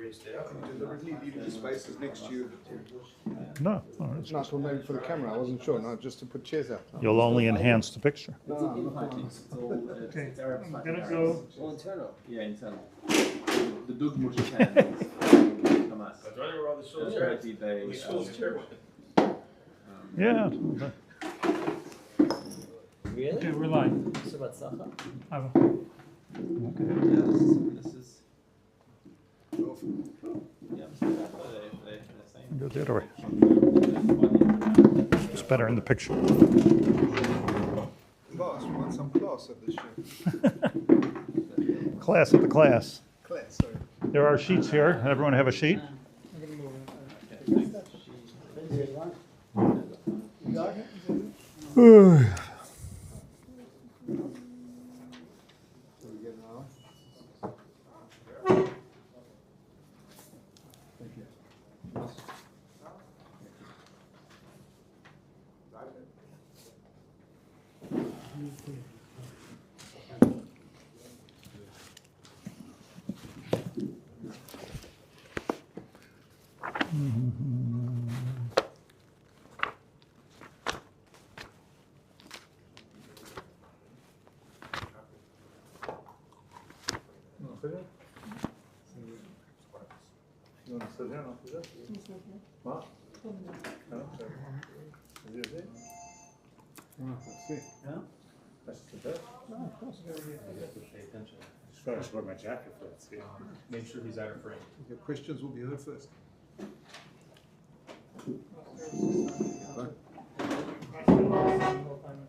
Deliberately leave the spaces next to you. No, It's not maybe for the camera. I wasn't sure. No, just to put chairs out. you'll only enhance the picture. No, Okay, I'm gonna go. Oh, internal. Yeah, internal. The dog much can. Hamas. Apparently they. Yeah. Really? Okay, we're live. So about Sacha? This is. Yeah, they're saying. Do it the other way. It's better in the picture. class. We want some class at this show. Class at the class. Class, sorry. There are sheets here. Everyone have a sheet? You want to sit down after this? What? Just wear my jacket for it. Make sure he's out of frame. Your questions will be heard first.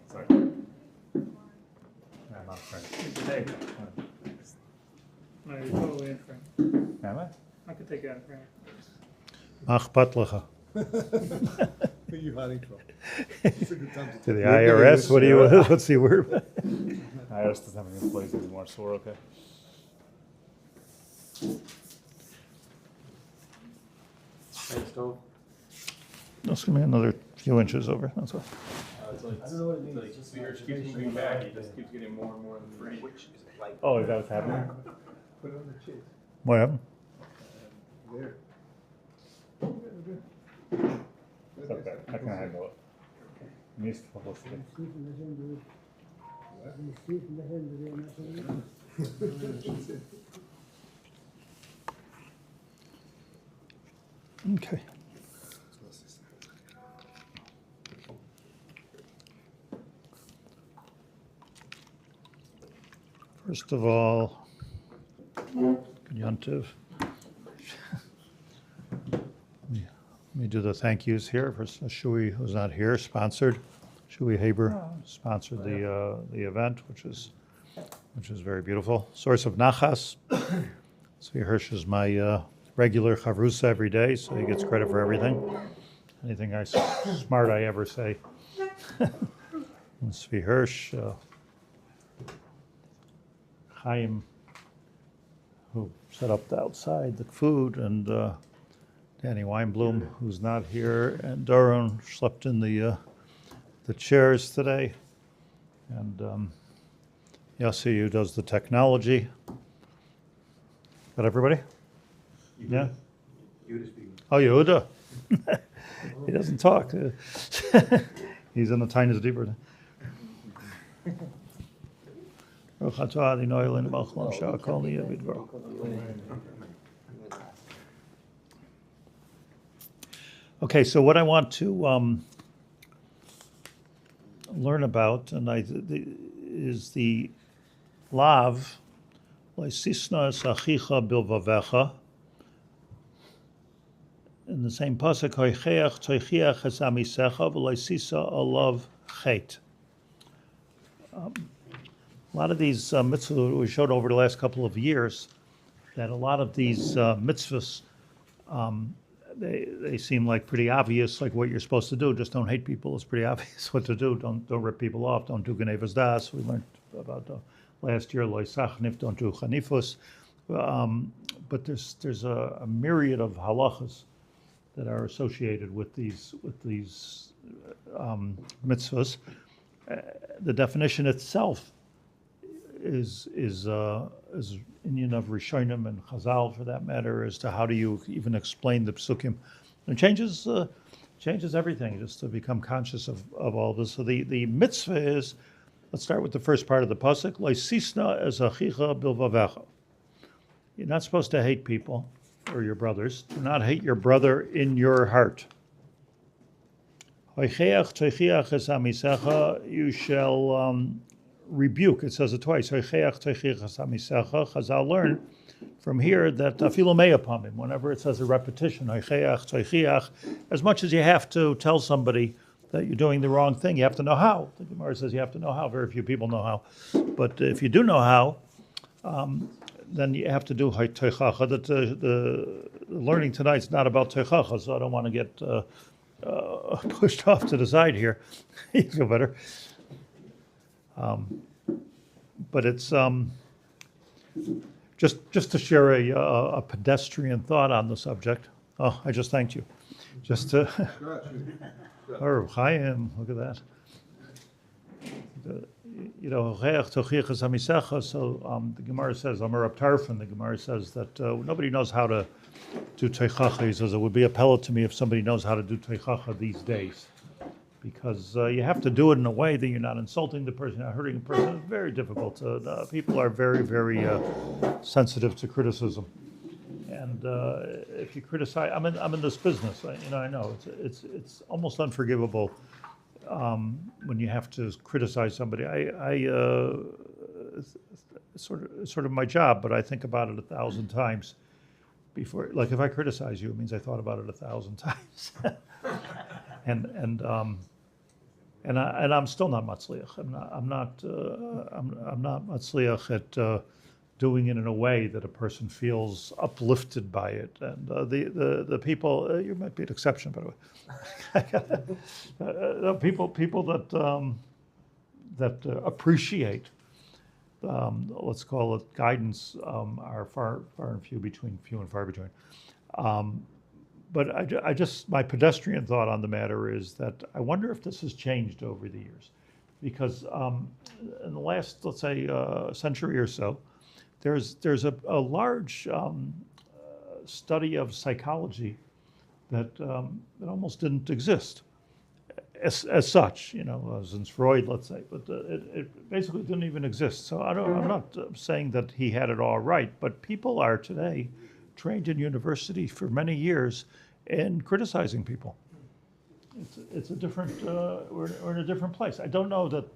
Sorry. I'm out of frame. No, you're totally in frame. Am I? I could take you out of frame. Achpat lecha. Where are you hiding from? It's a good time to To the IRS? What do you? What's the word? IRS doesn't have any employees anymore, so we're okay. Thanks, Tom. That's gonna be another few inches over. That's all. It's like, I don't know what it means. Like, just just keeps moving back. He just keeps getting more and more in the frame. Oh, is that what's happening? Put it on the chairs. What happened? There. It's okay. I can handle it. I'm used to publicity. Okay. First of all, conjunctive. Let me do the thank yous here for Shui, who's not here, sponsored. Shui Haber sponsored the event, which is very beautiful. Source of nachas. Svi Hirsch is my regular chavrusa every day, so he gets credit for everything. Anything smart I ever say. Svi Hirsch, Chaim, who set up the outside, the food, and Danny Weinblum, who's not here, and Doron slept in the chairs today, and Yossi, who does the technology. Got everybody? Yeah? Oh, Yehuda. He doesn't talk. He's in the tiniest deeper. Okay, so what I want to learn about is the lav, tשנא אחיך בלבבך, in the same pasuk, הוכיח תוכיח את עמיתך ולהסיס עליו חטא. A lot of these mitzvahs we showed over the last couple of years, that a lot of these mitzvahs, they seem like pretty obvious, like what you're supposed to do. Just don't hate people. It's pretty obvious what to do. Don't rip people off. Don't do genevas das. We learned about last year, loy sachnif, don't do chanifos. But there's a myriad of halachos that are associated with these mitzvahs. The definition itself is is Indian of Rishonim and Chazal, for that matter, as to how do you even explain the psukim. It changes everything, just to become conscious of all this. So the mitzvah is, let's start with the first part of the pasuk, Leisisna es achicha b'lbavech. You're not supposed to hate people or your brothers. Do not hate your brother in your heart. You shall rebuke. It says it twice. Chazal learn from here that afilu me'apamim, whenever it says a repetition, as much as you have to tell somebody that you're doing the wrong thing, you have to know how. The Gemara says you have to know how. Very few people know how. But if you do know how, then you have to do teichacha. That the learning tonight is not about teichacha, so I don't want to get pushed off to the side here. You feel better. But it's just to share a pedestrian thought on the subject. Oh, I just thanked you. Just to, oh, Chaim, look at that. So the Gemara says, Amar Tarfin, the Gemara says that nobody knows how to do teichacha. He says it would be a pellet to me if somebody knows how to do teichacha these days, because you have to do it in a way that you're not insulting the person, not hurting the person. It's very difficult. People are very, very sensitive to criticism, and if you criticize, I'm in this business. I know it's almost unforgivable when you have to criticize somebody. It's sort of my job, but I think about it 1,000 times before. Like if I criticize you, it means I thought about it 1,000 times, and I'm still not matzliach. I'm not matzliach at doing it in a way that a person feels uplifted by it. And the people, you might be an exception, by the way. People that appreciate, let's call it guidance, are far and few and far between. But I just, my pedestrian thought on the matter is that I wonder if this has changed over the years, because in the last, let's say, century or so, there's a large study of psychology that almost didn't exist as such, since Freud, let's say, but it basically didn't even exist. So I'm not saying that he had it all right, but people are today trained in university for many years in criticizing people. It's a different, we're in a different place. I don't know that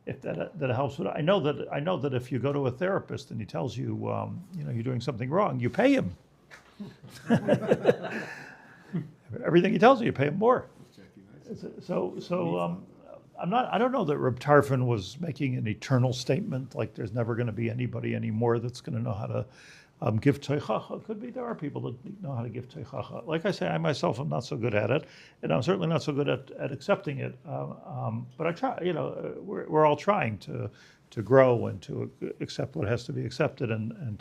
if that helps with it. I know that if you go to a therapist and he tells you, you're doing something wrong, you pay him. Everything he tells you pay him more. So I don't know that Reb Tarfon was making an eternal statement like there's never going to be anybody anymore that's going to know how to give teichacha. It could be there are people that know how to give teichacha. Like I say, I myself am not so good at it, and I'm certainly not so good at accepting it. But I try. We're all trying to grow and to accept what has to be accepted and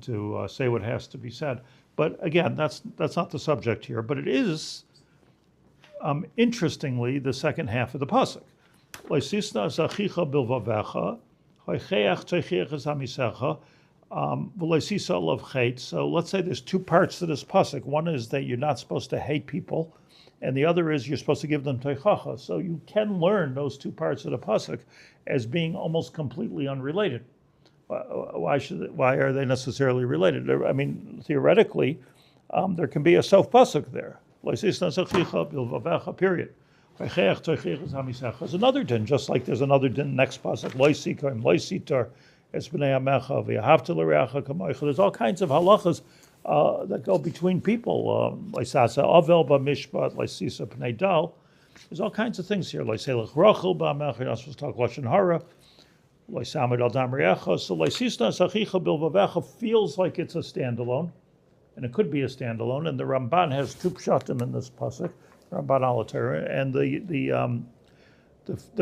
to say what has to be said. But again, that's not the subject here. But it is, interestingly, the second half of the pasuk. Leisisna es achicha b'lvavecha, hoicheach teichiach es hamisecha. So let's say there's two parts to this pasuk. One is that you're not supposed to hate people, and the other is you're supposed to give them teichacha. So you can learn those two parts of the pasuk as being almost completely unrelated. Why are they necessarily related? I mean, theoretically, there can be a self pasuk there. Period. There's another din, just like there's another din next pasuk. There's all kinds of halachos that go between people. There's all kinds of things here. You're not supposed to talk lashon hara. So feels like it's a standalone, and it could be a standalone. And the Ramban has two pshatim in this pasuk, Ramban al Torah, and the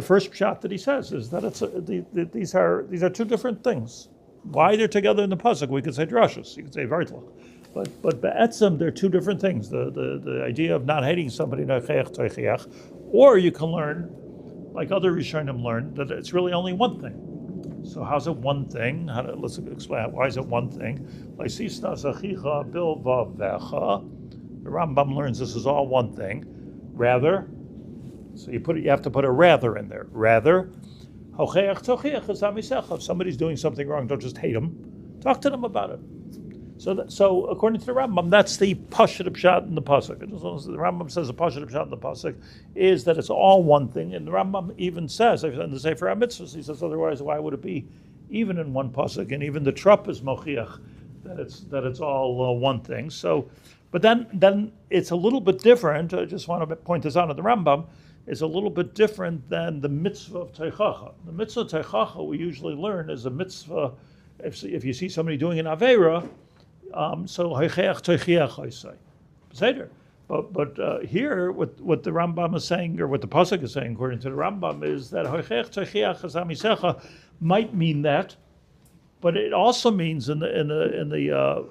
first pshat that he says is that these are two different things. Why they're together in the pasuk? We could say drashos, you could say vartlach, but be'etzem they're two different things. The idea of not hating somebody, or you can learn, like other Rishonim learn, that it's really only one thing. So how's it one thing? Let's explain. Why is it one thing? Leisisnas achicha bilvavcha. The Rambam learns this is all one thing. Rather, so you have to put a rather in there. Rather, if somebody's doing something wrong, don't just hate them. Talk to them about it. So according to the Rambam, that's the Pashat Pshat in the pasuk. The Rambam says the Pashat Pshat in the pasuk is that it's all one thing, and the Rambam even says, in the Sefer HaMitzvos, he says otherwise, why would it be even in one pasuk? And even the Trup is mochiach that it's all one thing. So, but then it's a little bit different. I just want to point this out in the Rambam. Is a little bit different than the mitzvah of teichacha. The mitzvah of teichacha we usually learn is a mitzvah. If you see somebody doing an aveira, so ha'cheach teichiach I say, Seder. But here, what the Rambam is saying, or what the pasuk is saying, according to the Rambam, is that ha'cheach teichiach hamisecha might mean that, but it also means in the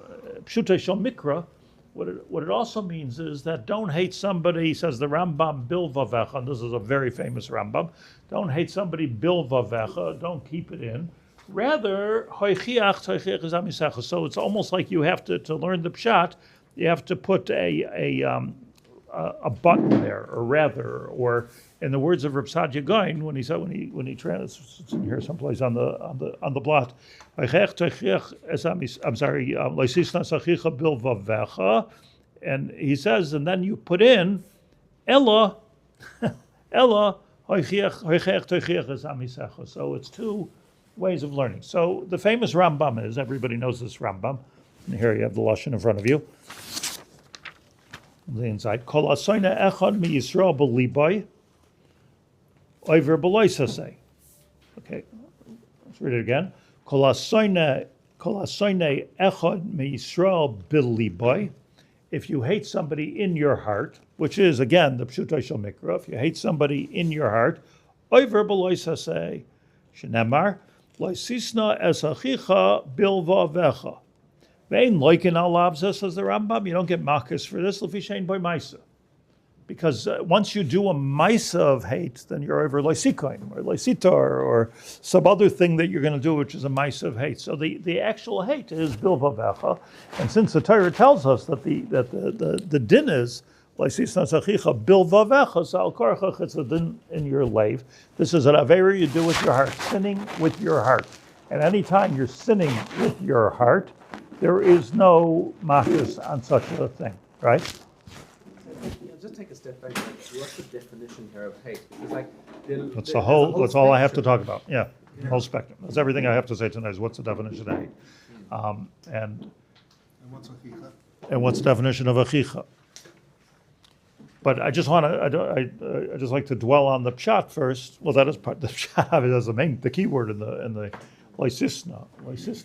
pshutei shel mikra. What it also means is that don't hate somebody, says the Rambam, bilvavcha, and this is a very famous Rambam, don't hate somebody bilvavcha, don't keep it in. Rather, so it's almost like you have to learn the pshat, you have to put a button there, or rather, or in the words of Reb Sadia Gaon, when he translates, it's in here someplace on the blot. I'm sorry, and he says, and then you put in Ella, so it's two ways of learning. So the famous Rambam is, everybody knows this Rambam, and here you have the Lashon in front of you. The inside, Kol asoyna echad mi Yisrael b'libai, over b'loisasei. Okay, let's read it again. Kol asoyna echad mi Yisrael b'libai. If you hate somebody in your heart, which is again the pshutei shel mikra, if you hate somebody in your heart, over b'loisasei, shenemar loisisna es achicha bilvavcha. Vein loikin alav, says the Rambam, you don't get makas for this, l'fishein by maisa. Because once you do a maisa of hate, then you're over loisikoin, or loisitor, or some other thing that you're going to do, which is a maisa of hate. So the actual hate is bilvavecha, and since the Torah tells us that the din is loisisnas achicha bilvavecha, so al korchach, it's a din in your life. This is an avera you do with your heart, sinning with your heart. And any time you're sinning with your heart, there is no makas on such a thing, right? Just take a step back. What's the definition here of hate? Because That's all I have to talk about. Yeah, whole spectrum. That's everything I have to say tonight. Is what's the definition of hate, and what's achicha? And what's the definition of achicha? But I just want to. I just like to dwell on the pshat first. Well, that is part. The pshat is the key word in the. Leisisna.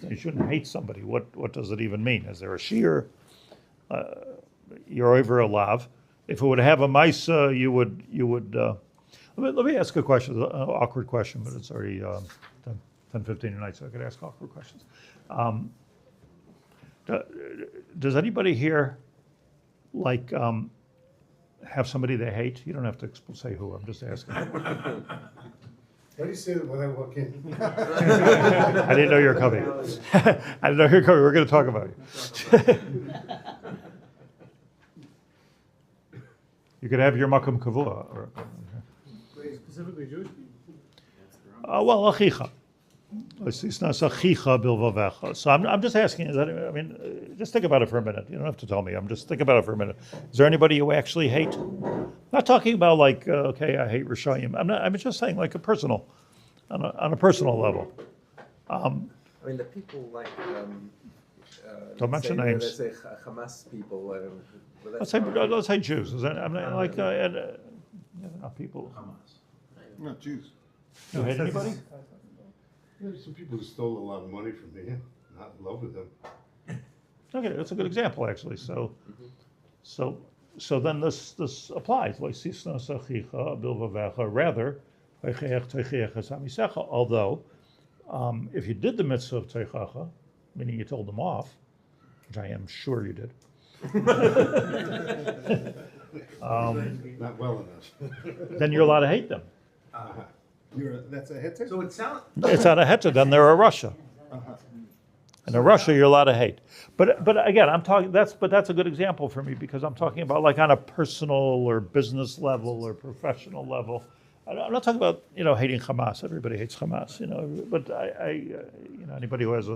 You shouldn't hate somebody. What does it even mean? Is there a shear? You're over a lav. If it would have a maisa, you would. Let me ask a question. An awkward question, but it's already 10:15 tonight, so I could ask awkward questions. Does anybody here have somebody they hate? You don't have to say who. I'm just asking. Why do you say that when I walk in? I didn't know you were coming. I didn't know you were coming. We're going to talk about you. You could have your makom kavua. Specifically Jewish people. Well, achicha. It's not achicha bilvavcha. So I'm just asking. Just think about it for a minute. You don't have to tell me. I'm just thinking about it for a minute. Is there anybody you actually hate? I'm not talking about I hate Rishayim. I'm just saying on a personal level. The people Don't mention names. Let's say Hamas people. Let's say Jews. Is that not people? Hamas. Not Jews. You hate anybody? There's some people who stole a lot of money from me. Not in love with them. Okay, that's a good example, actually. So then this applies. Rather, although if you did the mitzvah of teichacha, meaning you told them off, which I am sure you did. Not well enough. Then you're allowed to hate them. That's a heter? So it sounds. It's not a heter, then they're a Russia. And in Russia, you're allowed to hate. But again, I'm talking. That's a good example for me because I'm talking about like on a personal or business level or professional level. I'm not talking about hating Hamas. Everybody hates Hamas, But I anybody who has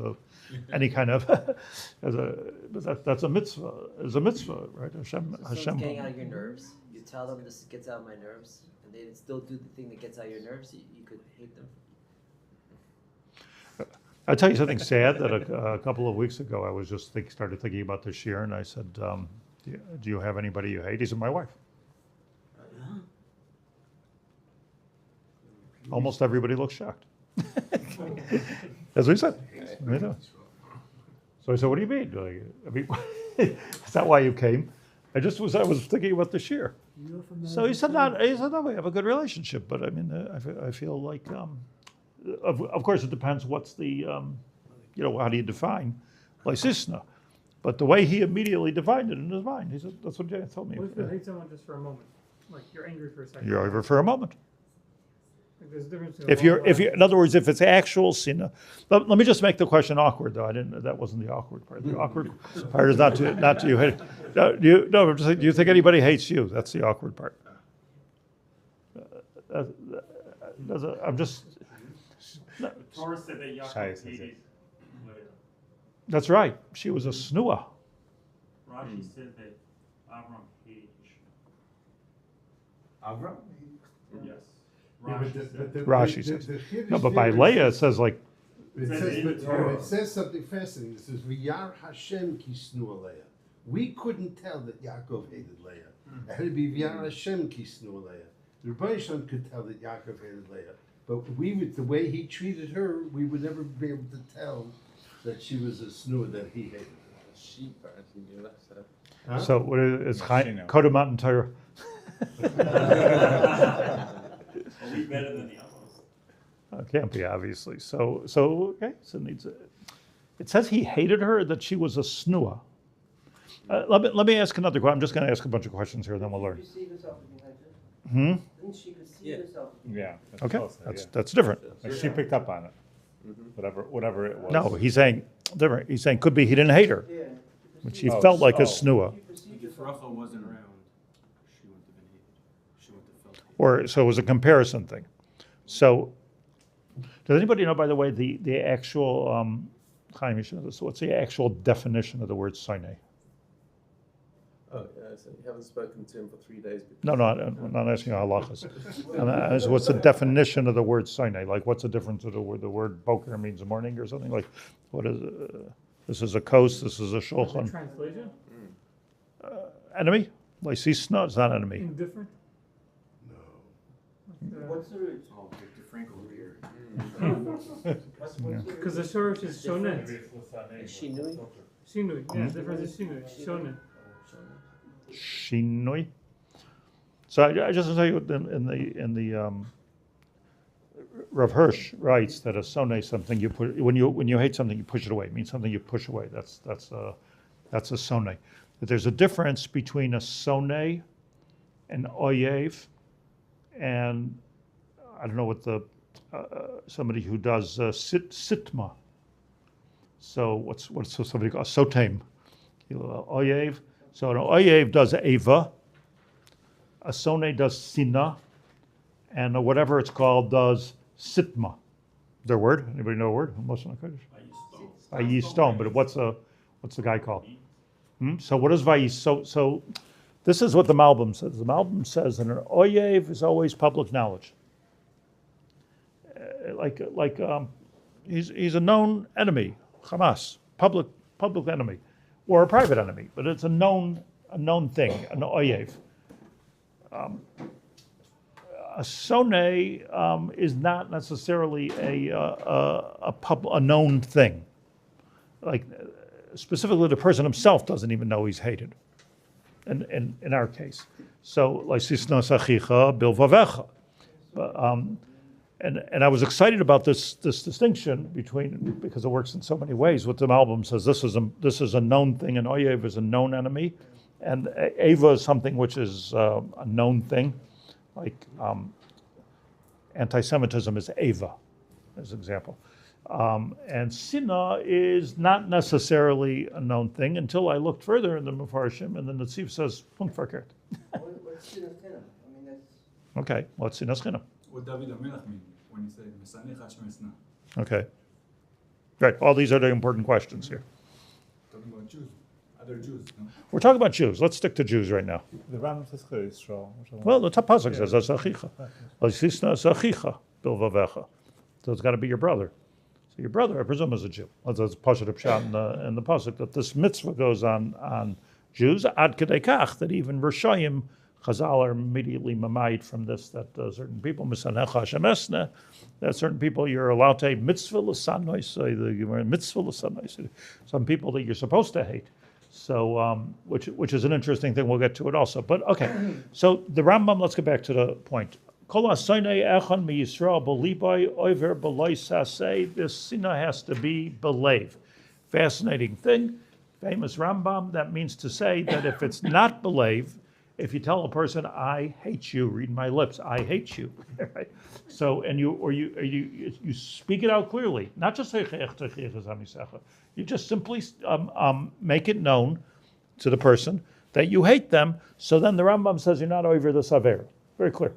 any kind of but that's a mitzvah. Is a mitzvah, right? Hashem. Getting out of your nerves. You tell them this gets out of my nerves, and they still do the thing that gets out of your nerves. You could hate them. I'll tell you something sad that a couple of weeks ago I was just started thinking about this year, and I said, do you have anybody you hate? He said, my wife. Almost everybody looks shocked. That's what he said. So I said, what do you mean? Is that why you came? I was thinking about this year. So he said, no, we have a good relationship, but I mean, I feel like, of course, it depends what's the, how do you define lysisna? But the way he immediately defined it in his mind, he said, that's what Jay told me. What if you hate someone just for a moment? Like you're angry for a second. You're over for a moment. Like there's a difference If you're, in other words, if it's actual sin, let me just make the question awkward, though. That wasn't the awkward part. The awkward part is not to you hate. Do you think anybody hates you? That's the awkward part. I'm just. No. Torah said that Yaakov hated Leah. That's right. She was a snua. Rashi said that Avram hated Avram? Yes. Yeah, Rashi says. No, but by Leah it says like. It says something fascinating. It says, "V'yar Hashem kisnu Leah." We couldn't tell that Yaakov hated Leah. It had to be V'yar Hashem kisnu Leah. The Rebbe Shalom could tell that Yaakov hated Leah, but the way he treated her, we would never be able to tell that she was a snua that he hated. She apparently knew that. So. Huh? So what is She knows. Kodamat and Torah? Are we better than the others? Can't be, obviously. So okay. So it says he hated her, that she was a snua. Let me ask another question. I'm just going to ask a bunch of questions here, then we'll learn. Didn't she perceive herself? Yeah. Okay, close, that's different. Like she picked up on it. Whatever it was. No, he's saying different. He's saying could be he didn't hate her, Yeah. but she felt like a snua. If Rachel wasn't around, she wouldn't have been hated. She wouldn't have felt hated. Or so it was a comparison thing. So, does anybody know, by the way, the actual Chaim, you should know this. What's the actual definition of the word sinai? Oh, yeah, so you haven't spoken to him for 3 days. No, I'm not asking you halachos. I'm asking what's the definition of the word sinai? Like, what's the difference of the word boker means morning or something? Like, what is this is a coast, this is a shulchan. Translation? Enemy? Like, it's not enemy. Indifferent? What's the root? Oh, Victor Frank over here. Because the shorish is shonen. Shinui? Shinui. Yeah, the difference is shinui. Shonen. Shinoi. So I just want to tell you in the Rav Hirsch writes that a sonai is something you put when you hate something you push it away. It means something you push away. That's a sonai. But there's a difference between a sonai, an oyev, and I don't know what the somebody who does sitma. So what's somebody called sotem? Oyev. So an oyev does eva, a sonai does sina, and whatever it's called does sitma. Their word? Anybody know a word? Vayistom. But what's the guy called? So what is vayis? So this is what the Malbim says. The Malbim says that an oyev is always public knowledge. He's a known enemy, Hamas, public enemy, or a private enemy, but it's a known thing, an oyev. A sonai is not necessarily a known thing. Like specifically, the person himself doesn't even know he's hated. In our case, so like Succos achicha b'lbavech. And I was excited about this distinction because it works in so many ways. What the Malbim says, this is a known thing, and oyev is a known enemy, and eva is something which is a known thing, like Anti-Semitism is Ava, as an example. And sinah is not necessarily a known thing until I looked further in the Mefarshim, and the Netziv says, Punkt verkehrt. What's sinah chinam? I mean, that's... Okay, what's sinah chinam? What David HaMelech mean when he said, Mesanecha Hashem Esna? Okay. Right, all these are the important questions here. Talking about Jews, other Jews, no? We're talking about Jews. Let's stick to Jews right now. The Rambam says Israel. Well, the top pasuk says, Achicha. Achicha, Bylvavech. So it's got to be your brother. So your brother, I presume, is a Jew. That's a pasuk pshat in the pasuk that this mitzvah goes on Jews. Ad kedei kach that even Rishayim, Chazal are immediately mamayit from this that certain people misanecha shemesne, that certain people you're allowed to hate mitzvah l'sanois, mitzvah l'sanois, some people that you're supposed to hate. So which is an interesting thing. We'll get to it also. But okay, so the Rambam. Let's get back to the point. This sinah has to be believe. Fascinating thing. Famous Rambam. That means to say that if it's not believe, if you tell a person, "I hate you," read my lips, "I hate you," right? So, and you speak it out clearly, not just say you just simply make it known to the person that you hate them. So then the Rambam says you're not over this avera. Very clear.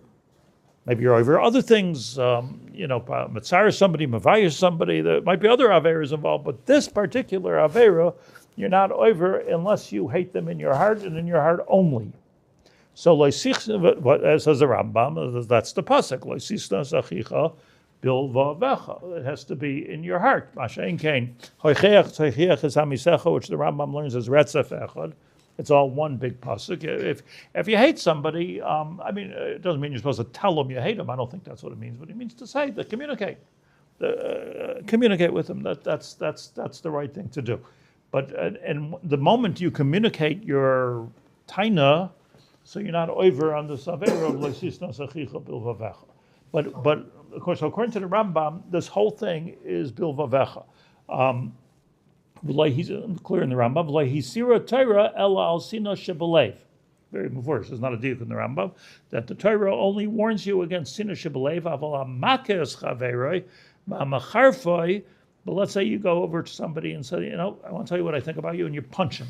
Maybe you're over other things, mitzvah somebody, mavayah somebody. There might be other averas involved, but this particular avera, you're not over unless you hate them in your heart and in your heart only. So, what says the Rambam, that's the pasuk. Achicha bylvavech. It has to be in your heart. Mashain kain hoicheach is hamisecha, which the Rambam learns as retzef echad. It's all one big pasuk. If you hate somebody, it doesn't mean you're supposed to tell them you hate them. I don't think that's what it means. But it means to say that communicate with them. That's the right thing to do. But and the moment you communicate your taina, so you're not over on the savera of leisisnas achicha bilvavecha. But of course, according to the Rambam, this whole thing is bilvavecha. He's clear in the Rambam. Hisira Torah ela al sina shebelev. Very mufurish. There's not a diuk in the Rambam that the Torah only warns you against sina shebelev. Aval amakes chaveroi ma'amacharfoi. But let's say you go over to somebody and say, I want to tell you what I think about you, and you punch him.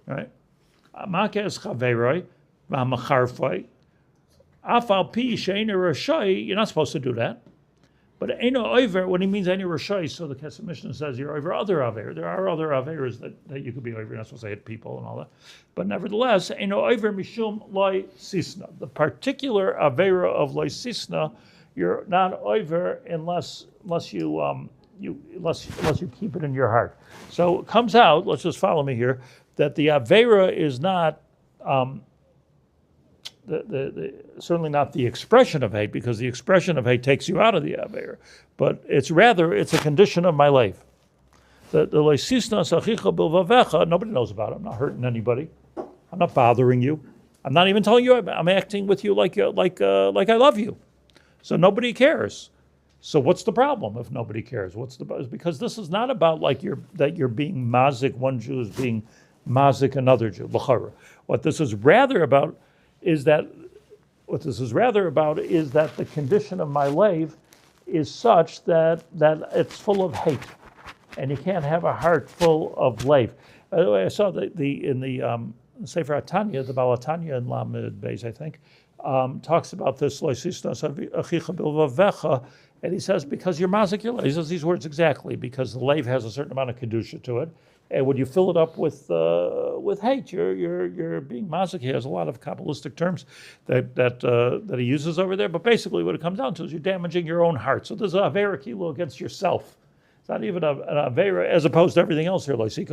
Right? Amakes chaveroi ma'amacharfoi. Afal pi she'ena rashai. You're not supposed to do that. But Eino Oiver, when he means Eino Rashai, so the Kesef Mishnah says you're over other Aver. There are other Averas that you could be over. You're not supposed to hit people and all that. But nevertheless, Eino Oiver Mishum Loi Sisna. The particular Avera of Loi Sisna, you're not over unless you keep it in your heart. So it comes out, let's just follow me here, that the Avera is not certainly not the expression of hate, because the expression of hate takes you out of the Haber, but it's a condition of my life. The leisisnas achicha bylvavecha, nobody knows about it. I'm not hurting anybody. I'm not bothering you. I'm not even telling you. I'm acting with you like I love you. So nobody cares. So what's the problem if nobody cares? Because this is not about that you're being mazik. One Jew is being mazik another Jew. What this is rather about is that the condition of my life is such that it's full of hate, and you can't have a heart full of life. By the way, I saw in the Sefer HaTanya, the Baal HaTanya in Lamed Beis, I think, talks about this, and he says, because you're mazik your life. He says these words exactly, because the life has a certain amount of kedusha to it. And when you fill it up with hate, you're being mazik. He has a lot of Kabbalistic terms that he uses over there. But basically, what it comes down to is you're damaging your own heart. So there's a avera kilo against yourself. It's not even an avera as opposed to everything else here. It's although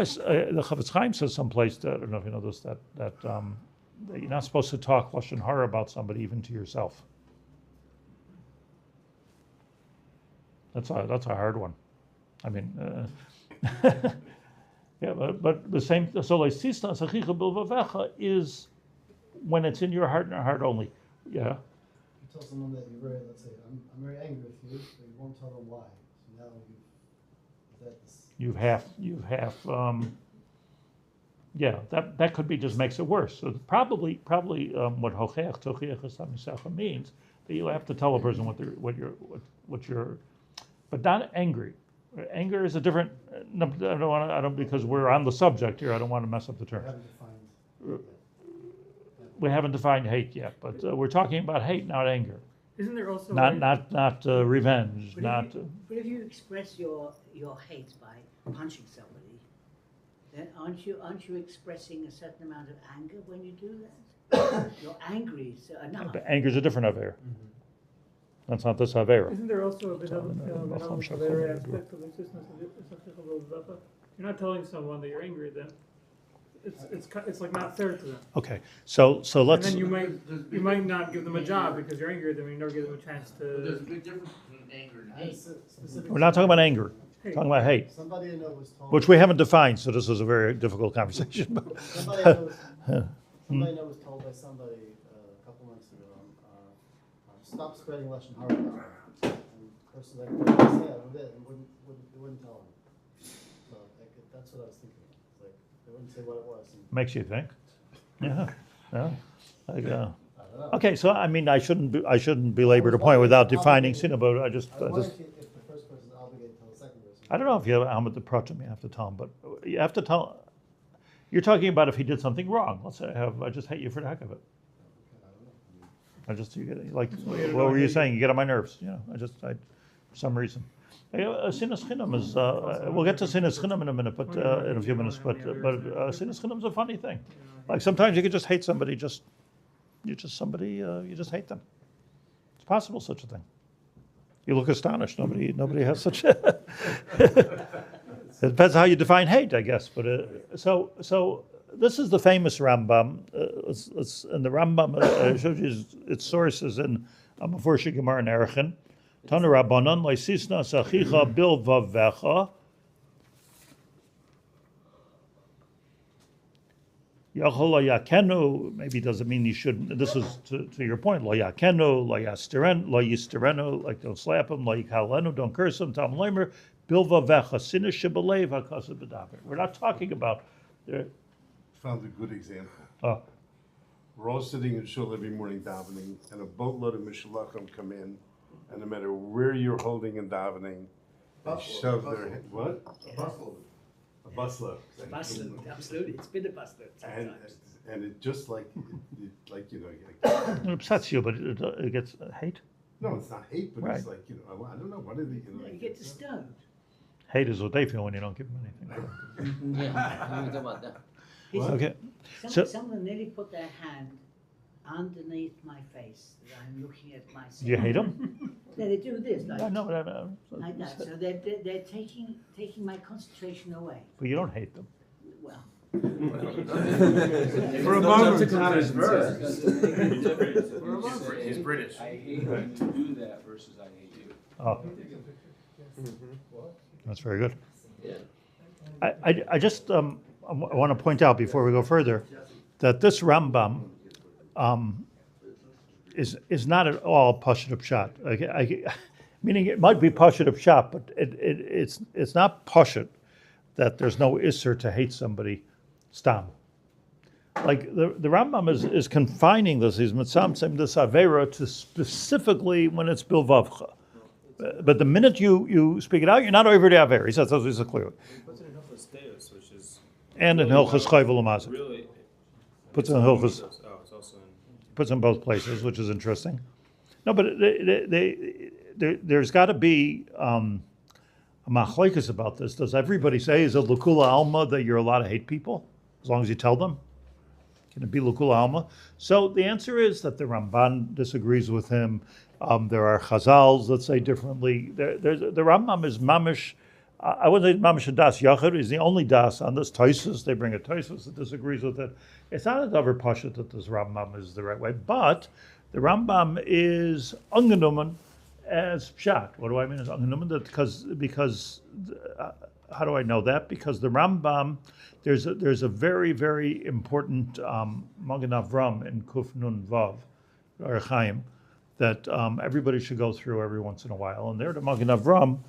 the Chavetz Chaim says someplace that, I don't know if you know this, that you're not supposed to talk lashon hara about somebody, even to yourself. That's a hard one. I mean, yeah, but the same. So leisisnas achicha bylvavecha is when it's in your heart and your heart only. Yeah. You tell someone that you're very, let's say, I'm very angry with you, but you won't tell them why. So now Yeah, that could be just makes it worse. So probably what hocheach tochiach esamisecha means that you have to tell a person what you're, but not angry. Anger is a different. No, I don't because we're on the subject here. I don't want to mess up the terms. We haven't defined hate yet, but we're talking about hate, not anger. Isn't there also Not revenge. But if you express your hate by punching somebody, then aren't you expressing a certain amount of anger when you do that? You're angry, so enough. But anger is a different avera. That's not this avera. Isn't there also a bit of an aspect of the existence of bלבבך? You're not telling someone that you're angry at them. It's like not fair to them. Okay, so let's. And then you might not give them a job because you're angry at them and you never give them a chance to. There's a big difference between anger and hate. We're not talking about anger. We're talking about hate. Somebody I know was told. Which we haven't defined, so this is a very difficult conversation. Somebody I know was told by somebody a couple months ago, stop spreading Lashon Hara. And the person like, what did I say? I did, and wouldn't tell him. So that's what I was thinking. It's like they wouldn't say what it was. Makes you think. Yeah. Like, I don't know. okay, so I mean, I shouldn't belabor the point without defining sin, but I just. If the first person is obligated to tell the second person. I don't know if you have Ahmed the Pratim, you have to tell him, but you have to tell. You're talking about if he did something wrong. Let's say I just hate you for the heck of it. You get like, what were you saying? You get on my nerves. You know, for some reason. Sinas Chinam is. We'll get to Sinas Chinam in a minute, but in a few minutes. But Sinas Chinam is a funny thing. Like sometimes you could just hate somebody. You just hate them. It's possible such a thing. You look astonished. Nobody has such. It depends how you define hate, I guess. But so this is the famous Rambam. And the Rambam shows you its sources in Mefurshei Gemara in Erechim. Tana Rabbanan leisisnas achicha bלבבך. Yachol lo yakenu, maybe doesn't mean you shouldn't. This is to your point. Lo yakenu, lo yisterenu, like don't slap him. Lo yikalenu, don't curse him. Tam leimer bלבבך sinah shebelev hakaseh b'daber. We're not talking about. Found a good example. We're all sitting in shul every morning davening, and a boatload of mishalachim come in, and no matter where you're holding and davening, they shove their head. What? A busload. A busload. Busload, absolutely. It's been a busload sometimes. And it just like you know. It upsets you, but it gets hate. No, it's not hate, but Right. it's like I don't know what are they. You get disturbed. Hate is what they feel when you don't give them anything. Yeah, we don't want that. Okay. So Someone nearly put their hand underneath my face that I'm looking at myself. do you hate them? Yeah, they do this, like, No, like that. So they're taking my concentration away. but you don't hate them. Well, For a moment. He's British. I hate you to do that versus I hate you. Oh, that's very good. Yeah. I just I want to point out before we go further that this Rambam is not at all pashut pshat. Meaning it might be pashut pshat, but it's not pashut that there's no isser to hate somebody stam. Like the Rambam is confining this mitzamtzim this avera to specifically when it's bלבבך. But the minute you speak it out, you're not over the avera. He says this clearly. Puts it in Hilchos Deus, which is And in Hilchos Chayv U'Lamazik. really. Puts in Hilchos. Oh, it's also in. Puts in both places, which is interesting. No, but there's got to be a machlokes about this. Does everybody say, is it L'Kula Alma that you're allowed to hate people as long as you tell them? Can it be L'Kula Alma? So the answer is that the Ramban disagrees with him. There are Chazals that say differently. The Rambam is mamish. I wouldn't say mamish a das yachid. He's the only das on this Tosfos. They bring a Tosfos that disagrees with it. It's not a davar pashut that this Rambam is the right way, but the Rambam is ungenommen as pshat. What do I mean as ungenommen? Because how do I know that? Because the Rambam, there's a very, very important Magen Avram in Kuf Nun Vav, or Chaim, that everybody should go through every once in a while. And there the Magen Avram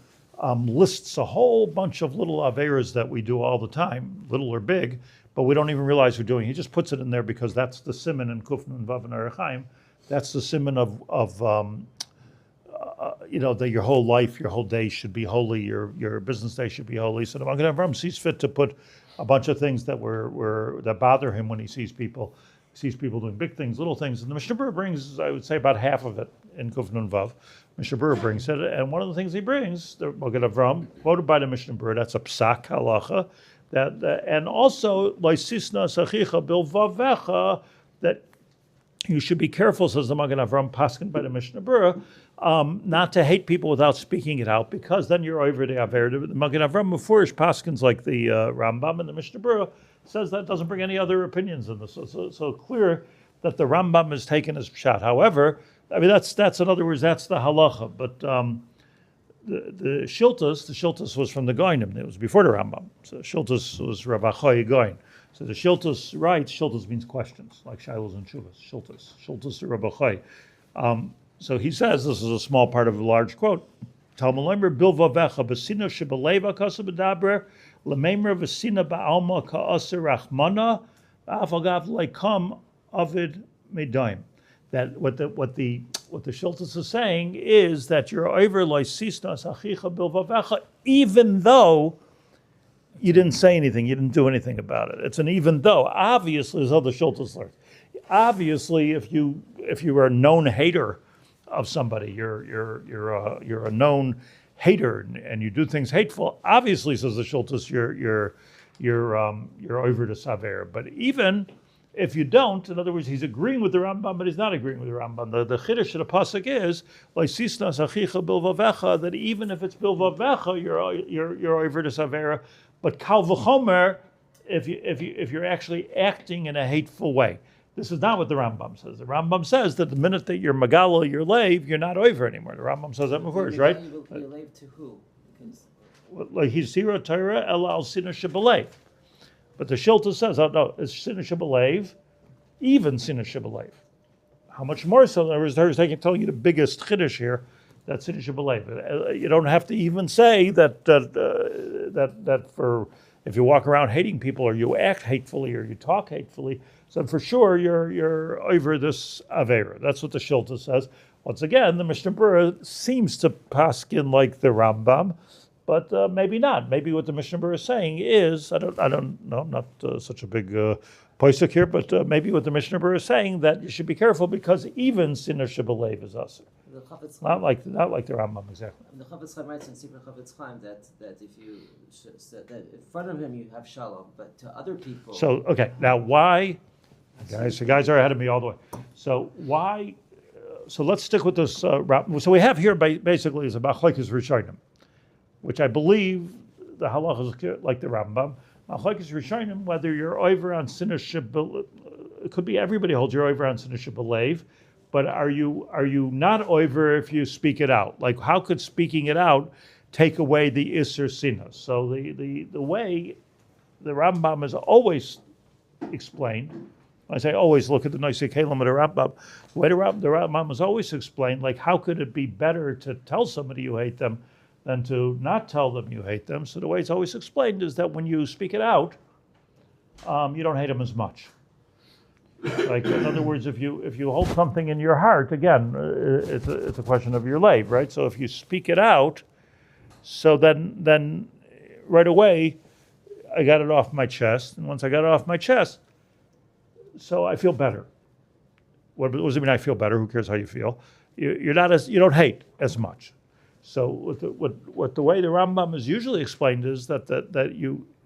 lists a whole bunch of little averas that we do all the time, little or big, but we don't even realize we're doing it. He just puts it in there because that's the siman in Kufnun Vav and Arachaim. That's the siman of that your whole life, your whole day should be holy, your business day should be holy. So the Magen Avram sees fit to put a bunch of things that that bother him when he sees people. He sees people doing big things, little things. And the Mishnah Berurah brings, I would say, about half of it in Kufnun Vav. Mishnah Berurah brings it, and one of the things he brings, the Magen Avram, quoted by the Mishnah Berurah, that's a psak halacha, and also loisisna achicha b'lbavcha, that you should be careful, says the Magen Avram, paskin by the Mishnah Berurah, not to hate people without speaking it out, because then you're over the aver. The Magen Avram mufurish paskins like the Rambam and the Mishnah Berurah says that doesn't bring any other opinions in this. So clear that the Rambam is taken as pshat. However, I mean that's in other words that's the halacha. But the Shiltus was from the Goinim. It was before the Rambam. So Shiltus was Rabbi Goin. So the Shiltus writes, Shiltus means questions, like Shilos and Shuvas. Shiltus to Rabbi Chai. So he says, this is a small part of a large quote, Talmud bilvavecha b'sina shebaleva kasa b'daber l'meimer v'sina ba'alma ka'asa rachmana v'afagav leikam avid medaim. That what the Shiltus is saying is that you're over loisisnas achicha bilvavecha, even though you didn't say anything, you didn't do anything about it. It's an even though. Obviously, as other Shiltus learns. Obviously, if you are a known hater of somebody, you're a known hater and you do things hateful. Obviously, says the Shiltus, you're over to saver. But even if you don't, in other words, he's agreeing with the Rambam, but he's not agreeing with the Rambam. The chiddush of the pasuk is loisisnas achicha bilvavecha, that even if it's bilvavecha, you're over to saver. But kal v'chomer, if you're actually acting in a hateful way. This is not what the Rambam says. The Rambam says that the minute that you're magala, you're lave, you're not over anymore. The Rambam says that before, right? You're lave to who? Like he's zero Torah elal sinah shebelev. But the Shilta says, oh no, it's sinah shebelev, even sinah shebelev. How much more so? In other words, they're telling you the biggest chiddush here. That's sinah shebelev. You don't have to even say that for if you walk around hating people or you act hatefully or you talk hatefully. So for sure, you're over this avera. That's what the Shilta says. Once again, the Mishnah Berurah seems to paskin like the Rambam, but maybe not. Maybe what the Mishnah Berurah is saying is, I don't know, I'm not such a big posek here, but maybe what the Mishnah Berurah is saying that you should be careful because even sinner shebelev is usher. Not like the Rambam exactly. The Chafetz Chaim writes in Secret Chafetz Chaim that if you that in front of him you have shalom, but to other people. So okay, now why? The guys are ahead of me all the way. So why? So let's stick with this. So we have here basically is about halachos rishonim, which I believe the halachos like the Rambam. Halachos rishonim, whether you're over on sinner shebelev, it could be everybody holds you're over on sinner shebelev, but are you not over if you speak it out? Like how could speaking it out take away the isser sinah? So the way the Rambam is always explained. I say always look at the Noisei Kalim of the Rambam. The way the Rambam is always explained, like how could it be better to tell somebody you hate them than to not tell them you hate them? So the way it's always explained is that when you speak it out, you don't hate them as much. Like in other words, if you hold something in your heart, again, it's a question of your lave, right? So if you speak it out, so then right away, I got it off my chest, and once I got it off my chest, so I feel better. What does it mean? I feel better. Who cares how you feel? You don't hate as much. So what the way the Rambam is usually explained is that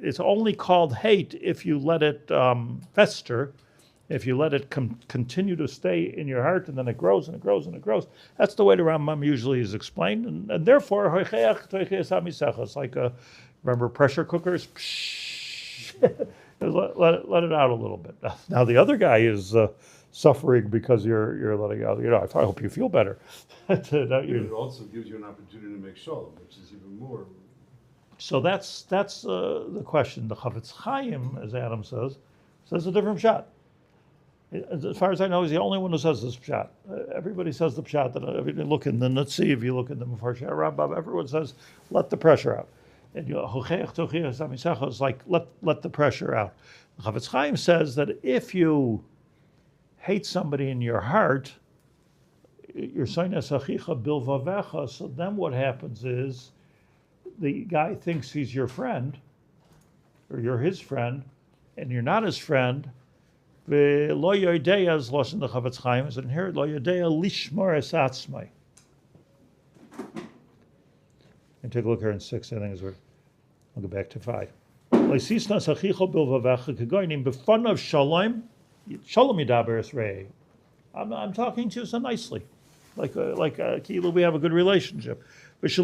it's only called hate if you let it fester, if you let it continue to stay in your heart, and then it grows and it grows and it grows. That's the way the Rambam usually is explained, and therefore it's like remember pressure cookers. Let it out a little bit. Now the other guy is suffering because you're letting out. I hope you feel better. It also gives you an opportunity to make shalom, which is even more. So that's the question. The Chafetz Chaim, as Adam says a different pshat. As far as I know, he's the only one who says this pshat. Everybody says the pshat. That if you look in the Nutzi, if you look in the Mefarshei Rabbah, everyone says let the pressure out. And it's like let the pressure out. Chafetz Chaim says that if you hate somebody in your heart, you're saying achicha b'lvavech, so then what happens is the guy thinks he's your friend, or you're his friend, and you're not his friend. Lo yodea is lashon the Chafetz Chaim is in here. Lo yodea lishmor es atzmai. And take a look here in 6. I think is where I'll go back to 5. Leisisnas achicha b'lvavech kegoynim b'fanav shalom yidaber es rei. I'm talking to you so nicely, like Kilo, we have a good relationship. So the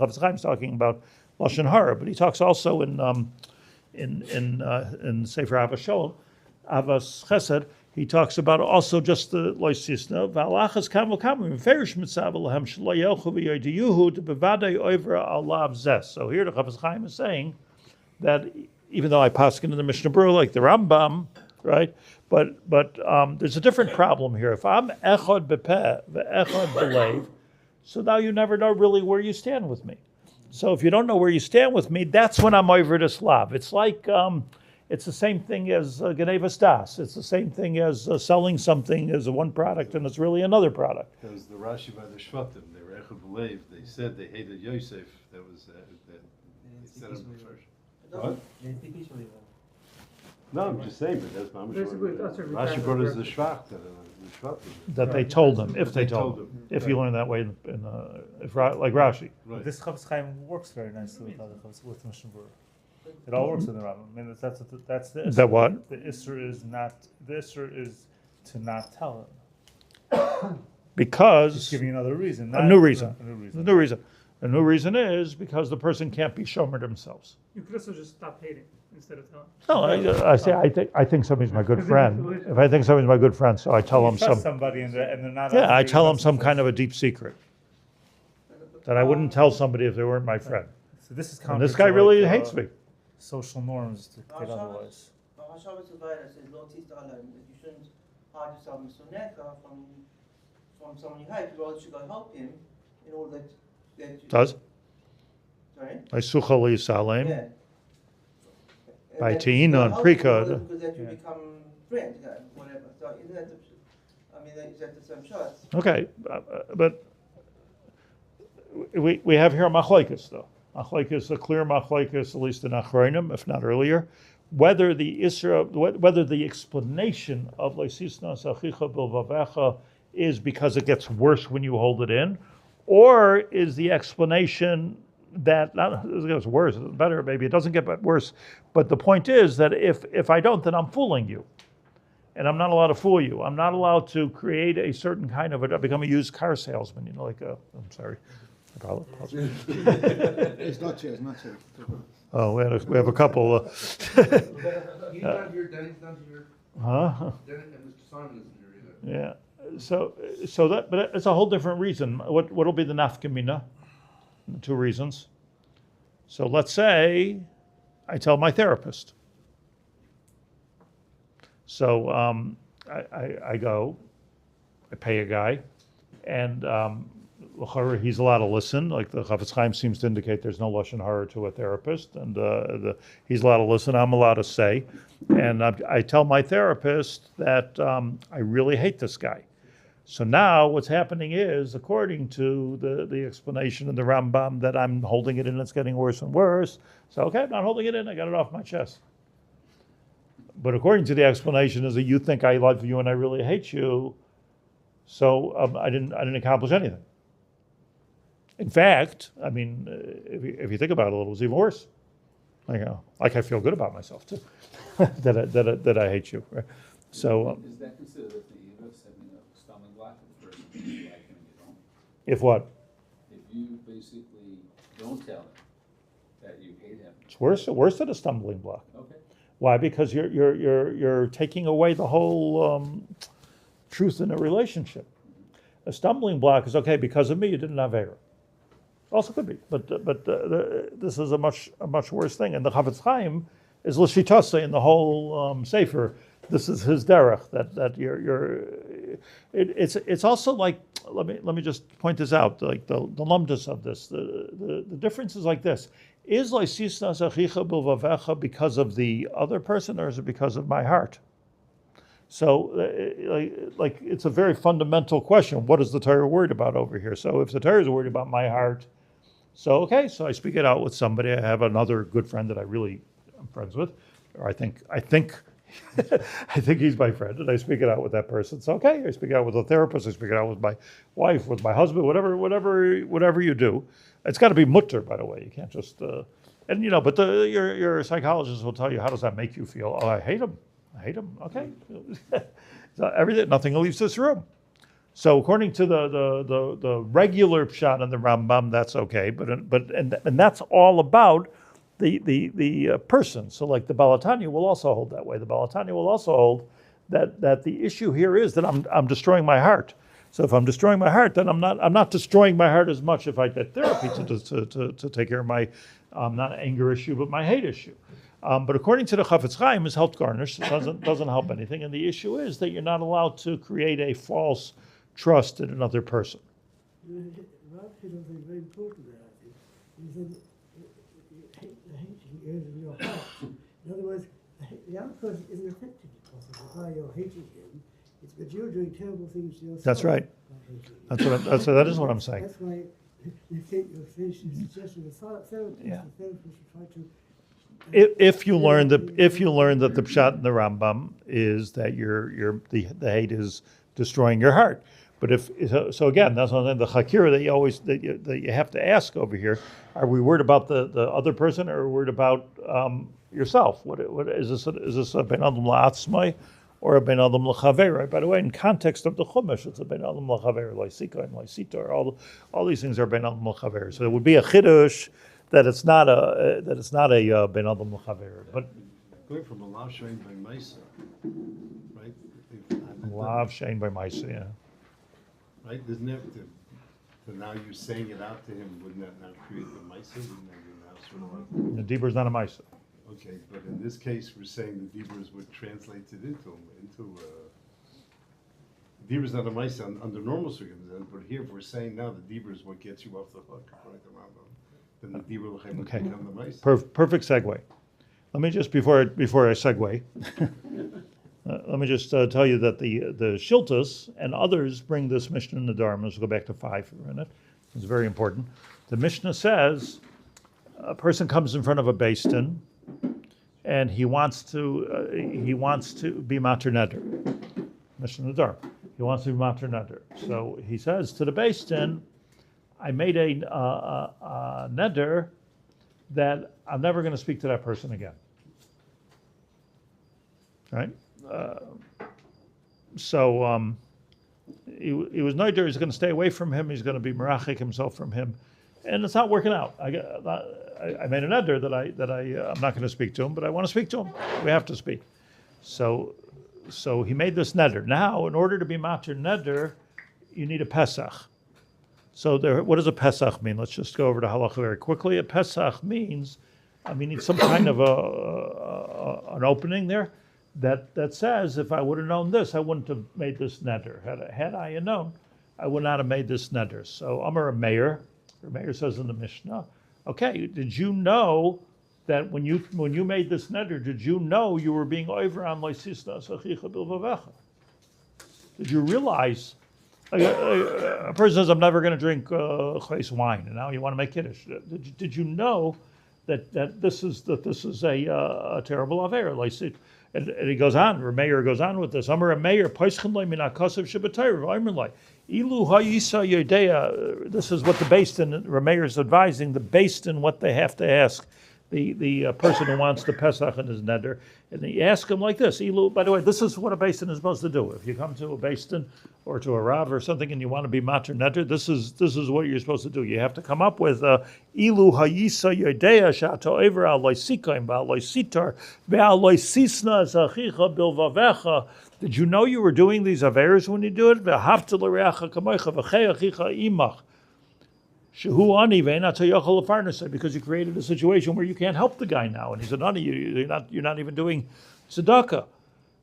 Chafetz Chaim is talking about lashon hara, but he talks also in Sefer Avos Shalom, Avos Chesed. He talks about also just the loisisna halachos kamu meferish mitzav lahem shelo yelchu v'yodiyuhu to bevadei over alav zeh. So here the Chafetz Chaim is saying that even though I paskin in the Mishnah Berurah like the Rambam, right? But there's a different problem here. If I'm echad bepeh ve'echad belev, so now you never know really where you stand with me. So if you don't know where you stand with me, that's when I'm over to Slav. It's like it's the same thing as Genevas Das. It's the same thing as selling something as one product and it's really another product. Because the Rashi by the Shvatim, they were echad belev. They said they hated Yosef. That was they said him first. What? No, I'm just saying, but that's my Rashi brought us the Shvach that they told him, if they told him. If you learn that way, like Rashi. Right. This Chafetz Chaim works very nicely with Mishnah Berurah. It all works in the Rambam. I mean, that's the issur. That what? The issur is to not tell him. Because just giving you another reason. A new reason. A new reason is because the person can't be shomer themselves. You could also just stop hating instead of telling. No, I think somebody's my good friend. If I think somebody's my good friend, so I tell them somebody and they're not. Yeah, I tell them some kind of a deep secret that I wouldn't tell somebody if they weren't my friend. So this is and this guy really hates me. Social norms to get otherwise. You shouldn't hide yourself from someone you hate. You rather should go help him in order that Does? Sorry? By Suchali Salem. Yeah. By Teina and Prika. Because that you become friends, whatever. So is that is that the same shot? Okay, but we have here a machlokes though. Machlokes, a clear machlokes, at least in Achronim, if not earlier, whether the explanation of leisisnas achicha b'lvavecha is because it gets worse when you hold it in, or is the explanation that not it gets worse, it's better, maybe it doesn't get worse, but the point is that if I don't, then I'm fooling you. And I'm not allowed to fool you. I'm not allowed to create a certain kind of become a used car salesman, I'm sorry. It's not true. Oh, we have a couple. Huh? Yeah. So that, but it's a whole different reason. What'll be the nafkamina? 2 reasons. So let's say I tell my therapist. So I go, I pay a guy, and he's allowed to listen. Like the Chafetz Chaim seems to indicate there's no lashon hara to a therapist, and he's allowed to listen. I'm allowed to say, and I tell my therapist that I really hate this guy. So now what's happening is, according to the explanation in the Rambam, that I'm holding it in, it's getting worse and worse. So okay, I'm not holding it in. I got it off my chest. But according to the explanation is that you think I love you and I really hate you, so I didn't accomplish anything. In fact, I mean, if you think about it a little, it's even worse. Like I feel good about myself too, that I hate you. Right? So is that considered the immerse having a stumbling block for the person you like him and you don't? If what? If you basically don't tell him that you hate him. It's worse than a stumbling block. Okay. Why? Because you're taking away the whole truth in a relationship. A stumbling block is okay because of me. You didn't have error. Also could be, but this is a much worse thing. And the Chafetz Chaim is l'shitase in the whole Sefer. This is his derech that it's also like let me just point this out, like the lumdus of this. The difference is like this. Is leisisnas achicha b'lvavecha because of the other person, or is it because of my heart? So, like it's a very fundamental question. What is the Torah worried about over here? So, if the Torah is worried about my heart, so I speak it out with somebody. I have another good friend that I'm friends with, or I think I think he's my friend, and I speak it out with that person. So, okay, I speak it out with a therapist. I speak it out with my wife, with my husband, whatever you do. It's got to be mutter, by the way. You can't just but your psychologist will tell you, how does that make you feel? Oh, I hate him. Okay, so nothing leaves this room. So according to the regular pshat in the Rambam, that's okay. But that's all about the person. So like the Balatanya will also hold that way. The Balatanya will also hold that the issue here is that I'm destroying my heart. So if I'm destroying my heart, then I'm not destroying my heart as much if I get therapy to take care of my not anger issue but my hate issue. But according to the Chafetz Chaim, is helped garnish. It doesn't help anything. And the issue is that you're not allowed to create a false trust in another person. Rav said something very important there, I think. He said, the hating is in your heart. In other words, the other person isn't affected by your hating him. It's that you're doing terrible things to yourself. That's right. That is what I'm saying. That's why they think you're suggesting the therapist. Yeah. The therapist should try to. If you learn that the pshat in the Rambam is that the hate is destroying your heart, but so again, that's one thing. The chakira that you have to ask over here: are we worried about the other person, or are we worried about yourself? What is this? Is this a ben adam la'atzmai or a ben adam l'chaver? By the way, in context of the Chumash, it's a ben adam l'chaver, loisika and loisitar. All these things are ben adam l'chaver. So it would be a chiddush that it's not a ben adam l'chaver. But going from a lav shein by Maisa, right? Lav shein by Maisa, yeah. Right? Isn't it? So now you're saying it out to him. Wouldn't that not create the Maisa? Wouldn't that be now sort of like? The Dibur is not a Maisa. Okay, but in this case, we're saying the Dibur is what translates it into Dibur is not a Maisa under normal circumstances, but here if we're saying now the Dibur is what gets you off the hook, according to Rambam. Then the Dibur will become the Maisa. Perfect segue. Let me just before I segue, let me just tell you that the Shiltas and others bring this Mishnah in the Dharma. Let's go back to 5 for a minute. It's very important. The Mishnah says a person comes in front of a Beit Din and he wants to be mater neder. Mishnah in the Dharma. He wants to be mater neder. So he says to the Beit Din, I made a neder that I'm never going to speak to that person again. Right? So he was neder. He's going to stay away from him. He's going to be merachik himself from him, and it's not working out. I made a neder that I'm not going to speak to him, but I want to speak to him. We have to speak. So he made this neder. Now, in order to be mater neder, you need a Pesach. So what does a Pesach mean? Let's just go over to halacha very quickly. A Pesach means, you need some kind of an opening there that says, if I would have known this, I wouldn't have made this neder. Had I known, I would not have made this neder. So Amar Meir says in the Mishnah, okay, did you know that when you made this neder, did you know you were being over on leisisnas achicha b'lbavcha? Did you realize? A person says, I'm never going to drink chayes wine, and now you want to make kiddush. Did you know that this is a terrible aver? And he goes on. Rameir goes on with this. Amar Rameir paischin loy min hakasav shebetayr v'aymer ilu hayisa yodea. This is what the Beit Din Rameir is advising the Beit Din what they have to ask the person who wants the Pesach in his neder, and he asks him like this. Ilu, by the way, this is what a Beit Din is supposed to do. If you come to a Beit Din or to a Rav or something and you want to be mater neder, this is what you're supposed to do. You have to come up with ilu hayisa yodea shato ever al loisikaim ba'al loisitar ba'al loisisnas achicha bilvavecha. Did you know you were doing these averes when you do it? V'hafta l'reacha kamoicha v'chei achicha imach. Because you created a situation where you can't help the guy now, and he's an ani. You're not even doing tzedakah.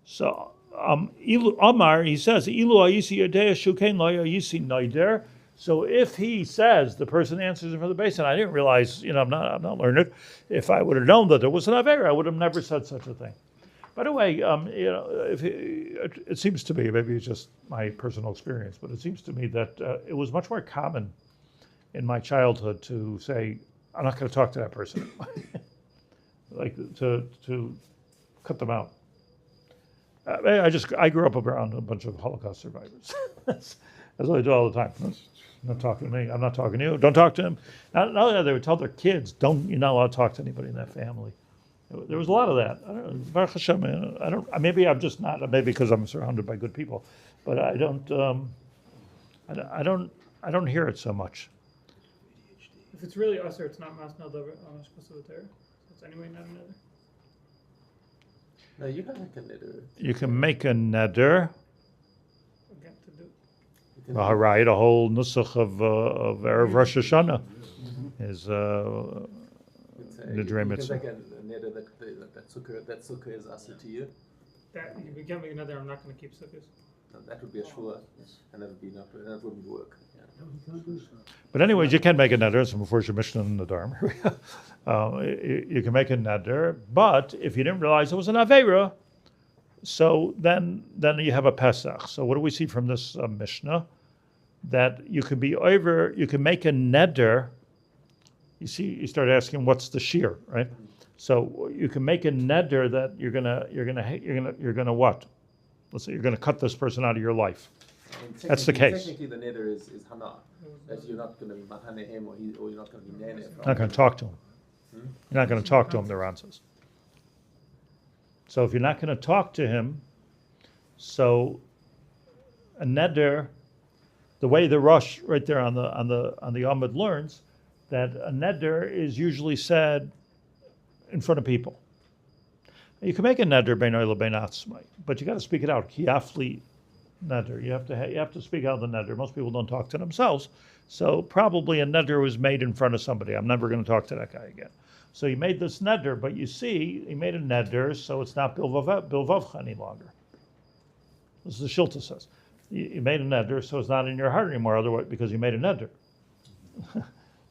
So Ilu Amar, he says, Ilu ayisi yodea shukein lo ayisi noider. So if he says, the person answers him from the base, and I didn't realize, I'm not learned. If I would have known that there was an Avera, I would have never said such a thing. By the way, it seems to me, maybe it's just my personal experience, but it seems to me that it was much more common in my childhood to say, I'm not going to talk to that person, like to cut them out. I grew up around a bunch of Holocaust survivors. That's what I do all the time. Not talking to me. I'm not talking to you. Don't talk to him. Not only that, they would tell their kids, you're not allowed to talk to anybody in that family. There was a lot of that. I don't know, Baruch Hashem, I don't. Maybe I'm just not. Maybe because I'm surrounded by good people, but I don't hear it so much. If it's really us or it's not mas nadav amish kasuvater, it's anyway not another. No, you can make a neder. You can make a neder. Again, to do. Right, a whole nusach of Erev Rosh Hashanah is neder mitzvah. You can make a neder that sukkah is asur to you. That you can make another. I'm not going to keep sukkahs. No, that would be a shvua, and that would be enough. And that wouldn't work. Yeah. But anyways, you can make a neder. So before Shemesh in the Dharma, you can make a neder. But if you didn't realize it was an Aveira, so then you have a Pesach. So what do we see from this Mishnah? That you can make a neder. You see, you start asking, what's the shear, right? So you can make a neder that you're gonna what? Let's say you're gonna cut this person out of your life. That's the case. Technically, the neder is hana. That you're not going to mahane him, or you're not going to be nene. Not going to talk to him. You're not going to talk to him, the Ran says. So if you're not going to talk to him, so a neder, the way the Rosh right there on the Amud learns that a neder is usually said in front of people. You can make a neder bein oil bein atzmai, but you got to speak it out. Kiafli neder. You have to speak out the neder. Most people don't talk to themselves, so probably a neder was made in front of somebody. I'm never going to talk to that guy again. So he made this neder, but you see, he made a neder, so it's not bilvavcha any longer. This is the Shilta says. You made a neder, so it's not in your heart anymore, otherwise because you made a neder.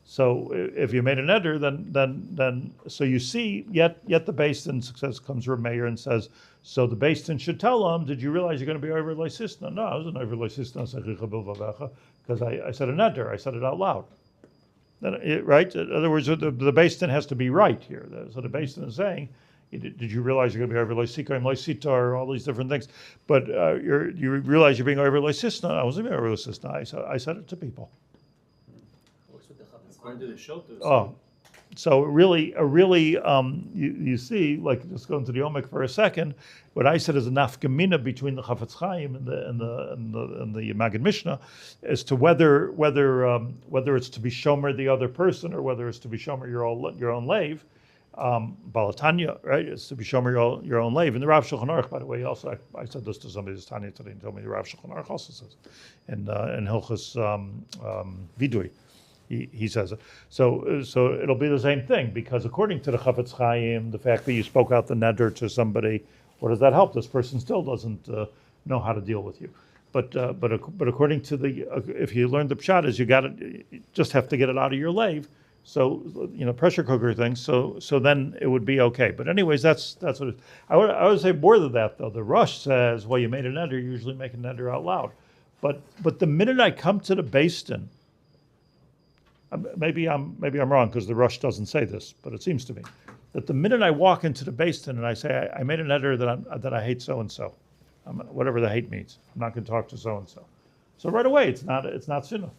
So if you made a neder, then so you see, yet the Beit Din says, comes Rabbi Meir and says, so the Beit Din should tell him, did you realize you're going to be over leisisna? No, I wasn't over leisisna because I said a neder, I said it out loud. Right? In other words, the Beit Din has to be right here. So the Beit Din is saying, did you realize you're going to be over leisikaim, leisitar, all these different things? But you realize you're being over leisisna. I wasn't being over leisisna. I said it to people. Oh, so really, you see, like just going to the Omek for a second, what I said is a nafkamina between the Chafetz Chaim and the Maggid Mishnah as to whether it's to be shomer the other person or whether it's to be shomer your own lave. Balatanya, right? It's to be shomer your own lave. And the Rav Shulchan Aruch, by the way, also I said this to somebody this Tanya today and told me the Rav Shulchan Aruch also says in Hilchos Vidui. He says it. So it'll be the same thing because according to the Chafetz Chaim, the fact that you spoke out the neder to somebody, what does that help? This person still doesn't know how to deal with you. But according to if you learn the pshat is you just have to get it out of your lave. So pressure cooker thing. So then it would be okay. But anyways, that's what it is. I would say more than that though. The Rosh says, well, you made a neder, you usually make a neder out loud. But the minute I come to the Beit Din, maybe I'm wrong because the Rosh doesn't say this, but it seems to me that the minute I walk into the Beit Din and I say I made a neder that I hate so and so, whatever the hate means, I'm not going to talk to so and so. So right away it's not sinah.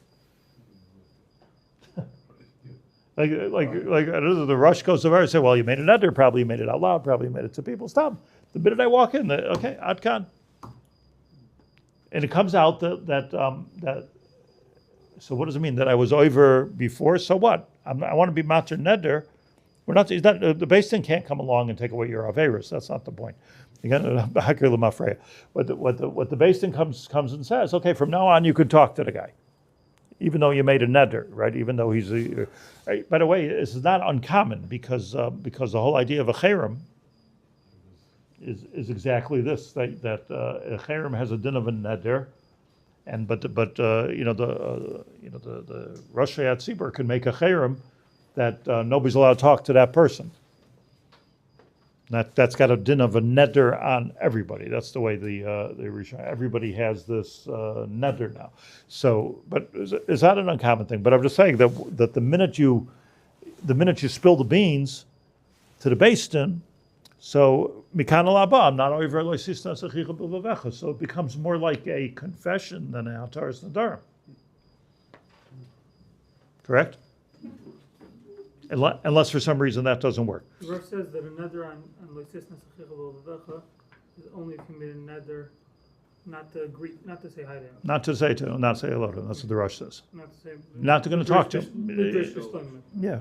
like the Rosh goes over and say, well, you made a neder, probably you made it out loud, probably you made it to people. Stop. The minute I walk in, okay, ad kan. And it comes out that. So what does it mean that I was over before? So what? I want to be mater neder. The Beit Din can't come along and take away your averis. That's not the point. Again, what the Beit Din comes and says, okay, from now on you could talk to the guy, even though you made a neder, right? Even though he's right? By the way, this is not uncommon because the whole idea of a cherem is exactly this, that a cherem has a din of a neder, and but the Rosh Hayat Tzibur can make a cherem that nobody's allowed to talk to that person. That's got a din of a neder on everybody. That's the way everybody has this neder now. So, but it's not an uncommon thing. But I'm just saying that the minute you spill the beans to the Beis, so mikan alaba, I'm not over loisisnas achicha b'lbavcha. So it becomes more like a confession than a hataras nadarim. Correct? Unless for some reason that doesn't work. The verse says that a neder on loisisnas achicha b'lbavcha is only if you made a neder not to greet, not to say hi to him. Not to say hello to him. That's what the Rosh says. Not to say. Not going to talk to him. Yeah.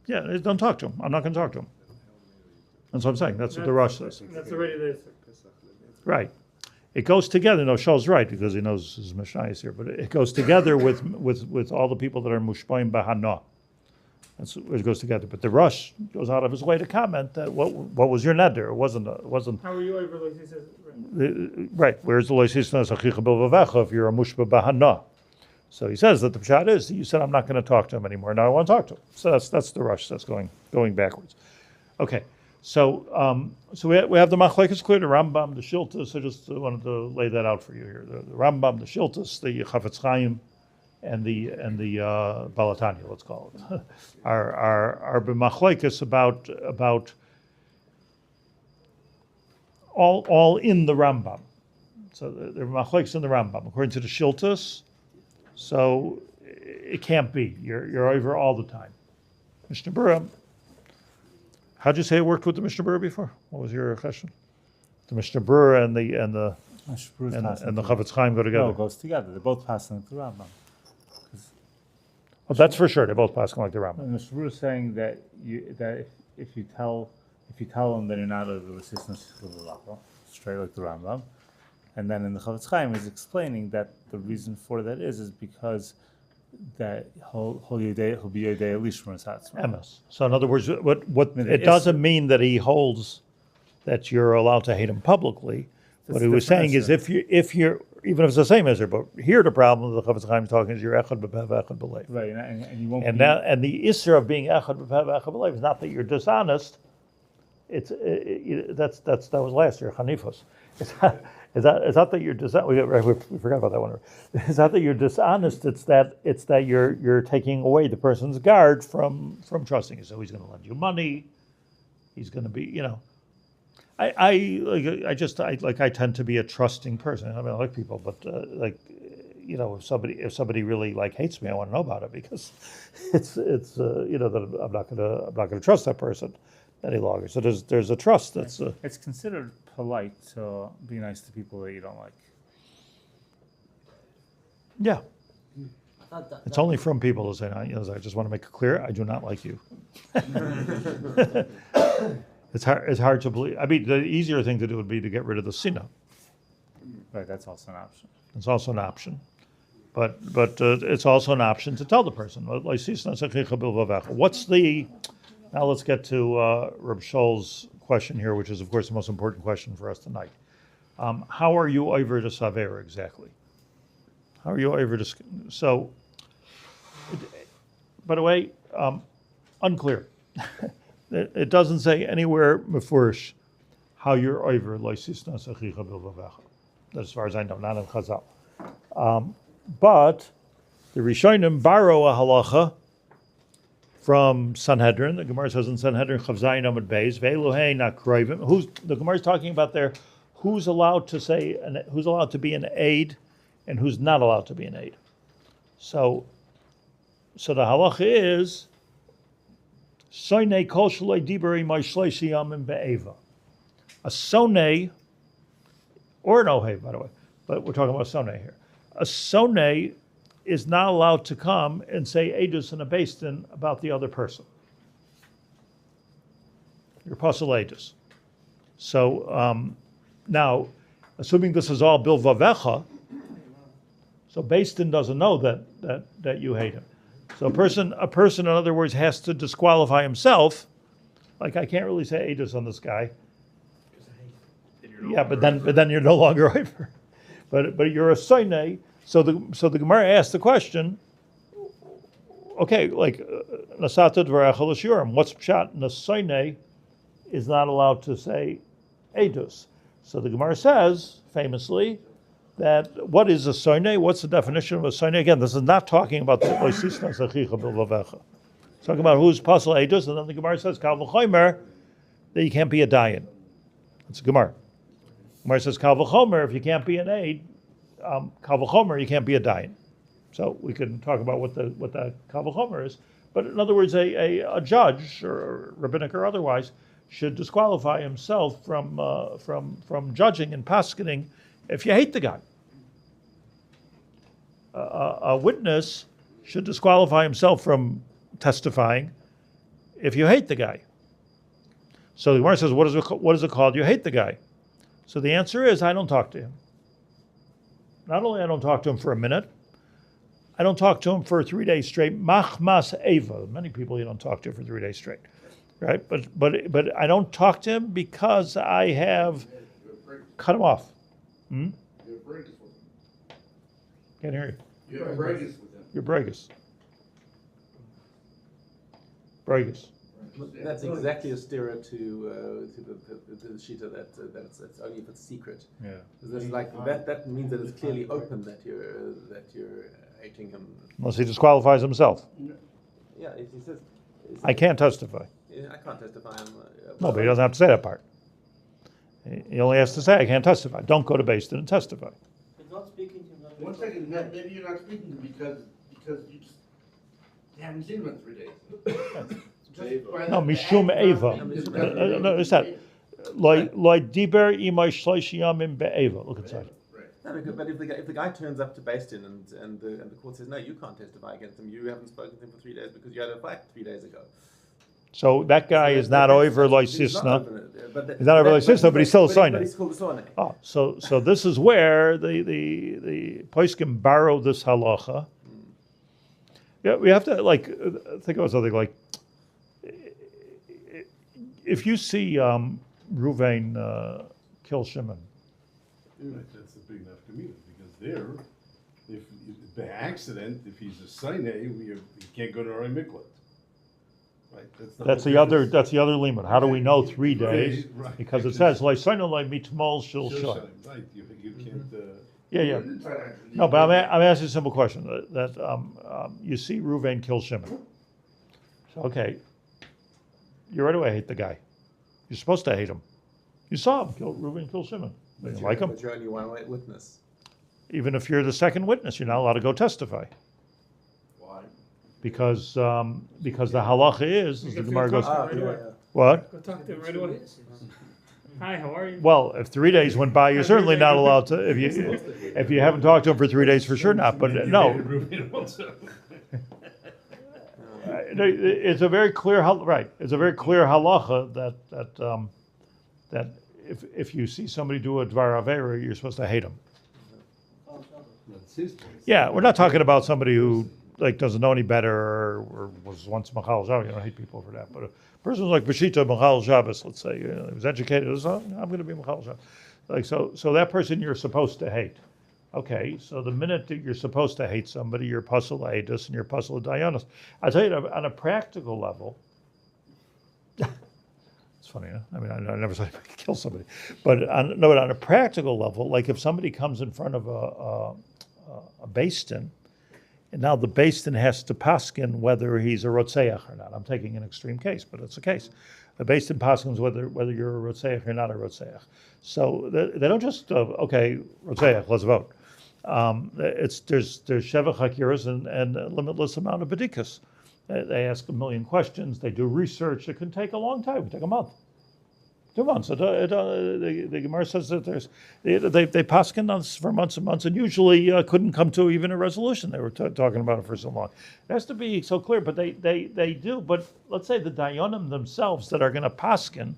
Yeah, don't talk to him. I'm not going to talk to him. That's what I'm saying. That's what the Rosh says. That's already there. Right. It goes together. No, Shaul's right because he knows his Mishnah is here, but it goes together with all the people that are mushpaim b'hana. That's it goes together. But the Rosh goes out of his way to comment that what was your neder? It wasn't. How are you over like he says? Right. Where's the loisisnas achicha b'lbavcha if you're a mushpa b'hana? So he says that the pshat is you said I'm not going to talk to him anymore. Now I want to talk to him. So that's the Rosh. That's going backwards. Okay. So we have the machlekes clear, the Rambam, the Shiltas. I just wanted to lay that out for you here. The Rambam, the Shiltas, the Chafetz Chaim, and the Balatanya, let's call it, are b'machlekes about all in the Rambam. So they're machlekes in the Rambam according to the Shiltas. So it can't be. You're over all the time. Mishnah Berurah. How'd you say it worked with the Mishnah Berurah before? What was your question? The Mishnah Berurah and the Chafetz Chaim go together. No, it goes together. They're both passing like the Rambam. Oh, that's for sure. They're both passing like the Rambam. And Mishnah Berurah is saying that if you tell them that you're not a resistance to the halacha, straight like the Rambam, and then in the Chafetz Chaim he's explaining that the reason for that is because that emes. So in other words, what it doesn't mean that he holds that you're allowed to hate him publicly. What he was saying is if you're even if it's the same answer, but here the problem the Chafetz Chaim is talking is you're echad b'pev echad b'leiv. Right, and you won't. And the isser of being echad b'pev echad b'leiv is not that you're dishonest. That was last year Chanifos. It's not that you're dishonest. We forgot about that one. It's not that you're dishonest. It's that you're taking away the person's guard from trusting you. So he's going to lend you money. He's going to be, I tend to be a trusting person. I mean, I like people, but if somebody really hates me, I want to know about it because it's that I'm not going to trust that person any longer. So there's a trust that's. It's considered polite to be nice to people that you don't like. Yeah. It's only from people to say, I just want to make it clear, I do not like you. It's hard to believe. I mean, the easier thing to do would be to get rid of the sinah. Right, that's also an option. It's also an option. But it's also an option to tell the person. What's the... Now let's get to Reb Shaul's question here, which is, of course, the most important question for us tonight. How are you over to Saver exactly? How are you over to... So, by the way, unclear. It doesn't say anywhere mefurish how you're over loisisnas achicha b'lbavcha. As far as I know, not in Chazal. But the Rishonim borrow a halacha from Sanhedrin. The Gemara says in Sanhedrin, Chav Zayin Amud Beis, Ve'eluhei nakroivim. Who's the Gemara is talking about there? Who's allowed to say, who's allowed to be an aid, and who's not allowed to be an aid? So the halacha is Sonei kol shaloi diber imay shleishi yamim be'eva. A sonei, or an ohev, by the way, but we're talking about sonei here. A sonei is not allowed to come and say edus and a Beit Din about the other person. You're pasul edus. So now, assuming this is all bilvavecha, so Beit Din doesn't know that you hate him. So a person, in other words, has to disqualify himself. Like I can't really say edus on this guy Yeah, but then you're no longer over. But you're a soine. So the Gemara asked the question. Okay, like nasata dvarecha l'shurim. What's pshat? Nasoine is not allowed to say edus. So the Gemara says famously that what is a soine? What's the definition of a soine? Again, this is not talking about the achicha b'lbavcha. It's talking about who's pasul edus, and then the Gemara says kal v'chomer that you can't be a dayan. It's a Gemara. Gemara says kal v'chomer if you can't be an aid, kal v'chomer you can't be a dayan. So we can talk about what the kal v'chomer is, but in other words, a judge or rabbinic or otherwise should disqualify himself from judging and paskening if you hate the guy. A witness should disqualify himself from testifying if you hate the guy. So the Gemara says, what is it called? You hate the guy. So the answer is, I don't talk to him. Not only I don't talk to him for a minute, I don't talk to him for 3 days straight. Machmas Eva. Many people you don't talk to for 3 days straight, right? But I don't talk to him because I have cut him off. Can't hear you. You're bragus with them. You're bragus. Bragus. That's exactly a stira to the shita that it's only if it's secret. Yeah. This is like that means that it's clearly open that you're hating him. Unless he disqualifies himself. Yeah, if he says. I can't testify. I can't testify. No, but he doesn't have to say that part. He only has to say, I can't testify. Don't go to Beit and testify. But not speaking to him. 1 second, maybe you're not speaking to him because you just haven't seen him in 3 days. No, mishum eva. No, it's that. Like diber imay shlosh yamim be'eva. Look inside. No, but if the guy turns up to Beit and the court says no, you can't testify against him. You haven't spoken to him for 3 days because you had a fight 3 days ago. So that guy is not over like sisna. He's not over like sisna, but he's still a soine. But he's called a soine. Oh, so this is where the poskim borrow this halacha. Yeah, we have to think about something like if you see Ruvain kill Shimon. That's a big enough community because if by accident, if he's a soine, he can't go to our miklat. Right. That's the other limit. How do we know 3 days? Right. Because it says "Loisainu mitmol shel shoy." Right. You can't. Yeah. No, but I'm asking a simple question. That you see Ruvain kill Shimon. So, okay, you right away hate the guy. You're supposed to hate him. You saw him Ruvain kill Shimon. You didn't like him. But you're only one witness. Even if you're the second witness, you're not allowed to go testify. Why? Because the halacha is the Gemara goes. What? What? Go talk to him right away. Hi, how are you? Well, if 3 days went by, you're certainly not allowed to. If you haven't talked to him for 3 days, for sure not. But no. It's a very clear right. It's a very clear halacha that if you see somebody do a dvar avera, you're supposed to hate him. Yeah, we're not talking about somebody who doesn't know any better or was once machal Shabbos. You don't hate people for that, but a person like Bashita machal Shabbos, let's say, he was educated. I'm going to be machal Shabbos. So that person you're supposed to hate. Okay, so the minute that you're supposed to hate somebody, you're pasul edus and you're pasul dayanos. I tell you, on a practical level, it's funny, huh? I mean, I never said I could kill somebody, but on a practical level, like if somebody comes in front of a Beit Din, and now the Beit Din has to paskin whether he's a rotzeach or not. I'm taking an extreme case, but it's a case. The Beit Din paskins whether you're a rotzeach or not a rotzeach. So they don't just okay, rotzeach, let's vote. There's sheva chakiras and a limitless amount of bedikas. They ask a million questions. They do research. It can take a long time. It can take a month, 2 months. The Gemara says that they paskin on this for months and months, and usually couldn't come to even a resolution. They were talking about it for so long. It has to be so clear, but they do. But let's say the dayanim themselves that are going to paskin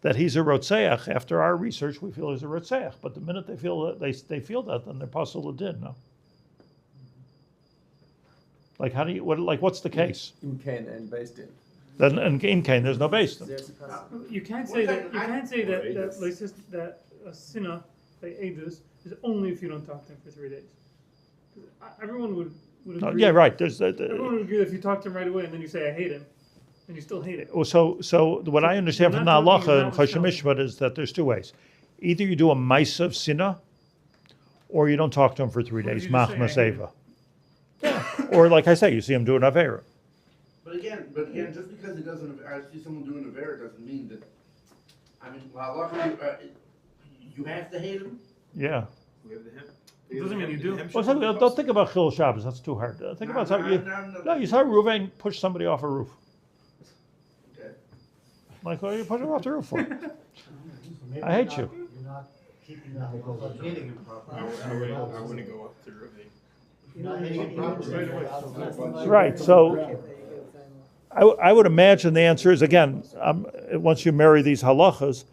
that he's a rotzeach. After our research, we feel he's a rotzeach. But the minute they feel that they feel that, then they're pasul l'din. No. Like how do you what's the case? In Cain and Beit Din. Then in Cain, there's no Beit Din. You can't say that. You can't say that a sinner, like ages, is only if you don't talk to him for 3 days. Everyone would agree. Yeah, right. Everyone would agree that if you talk to him right away and then you say I hate him, and you still hate it. So what I understand from the halacha and Shemesh is that there's 2 ways. Either you do a mice of sinah, or you don't talk to him for 3 days. Machmas eva. Yeah. Or like I say, you see him do an avera. But again, just because it doesn't, I see someone doing avera doesn't mean that. I mean, you have to hate him. Yeah. It doesn't mean you do. Well, don't think about Chil Shabbos. That's too hard. Think about something. You saw Reuven push somebody off a roof. Okay. Like, what are you pushing him off the roof for? I hate you. You're not keeping that hitting him properly. I wouldn't go up to Reuven. You're not hitting him properly. Right. So I would imagine the answer is, again, once you marry these halachos,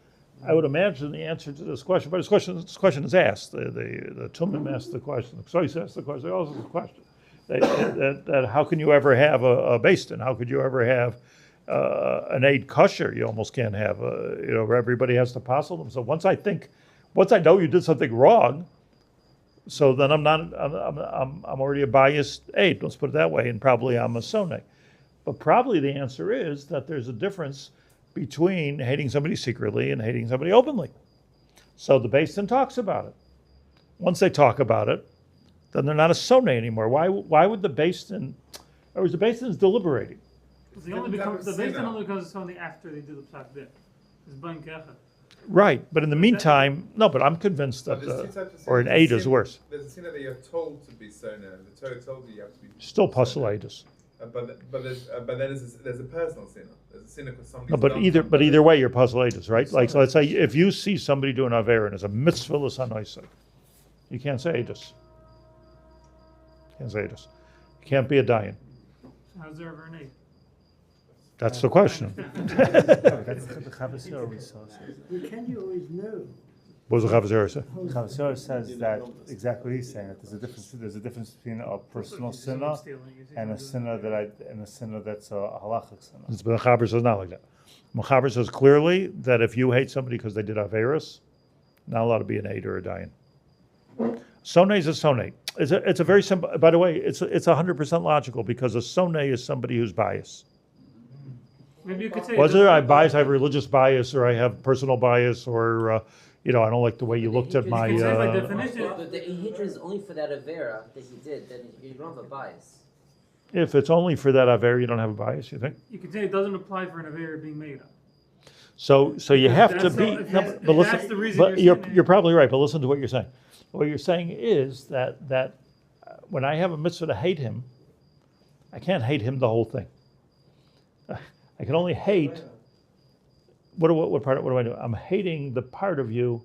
I would imagine the answer to this question, but this question is asked. The Tumim asked the question, the Succos asked the question, they also asked the question. That how can you ever have a Beit Din? How could you ever have an aid kosher? You almost can't have everybody has to passel them. So once I know you did something wrong, so then I'm already a biased aid. Let's put it that way, and probably I'm a sonay. But probably the answer is that there's a difference between hating somebody secretly and hating somebody openly. So the Beit Din talks about it. Once they talk about it, then they're not a sonay anymore. Why would the Beit Din, or is the Beit Din deliberating? The Beit Din only becomes something after they do the psak din. It's bain kecha. Right, but in the meantime, no. But I'm convinced that or an aid is worse. There's a sinner that you're told to be sonay. The Torah told you have to be. Still pasul aidus. But then there's a personal sinner. There's a sinner because somebody. No, but either way, you're pasul aidus, right? Like, so let's say if you see somebody doing avera and it's a mitzvah l'sanoisai, you can't say aidus. You can't be a dayan. How's there ever an aid? That's the question. You can always know. What does the Chavazera say? Chavazera says that exactly what he's saying. That there's a difference between a personal sinner and a sinner that's a halachic sinner. But the Haber says not like that. Haber says clearly that if you hate somebody because they did averis, not allowed to be an aid or a dayan. Sonay is a sonay. It's a very simple. By the way, it's 100% logical because a sonay is somebody who's biased. Maybe you could say. Whether I bias, I have religious bias, or I have personal bias, or I don't like the way you looked at my. But the hatred is only for that avera that he did. Then you don't have a bias. If it's only for that avera, you don't have a bias. You think? You could say it doesn't apply for an avera being made up. So you have to be. But listen, that's the reason you're probably right. But listen to what you're saying. What you're saying is that when I have a mitzvah to hate him, I can't hate him the whole thing. I can only hate. What do I do? I'm hating the part of you.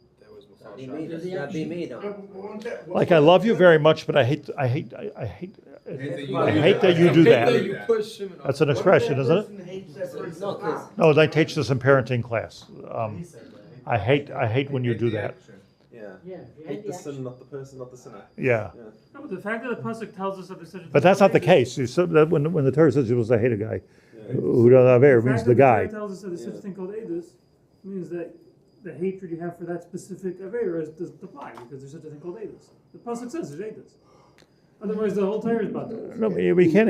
Like I love you very much, but I hate that you do that. That's an expression, isn't it? No, they teach this in parenting class. I hate when you do that. Yeah. Hate the sin, not the person, not the sinner. Yeah. No, but the fact that the pasuk tells us that there's such a thing. But that's not the case. That when the Torah says you're supposed to hate a guy who doesn't have air, means the guy. The fact that the Torah tells us that there's such a thing called edus means that the hatred you have for that specific avera doesn't apply because there's such a thing called edus. The pasuk says there's edus. Otherwise, the whole Torah is about that. No, we can't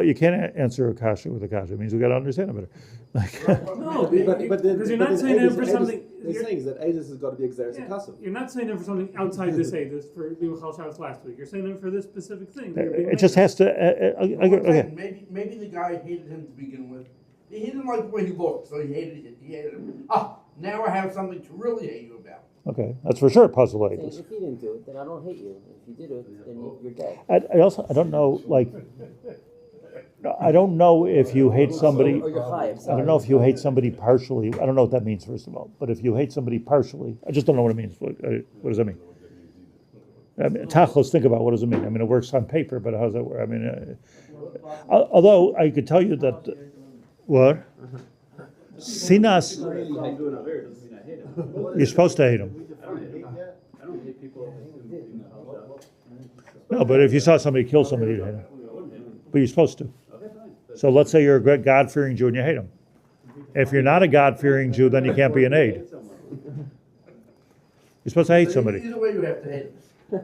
you can't answer a kasha with a kasha. It means we got to understand it better. No, because you're not saying it for something. They're saying that Aedis has got to be exeris and kassim. You're not saying it for something outside this Aedis for being Chal Shabbos last week. You're saying it for this specific thing. It just has to. Okay. Maybe the guy hated him to begin with. He didn't like the way he looked, so he hated him. Now I have something to really hate you about. Okay, that's for sure. Puzzle Aedis. If you didn't do it, then I don't hate you. If you did it, then you're dead. I don't know, like. I don't know if you hate somebody. I don't know if you hate somebody partially. I don't know what that means, first of all. But if you hate somebody partially, I just don't know what it means. What does that mean? I mean, tachos, think about what does it mean. I mean, it works on paper, but how does that work? I mean, although I could tell you that what sinas, you're supposed to hate him. I don't hate people. No, but if you saw somebody kill somebody, you'd hate him. But you're supposed to. So let's say you're a God-fearing Jew and you hate him. If you're not a God-fearing Jew, then you can't be an aid. You're supposed to hate somebody. Either way, you have to hate them. So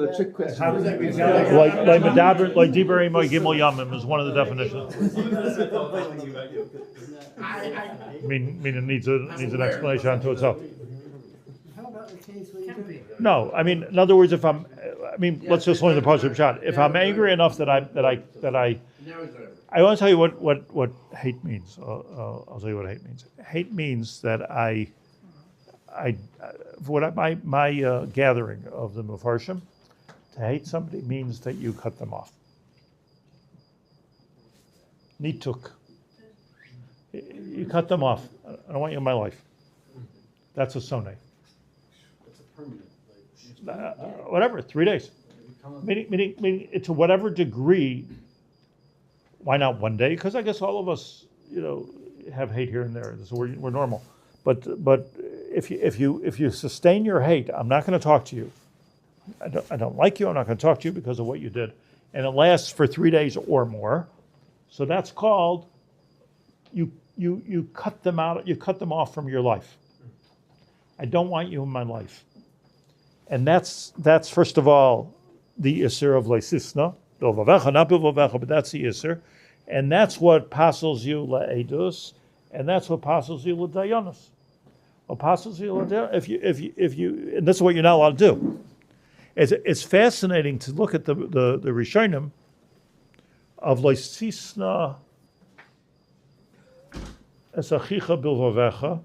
the trick question. How does that Like medaber, like diber imay gimel yamim is one of the definitions. Meaning it needs an explanation unto itself. How about the case where you don't? No, I mean, in other words, let's just learn the pasuk shot. If I'm angry enough that I want to tell you what hate means. I'll tell you what hate means. Hate means that my gathering of the Mefarshim, to hate somebody means that you cut them off. Nituk. You cut them off. I don't want you in my life. That's a sonay. It's a permanent. Whatever, 3 days. Meaning to whatever degree. Why not 1 day? Because I guess all of us, have hate here and there. So we're normal. But if you sustain your hate, I'm not going to talk to you. I don't like you. I'm not going to talk to you because of what you did, and it lasts for 3 days or more. So that's called you cut them out. You cut them off from your life. I don't want you in my life, and that's first of all the isser of leisisna, b'lvavcha, not b'lvavcha, but that's the isser, and that's what passes you le'edus, and that's what passes you l'dayanos. If you, and this is what you're not allowed to do. It's fascinating to look at the Rishonim of Leisisna es achicha b'lvavcha.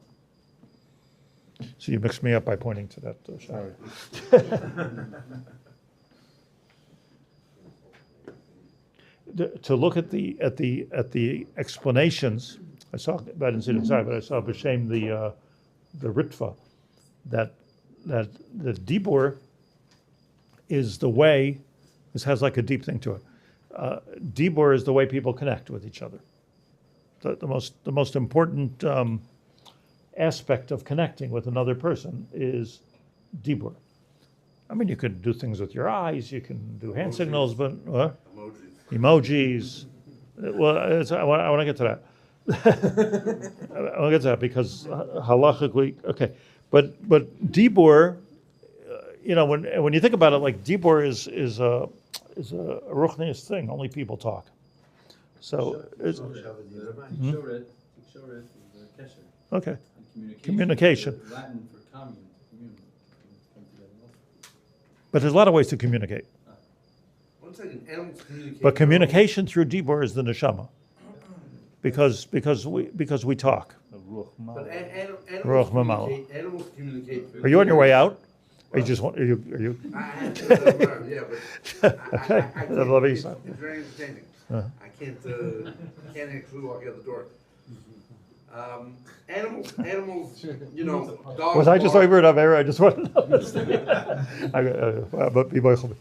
So you mixed me up by pointing to that. Sorry. To look at the explanations, I didn't see it inside, but I saw b'shem the Ritva, that the dibur is the way. This has like a deep thing to it. Dibur is the way people connect with each other. The most important aspect of connecting with another person is dibur. I mean, you could do things with your eyes, you can do hand signals, but emojis. Well, I want to get to that. I'll get to that because halachically, okay, but dibur, when you think about it, like dibur is a ruchnius thing. Only people talk. So it's okay. Communication. Latin for commune. But there's a lot of ways to communicate. 1 second, animals communicate. But communication through dibur is the neshama. Because we talk. But animals communicate. Are you on your way out? Are you just are you? I have to, yeah, but okay. It's very entertaining. I can't actually walk out the door. Animals, dogs. Was I just over it? I just want to know.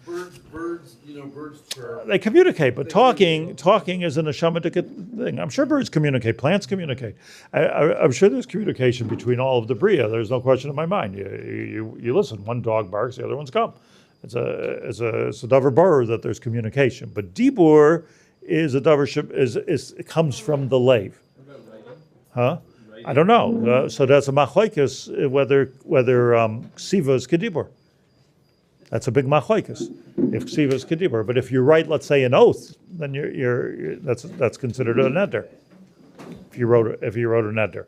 Birds, birds chirp. They communicate, but talking is an neshamatic thing. I'm sure birds communicate, plants communicate. I'm sure there's communication between all of the bria. There's no question in my mind. You listen. One dog barks, the other one's come. It's a davar barer that there's communication. But dibur is a davar it comes from the lave. Huh? I don't know. So that's a machlokes whether ksiva is kedibur. That's a big machlokes if ksiva is kedibur. But if you write, let's say, an oath, then you're that's considered a neder. If you wrote a neder,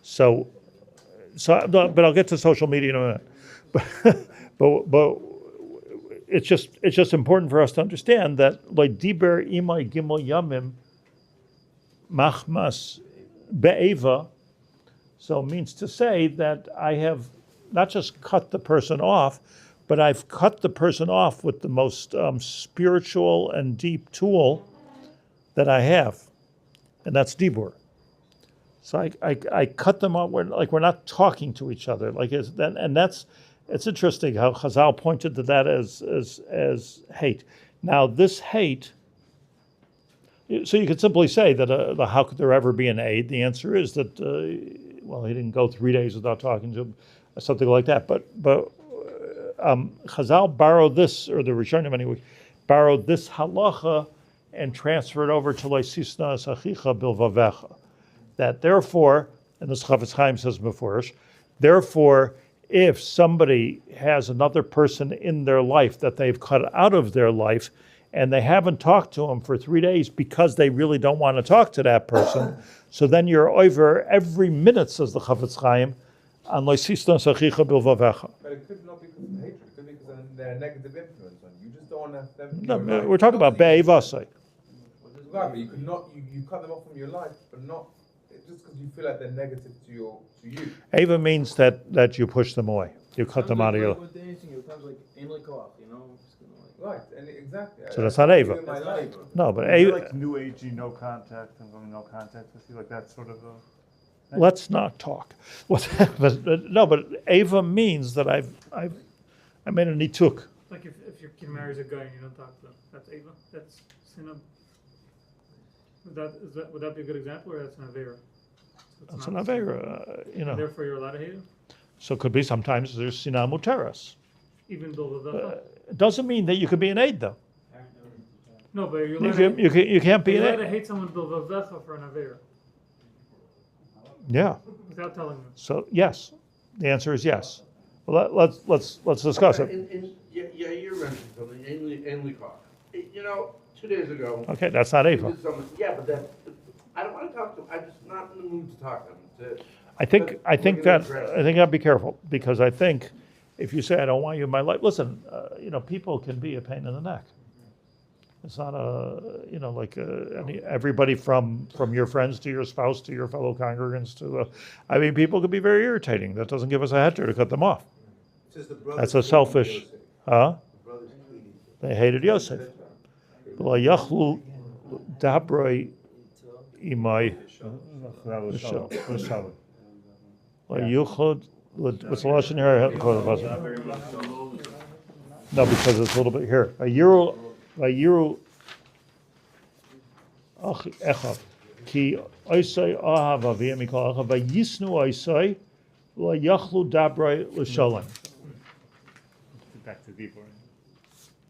so but I'll get to social media in a minute. But it's just important for us to understand that like diber imay gimel yamim machmas be'eva, so it means to say that I have not just cut the person off, but I've cut the person off with the most spiritual and deep tool that I have, and that's dibur. So I cut them off. We're not talking to each other. It's interesting how Chazal pointed to that as hate. Now this hate. So you could simply say that how could there ever be an aid? The answer is that he didn't go 3 days without talking to him, something like that. But Chazal borrowed this, or the Rishonim anyway, borrowed this halacha and transferred over to leisisna es achicha b'lvavcha. That therefore, and this Chafetz Chaim says before, Therefore, if somebody has another person in their life that they've cut out of their life, and they haven't talked to him for 3 days because they really don't want to talk to that person, so then you're over every minute, says the Chafetz Chaim, on loisistas achicha b'lvavacha. But it could not be because of hatred. It could be because of their negative influence on you. You just don't want to have them. No, we're talking about be'evasai. Right, but you could not. You cut them off from your life, but not just because you feel like they're negative to you. Eva means that you push them away. You cut them out of your. With anything, it becomes like ain't co-op, you know. Right, and exactly. So that's not Eva. No, but Eva. Like new agey, no contact, I'm going no contact with you, like that sort of. Let's not talk. But Eva means that I made a nituk. Like if your kid marries a guy and you don't talk to them, that's Eva. That's sinah. Would that be a good example, or that's an avera? That's an avera, you know. Therefore, you're allowed to hate him. So it could be sometimes there's sinah muteras. Even though it doesn't mean that you could be an aid though. No, but you're you can't be an allowed aid. to hate someone b'lvavcha for an avera. Yeah. Without telling them. So yes, the answer is yes. Well, let's discuss it. Yeah, you're renting something, ainly car. You know, 2 days ago. Okay, that's not Eva. Yeah, but that I don't want to talk to him. I'm just not in the mood to talk to him. I think I'd be careful, because I think if you say I don't want you in my life, listen, people can be a pain in the neck. It's not everybody from your friends to your spouse to your fellow congregants people can be very irritating. That doesn't give us a heter to cut them off. That's a selfish, They hated Yosef. What's the lashon here? No, because it's a little bit here. Vayiru achicha ki oisai ahava v'yemikol achicha vayisnu oisai v'yachlu dabrei l'shalom. Back to deeper.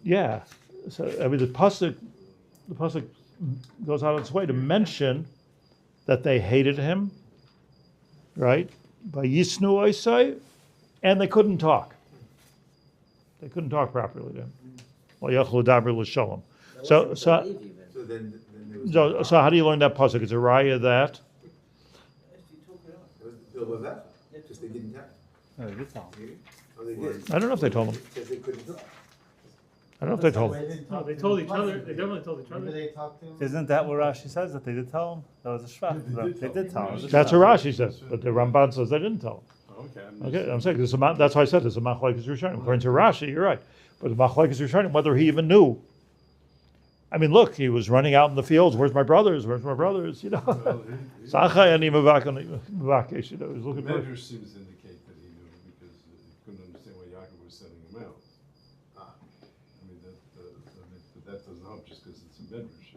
Yeah, so the pasuk goes out of its way to mention that they hated him, right? By Yisnu Oisai, and they couldn't talk. They couldn't talk properly then. So how do you learn that pasuk? It's a raya that. Just they didn't tell. No, they did tell him. Oh, they did. I don't know if they told him. Because they couldn't talk. I don't know if they told him. No, they told each other. They definitely told each other. They talked to him? Isn't that what Rashi says, that they did tell him? That was a shvach. They did tell him. That's what Rashi says, but the Ramban says they didn't tell him. Okay, I'm saying that's why I said it's a machlokes rishonim. According to Rashi, you're right, but the machlokes rishonim, whether he even knew. I mean, look, he was running out in the fields. Where's my brothers? Where's my brothers? You know, Zachai and Mavakesh. You know, he's looking for. Medrash seems to indicate that he knew, because he couldn't understand why Yaakov was sending him out. I mean, that doesn't help just because it's a medrash.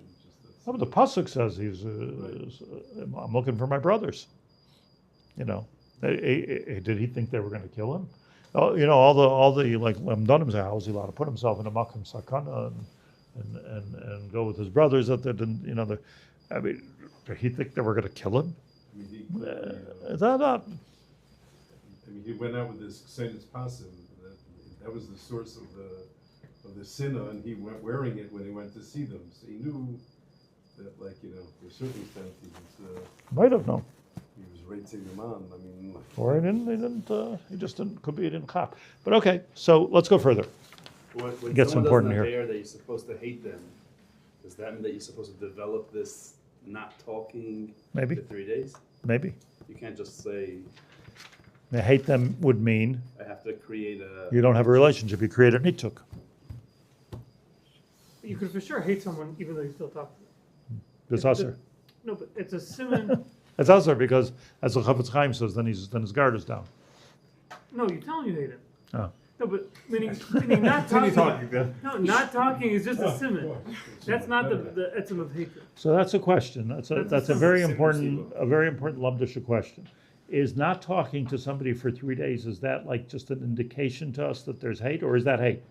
No, but the pasuk says I'm looking for my brothers. You know, did he think they were going to kill him? You know, all the like Lamdanim say, how was he allowed to put himself in a makom sakana and go with his brothers that they didn't, you know, did he think they were going to kill him? I mean, he went out with this Kseinis Pasim. That was the source of the sinah, and he went wearing it when he went to see them. So he knew that, like, you know, the circumstance he was. Might have known. He was rating them on. I mean. Or he just didn't. Could be he didn't cop. But okay, so let's go further. When Gets important here. That you're supposed to hate them, does that mean that you're supposed to develop this not talking Maybe. for 3 days? Maybe. You can't just say. I hate them would mean. I have to create a. You don't have a relationship. You create a nituk. You could for sure hate someone even though you still talk to them. It's usher. No, but it's a simon. It's usher because, as the Chafetz Chaim says, then his guard is down. No, you tell him you hate him. Oh. No, but meaning not talking. No, not talking is just a simon. That's not the etzem of hatred. So that's a question. That's a very important Lamdisha question. Is not talking to somebody for 3 days, is that like just an indication to us that there's hate, or is that hate?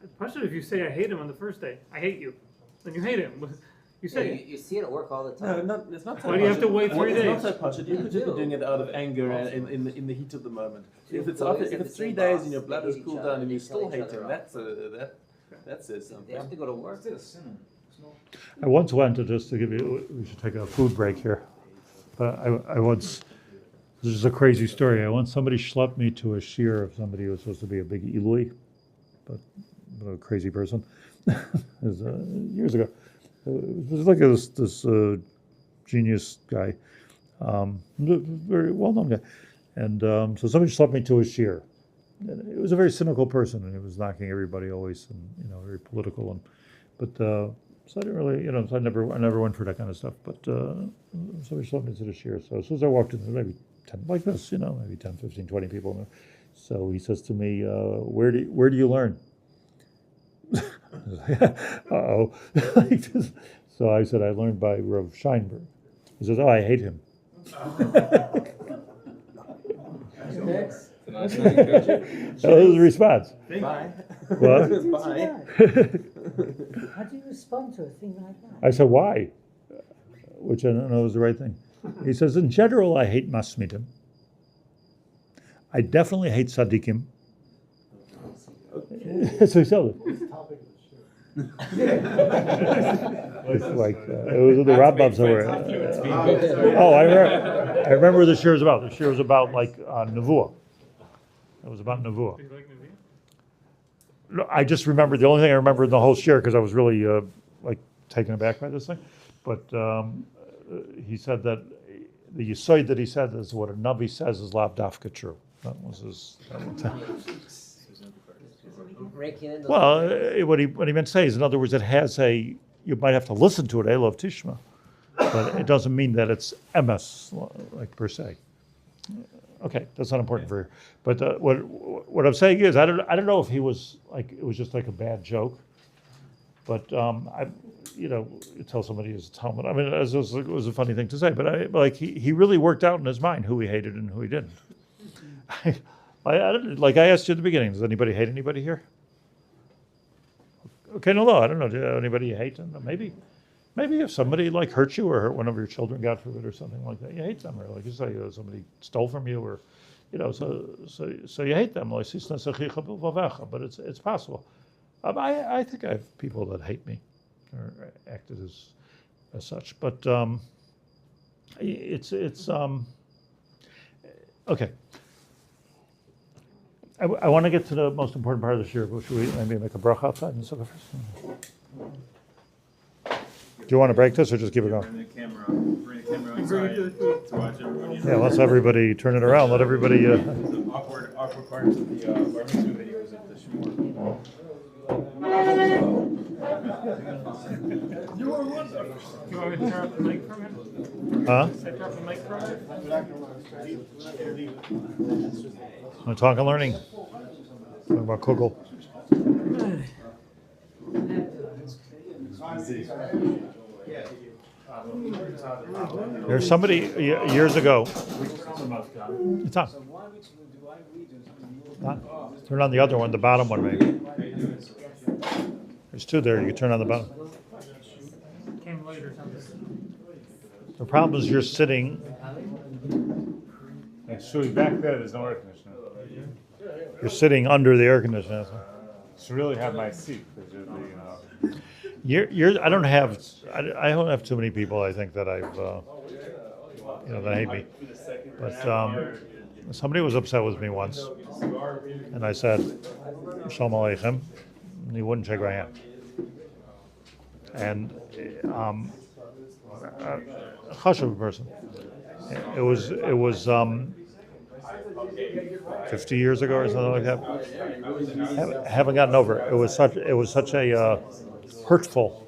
Especially if you say I hate him on the first day, I hate you, then you hate him. You say you see it at work all the time. No, it's not so Why do you have to wait 3 It's days? not so posh. You could just be doing it out of anger and in the heat of the moment. If it's 3 days and your blood has cooled down and you still hate him, that says something. They have to go to work. I once went to, just to give you, we should take a food break here. But I once, this is a crazy story. I once, somebody schlepped me to a shiur of somebody who was supposed to be a big Ilui, but a crazy person. It was, years ago. It was like this genius guy, very well-known guy. And so somebody schlepped me to a shiur. And it was a very cynical person, and he was knocking everybody always, and very political. But so I didn't really, so I never went for that kind of stuff. But somebody schlepped me to the shiur. So as soon as I walked in, there maybe 10, like this, maybe 10, 15, 20 people in there. So he says to me, "Where do you learn?" Uh-oh. So I said, "I learned by Rav Scheinberg." He says, "Oh, I hate him." That was his response. Bye. What? Bye. How do you respond to a thing like that? I said, "Why?" Which I don't know is the right thing. He says, "In general, I hate masmidim. I definitely hate tzadikim." So he told it. Like it was the Rabbahs that were. I remember the shiur was about. The shiur was about nevuah. It was about nevuah. No, I just remember the only thing I remember in the whole shiur because I was really taken aback by this thing. But he said that the yisoid that he said is what a navi says is lav dafka true. That was his. Well, what he meant to say is, in other words, it has you might have to listen to it, Elov Tishma, but it doesn't mean that it's immerse, per se. Okay, that's not important for here. But what I'm saying is, I don't know if he was it was just like a bad joke, but you tell somebody it's a Talmud. I mean, it was a funny thing to say, but he really worked out in his mind who he hated and who he didn't. I asked you at the beginning, does anybody hate anybody here? Okay, no, I don't know. Do anybody you hate? Maybe if somebody hurt you or hurt one of your children, God forbid, or something like that, you hate them. Or like you say, somebody stole from you, or so you hate them. Like Tishnas Achicha B'Lvavacha, but it's possible. I think I have people that hate me or acted as such, but it's okay. I want to get to the most important part of the shiur, but should we maybe make a bracha outside and stuff first? Do you want to break this or just keep it going? Bring the camera outside to watch everybody. Yeah, let's everybody turn it around. Let everybody. The awkward parts of the bar mitzvah videos at the shmur. You were wonderful. Do you want me to turn up the mic from him? Huh? Turn up the mic from him? We're talking learning. Talking about Kugel. There's somebody years ago. It's on. Turn on the other one, the bottom one, maybe. There's two there. You can turn on the bottom. Came late or something. The problem is you're sitting. Actually, back there's no air conditioner. You're sitting under the air conditioner. Should really have my seat because I don't have too many people. I think that I've that hate me. But somebody was upset with me once, and I said Shalom Aleichem, and he wouldn't shake my hand. And a chashuv person. It was 50 years ago or something like that. Haven't gotten over it. It was such a hurtful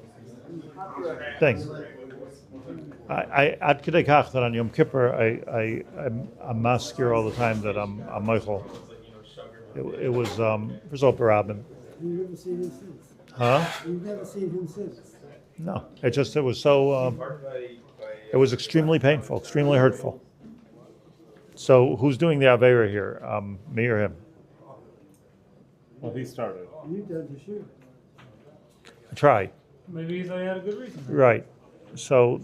thing. I ad kedei kach that on Yom Kippur I'm maskir all the time that I'm Michael. It was Rizal Barabin. You've never seen him since. Huh? You've never seen him since. No, it was so. It was extremely painful, extremely hurtful. So who's doing the Aveira here? Me or him? Well, he started. You done the shiur. I try. Maybe he had a good reason. Right. So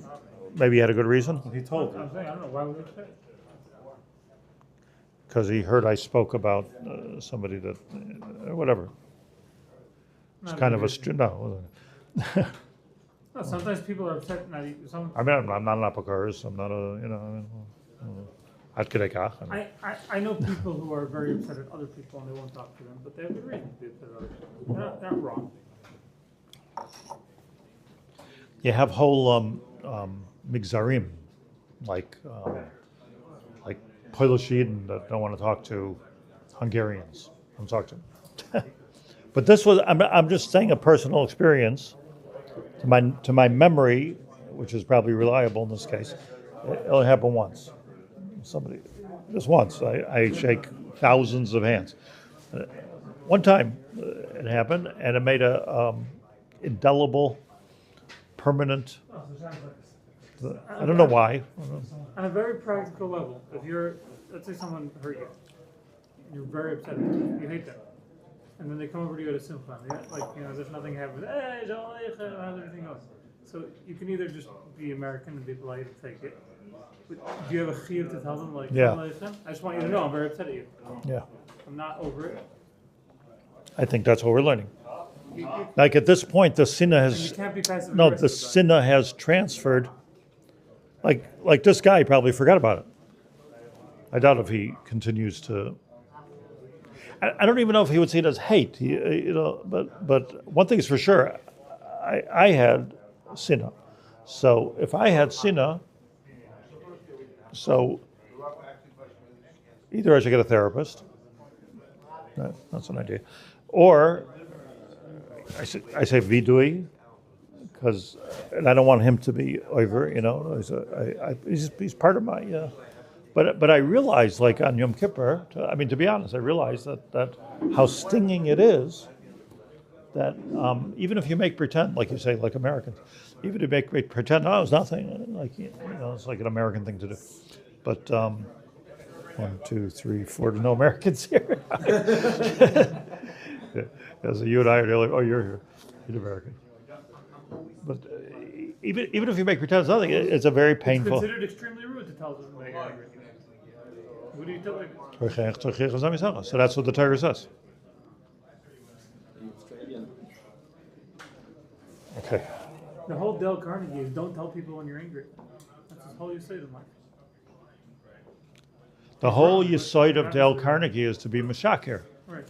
maybe he had a good reason. He told I'm saying, I don't know, why would they say? Because he heard I spoke about somebody that, whatever. It's Not kind a of a, good no. No, sometimes people are upset. Now, some. I mean, I'm not an apocryphal. I'm not a, Ad kedei kach. I know people who are very upset at other people and they won't talk to them, but they have good reason to be upset at other people. They're not wrong. You have whole migzarim, like Polish Yidden that don't want to talk to Hungarians. Don't talk to them. But this was, I'm just saying a personal experience. To my memory, which is probably reliable in this case, it only happened once. Somebody, just once. I shake thousands of hands. One time it happened, and it made a indelible, permanent. I don't know why. On a very practical level, if you're, let's say someone hurt you, you're very upset at them, you hate them, and then they come over to you at a simcha, there's nothing happened, hey, how's everything else? So you can either just be American and be polite and take it. But do you have a chiyuv to tell them, like, yeah. I just want you to know I'm very upset at you. Yeah. I'm not over it. I think that's what we're learning. Like at this point, the sinna has the sinna has transferred. Like this guy probably forgot about it. I doubt if he continues to. I don't even know if he would see it as hate. But one thing is for sure, I had sinna. So if I had sinna, so either I should get a therapist. That's an idea, or I say vidui, because and I don't want him to be over. He's part of my. But I realized, like on Yom Kippur, to be honest, I realized that how stinging it is. That even if you make pretend, like you say, like Americans, even if you make pretend, oh, it's nothing. It's like an American thing to do. But 1, 2, 3, 4 to no Americans here. So you and I are the only. Oh, you're here. You're American. But even if you make pretend it's nothing, it's a very painful. It's considered extremely rude to tell them that you're angry. What do you tell them? So that's what the Torah says. Okay. The whole Dale Carnegie is don't tell people when you're angry. That's his whole yesod in life. The whole yesod of Dale Carnegie is to be meshaker. Right.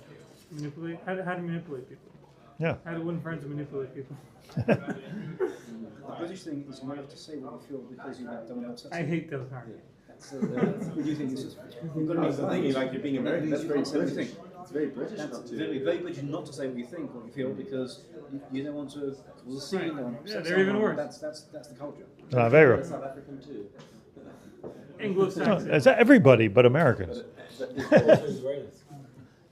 Manipulate. How to manipulate people. Yeah. How to win friends and manipulate people. The British thing is you have to say what you feel because you don't have such. I hate Dale Carnegie. What do you think? You've got to be thinking like you're being American. That's very thing. It's very British. That's very British not to say what you think, what you feel, because you don't want to cause a scene or upset they're even someone. worse. That's the culture. Very. South African too. Anglo-Saxon. It's everybody but Americans.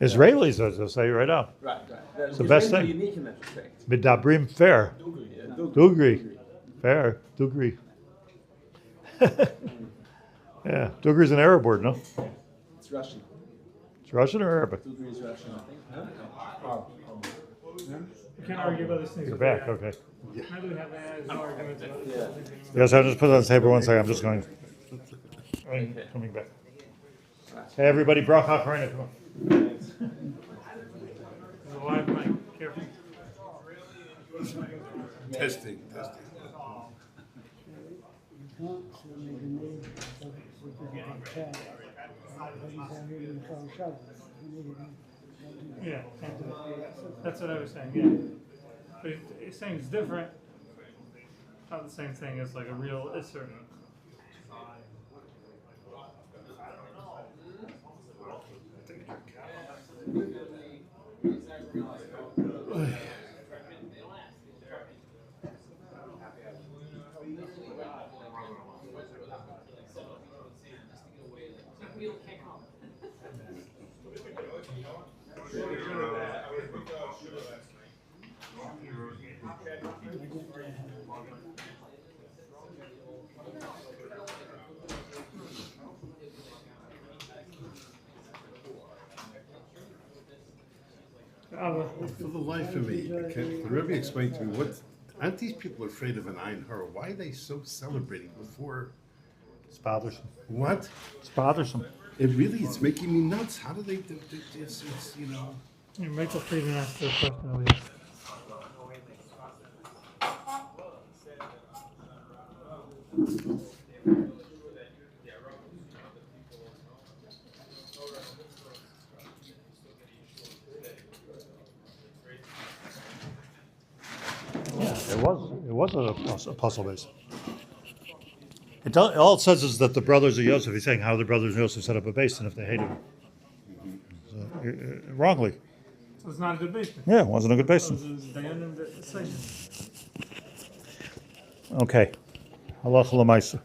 Israelis, as I say right now. Right. It's the best thing. Unique in that respect. Midabrim fair. Dugri. Fair. Dugri. Yeah. Dugri's an Arab word, no? It's Russian. It's Russian or Arabic? Dugri is Russian, I think. Oh. You can't argue about these things. You're back, okay. How do we have no arguments about this? Yes, I'll just put it on the table 1 second. I'm just going. I'm coming back. Hey, everybody, bracha achrona, come on. There's a live mic. Careful. Testing. Yeah, that's what I was saying, yeah. But he's saying it's different. Not the same thing as like a real isser. For the life of me, can the Rebbe explain to me Aren't these people afraid of an Ein Hara? Why are they so celebrating before? It's bothersome. What? It's bothersome. It really, it's making me nuts. How do they do this? It's, you know. Rachel Friedman asked the question over here. It was a puzzle base. All it says is that the brothers of Yosef, he's saying how the brothers of Yosef set up a base and if they hated him. So, wrongly. So it's not a good basin. Yeah, it wasn't a good basin. Okay. Halacha l'maisa.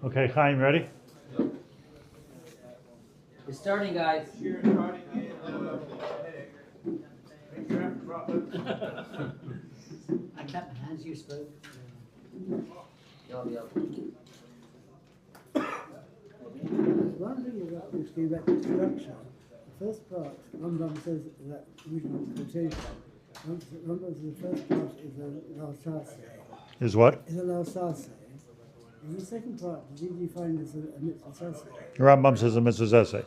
Okay, Chaim, ready? We're starting, guys. I clapped my hands, you spoke. Yo. One thing about this came back to structure. The first part, Rambam says that original quotation. Rambam says the first part is a halachos. Is what? Is a halachos. And the second part, did you find this a mitzvos essay? The Rambam says a mitzvos essay.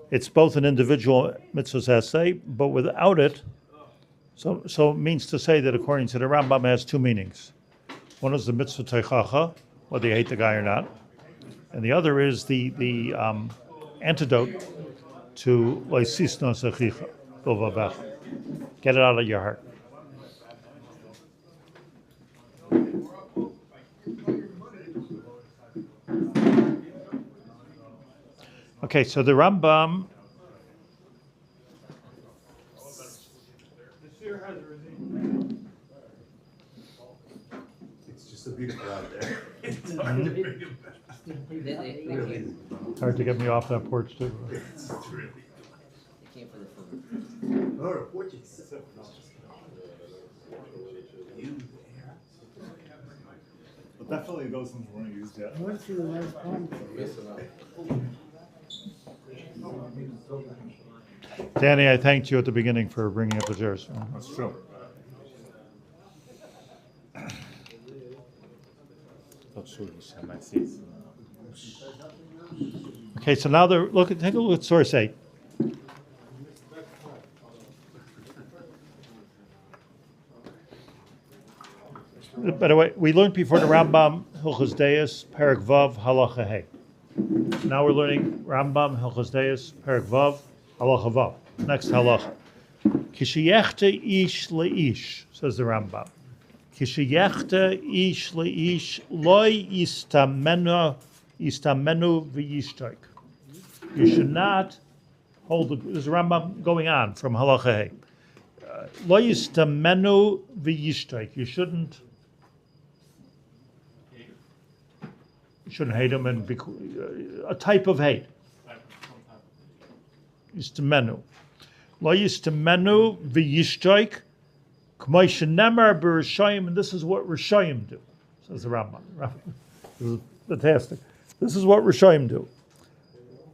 It's both an individual mitzvos essay, but without it, so it means to say that according to the Rambam, it has two meanings. One is the mitzvah teichacha, whether you hate the guy or not, and the other is the antidote to leisisnos achicha, bylvavach. Get it out of your heart. Okay, so the Rambam. It's just so beautiful out there. It's hard to bring it back. Really. Hard to get me off that porch too. It's really. They came for the food. Oh, the porch is so But definitely those ones weren't used yet. I want to see the last part. Danny, I thanked you at the beginning for bringing up the chairs. That's true. Okay, so now take a look at source 8. By the way, we learned before the Rambam Hilchos Deis Perek Vav Halacha Hey. Now we're learning Rambam Hilchos Deis Perek Vav Halacha Vav. Next halacha. Kishiyechte ish leish, says the Rambam. Kishiyechte ish leish loy istamenu v'yishtoik. You should not hold there's a Rambam going on from halacha Hey. Loy istamenu v'yishtoik. You shouldn't hate him and be a type of hate. Yistamenu. Lo yistamenu v'yishtoik k'may shenemar b'rishayim, and this is what Rishayim do, says the Rambam. This is fantastic. This is what Rishayim do.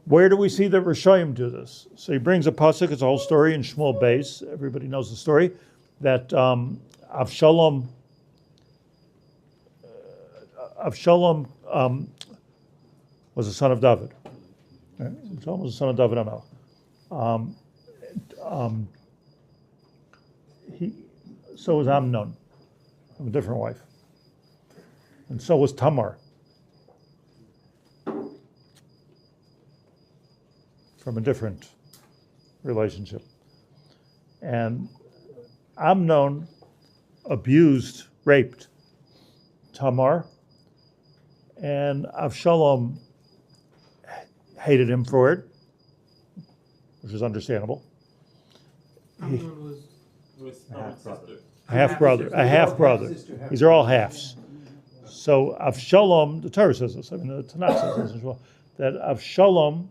Where do we see that Rishayim do this? So he brings a pasuk, it's a whole story in Shmuel Beis. Everybody knows the story, that Avshalom was the son of David. Right? Avshalom was the son of David HaMelech. So was Amnon, from a different wife. And so was Tamar, from a different relationship. And Amnon abused, raped Tamar, and Avshalom hated him for it, which is understandable. Amnon was A half-brother. These are all halves. So Avshalom, the Torah says this, I mean the Tanakh says this as well, that Avshalom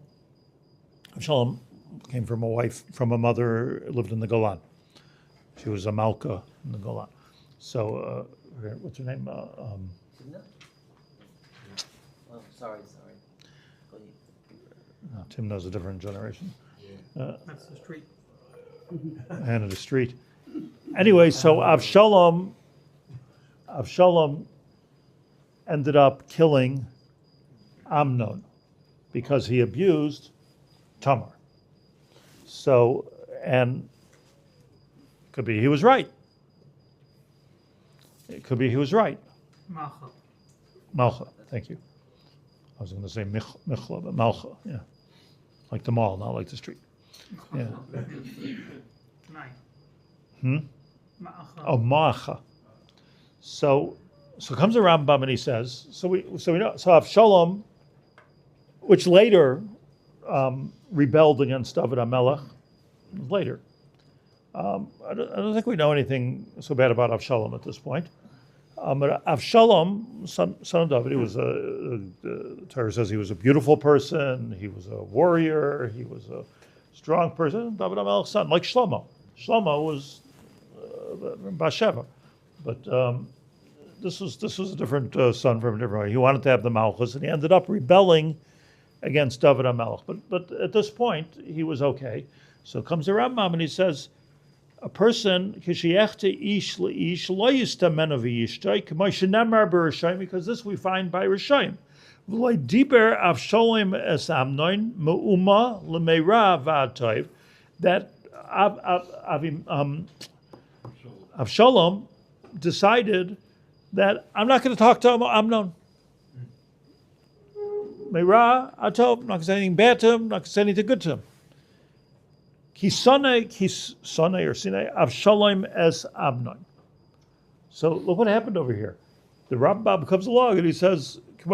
came from a mother, lived in the Golan. She was a Malka in the Golan. So, what's her name? Tishna? Oh, sorry. Go ahead. Timnah's a different generation. That's the street. And the street. Anyway, so Avshalom ended up killing Amnon because he abused Tamar. So, and could be he was right. It could be he was right. Malcha, thank you. I was going to say Michla, but Malcha, yeah. Like the mall, not like the street. Yeah. Oh, Ma'acha. So comes the Rambam and he says, so we know, so Avshalom, which later rebelled against David HaMelech, later. I don't think we know anything so bad about Avshalom at this point. But Avshalom, son of David, he was the Torah says he was a beautiful person, he was a warrior, he was a strong person. David HaMelech's son, like Shlomo. Shlomo was Bathsheba, but this was a different son from a different way. He wanted to have the halachos, and he ended up rebelling against David HaMelech. But at this point, he was okay. So comes the Rambam and he says, a person because this we find by Rishayim. That Avshalom decided that I'm not going to talk to Amnon. Meira Atov, I'm not going to say anything bad to him, I'm not going to say anything good to him. Kisane or Sine Avshalom es Amnon. So look what happened over here. The Rambam comes along and he says, he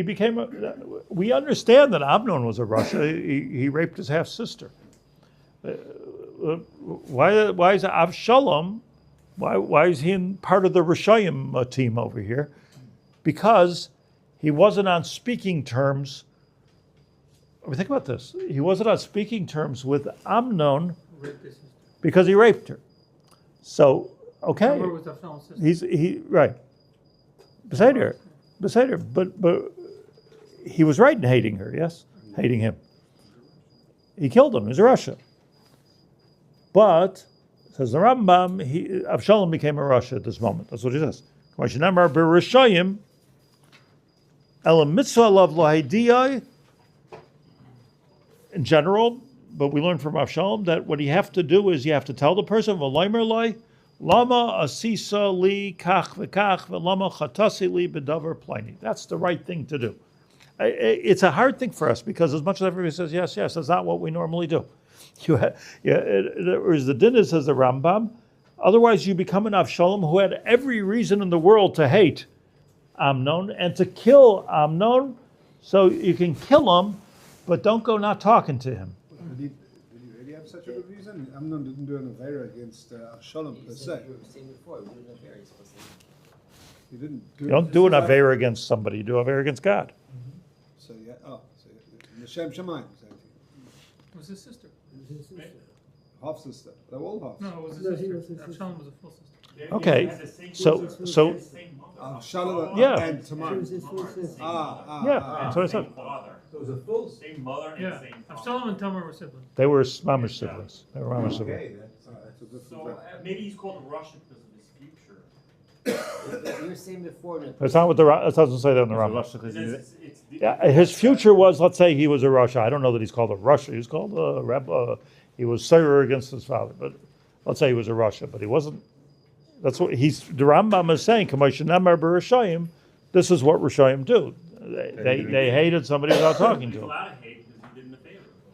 became we understand that Amnon was a Rasha. He raped his half sister. Why is Avshalom? Why is he in part of the Rishayim team over here? Because he wasn't on speaking terms. Think about this. He wasn't on speaking terms with Amnon because he raped her. So okay, he's right. Beseder, but he was right in hating her. Yes, hating him. He killed him. He's a Russia. But says the Rambam, Avshalom became a Russia at this moment. That's what he says. In general, but we learn from Avshalom that what you have to do is you have to tell the person, lama asisa li kach v'kach v'lama chatasi li bedavar pliny. That's the right thing to do. It's a hard thing for us because as much as everybody says yes, that's not what we normally do. Whereas the din is, says the Rambam, otherwise you become an Avshalom who had every reason in the world to hate Amnon and to kill Amnon, so you can kill him, but don't go not talking to him. Did he really have such a good reason? Amnon didn't do an avera against Avshalom per se. He didn't. You don't do an avera against somebody, you do an avera against God. So Shem Shemayim. It was his sister. Half sister. They're all half. No, it was his sister. Avshalom was a full sister. Okay, so Shalom yeah. and Tamar. Yeah, that's what I said. So it was a full same mother and Yeah, same father. Avshalom and Tamar were siblings. They were mamish siblings. They were mamish siblings. Okay, that's a good So maybe he's called a Russian because of his future. You were saying before. That's not what it doesn't say that in the Rambam. Yeah, his future was, let's say he was a Russia. I don't know that he's called a Russia. He was called a Rebbe. He was Seirer against his father, but let's say he was a Russia, but he wasn't. That's what the Rambam is saying. This is what Rishayim do. They hated somebody without talking to him.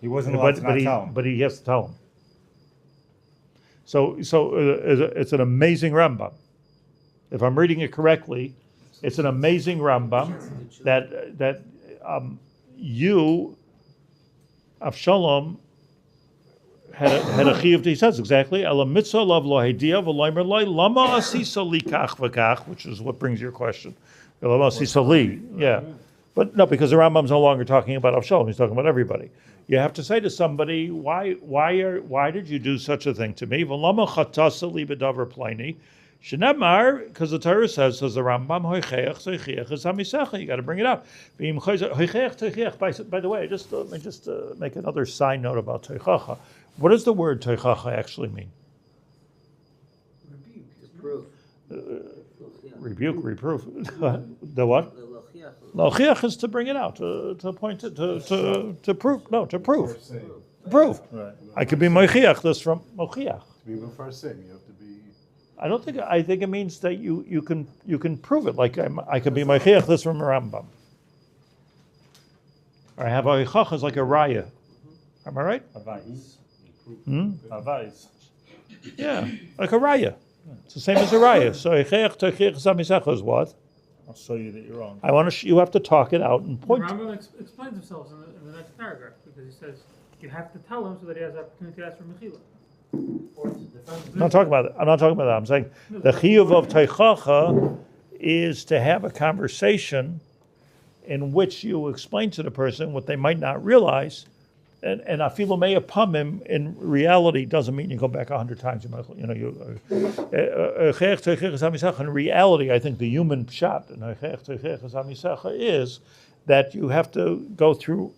He wasn't allowed to not tell him. But he has to tell him. So it's an amazing Rambam. If I'm reading it correctly, it's an amazing Rambam that you, Avshalom, had a chiyuv. He says exactly, Ela mitzvah lav lo hediya v'loimer loy lama asisa li kach v'kach, which is what brings your question. Lama asisa li, yeah. But no, because the Rambam's no longer talking about Avshalom, he's talking about everybody. You have to say to somebody, why did you do such a thing to me? V'lama chatasa li b'davar plini. Shenamar, because the Torah says the Rambam, hoicheach toichiach is hamisecha. You got to bring it up. Hoicheach toichiach. By the way, let me just make another side note about toichacha. What does the word toichacha actually mean? Rebuke, reproof. The what? L'chiach is to bring it out, to point it, to prove. No, to prove. Prove. Right. I could be mochiach this from mochiach. To be mefarsim, you have to be. I think it means that you can prove it. Like I could be mochiach this from Rambam. Or I have a halacha is like a raya. Am I right? Avais. Avais. Yeah, like a raya. It's the same as a raya. So hechech tochiach zamisecha is what? I'll show you that you're wrong. I want to. You have to talk it out and point. The Rambam explains himself in the next paragraph because he says you have to tell him so that he has the opportunity to ask for mechila. I'm not talking about that. I'm saying the chiyuv of teichacha is to have a conversation in which you explain to the person what they might not realize, and afilu me'apamim in reality doesn't mean you go back 100 times. In reality, I think the human pshat is that you have to go through.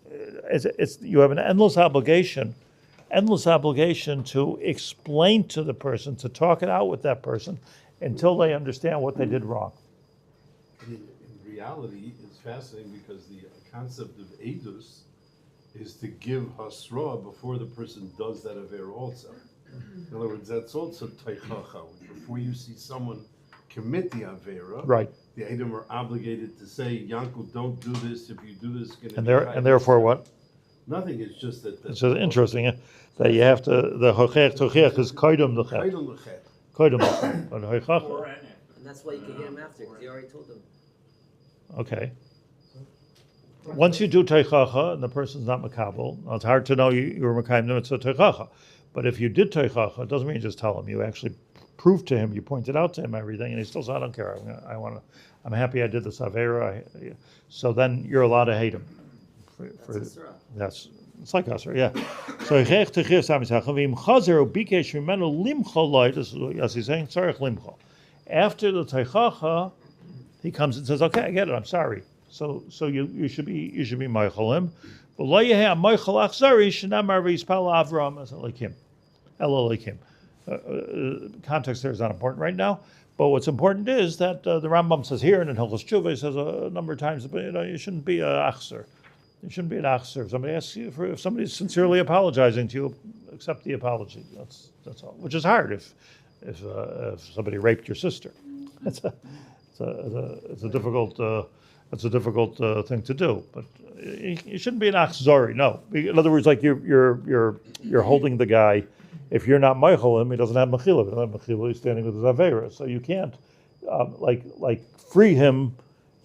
You have an endless obligation to explain to the person, to talk it out with that person until they understand what they did wrong. In reality, it's fascinating because the concept of edus is to give hasra before the person does that aver also. In other words, that's also teichacha. Before you see someone commit the avera, right? The Edom are obligated to say, Yankel, don't do this. If you do this, and therefore what? Nothing. It's just that. It's just interesting that you have to. The hochech tochech is koidem the chet. Koidem the chet. But hochech. And that's why you can hear him after because he already told them. Okay. Once you do teichacha and the person's not makabel, it's hard to know you were makayim the mitzvah teichacha. But if you did teichacha, it doesn't mean you just tell him. You actually proved to him, you pointed out to him everything, and he still said, "I don't care. I'm happy I did this avera." So then you're allowed to hate him. That's it's like asra, yeah. So hechech techir samisacha v'im chazer ubikesh mimenu limcha loy. This is what he's saying. Tzarich limcha. After the teichacha, he comes and says, "Okay, I get it. I'm sorry." So you should be meichel him. But lo yeheh meichel achzari shenamar v'yispal Avram as elikim, elikim. Context there is not important right now. But what's important is that the Rambam says here, and in Hilchos Tshuva he says a number of times, but you shouldn't be a achzer. You shouldn't be an achzer. If somebody asks you if somebody's sincerely apologizing to you, accept the apology. That's all. Which is hard if somebody raped your sister. It's a difficult thing to do. But you shouldn't be an achzari. No. In other words, like you're holding the guy. If you're not meichel him, he doesn't have mechila. If he doesn't have mechila, he's standing with his avera. So you can't like free him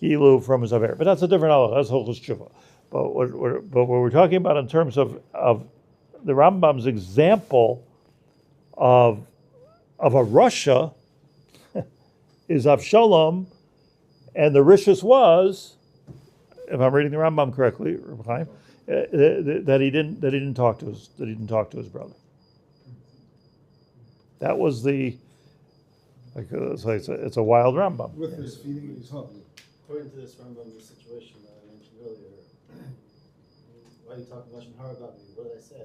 hilu from his avera. But that's a different halacha. That's Hilchos Tshuva. But what we're talking about in terms of the Rambam's example of a Russia is Avshalom, and the rishus was, if I'm reading the Rambam correctly, that he didn't talk to his brother. That was it's a wild Rambam. With his feeling in his heart. According to this Rambam, the situation that I mentioned earlier, why are you talking Lashon Hara about me? What did I say?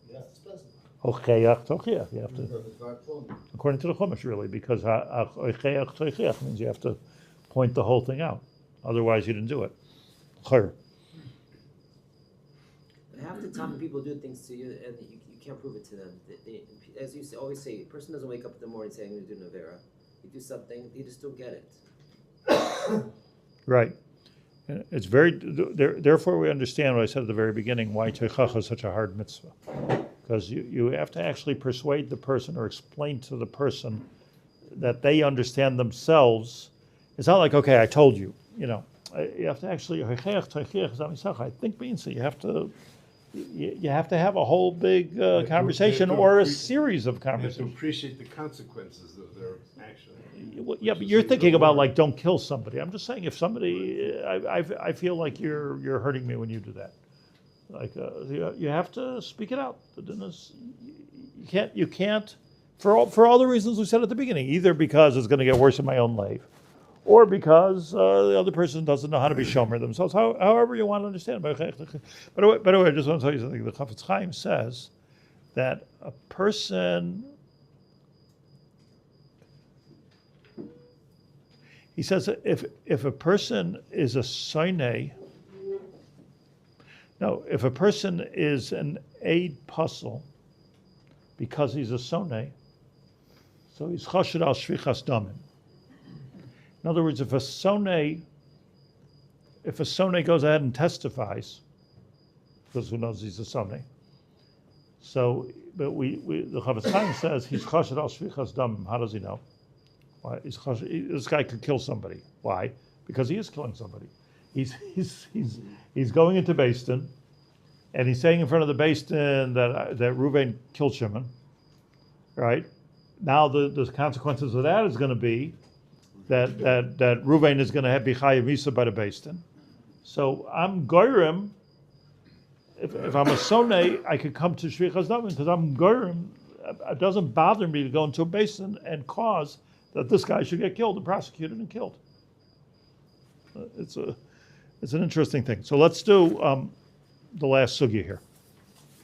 You have to specify. You have to. According to the Chumash, really, because means you have to point the whole thing out. Otherwise, you didn't do it. Half the time, people do things to you, and you can't prove it to them. As you always say, a person doesn't wake up in the morning saying, "I'm going to do Navera." You do something, you just don't get it. Right. It's very. Therefore, we understand what I said at the very beginning. Why teichacha is such a hard mitzvah, because you have to actually persuade the person or explain to the person that they understand themselves. It's not like, okay, I told you. You have to actually. I think means that you have to. You have to have a whole big conversation or a series of conversations. You have to appreciate the consequences of their action. Yeah, but you're thinking about like don't kill somebody. I'm just saying if somebody, I feel like you're hurting me when you do that. Like you have to speak it out. The din is, you can't for all the reasons we said at the beginning. Either because it's going to get worse in my own life, or because the other person doesn't know how to be shomer themselves. However you want to understand. By the way, I just want to tell you something. The Chafetz Chaim says that a person. He says that if a person is a soine. No, if a person is an aid puzzle because he's a soneh, so he's chashud al shvichas damim. In other words, if a soneh goes ahead and testifies, because who knows he's a soneh. So, but the Chafetz Chaim says he's chashud al shvichas damim. How does he know? Why? This guy could kill somebody. Why? Because he is killing somebody. He's going into Beit, and he's saying in front of the Beit that Reuven killed Shimon. Right? Now the consequences of that is going to be that Reuven is going to be chayav misa by the Beit. So I'm goyrim. If I'm a soneh, I could come to shvichas damim because I'm goyrim. It doesn't bother me to go into a Beit and cause that this guy should get killed and prosecuted and killed. It's an interesting thing. So let's do the last sugya here.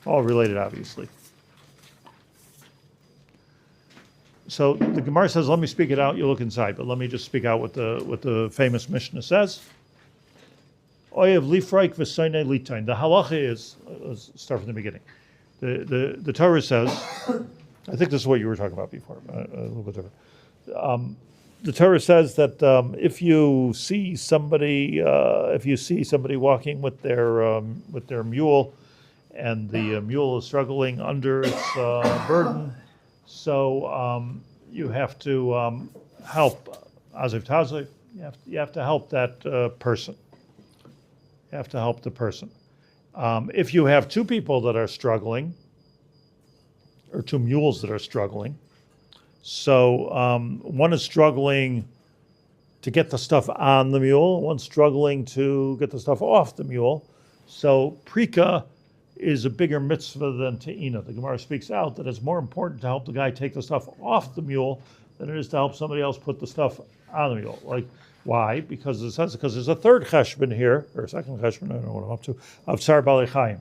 All related, obviously. So the Gemara says, let me speak it out, you look inside, but let me just speak out what the famous Mishnah says. Oyev lifraik v'soinei litain. The halacha is, let's start from the beginning. The Torah says, I think this is what you were talking about before, a little bit different. The Torah says that if you see somebody walking with their mule, and the mule is struggling under its burden, so you have to help aziv taziv. You have to help that person. You have to help the person. If you have two people that are struggling, or two mules that are struggling. So one is struggling to get the stuff on the mule, one's struggling to get the stuff off the mule. So prika is a bigger mitzvah than te'ina. The Gemara speaks out that it's more important to help the guy take the stuff off the mule than it is to help somebody else put the stuff on the mule. Like, why? Because there's a third cheshbon here, or a second cheshbon, I don't know what I'm up to, of tsar balei chayim.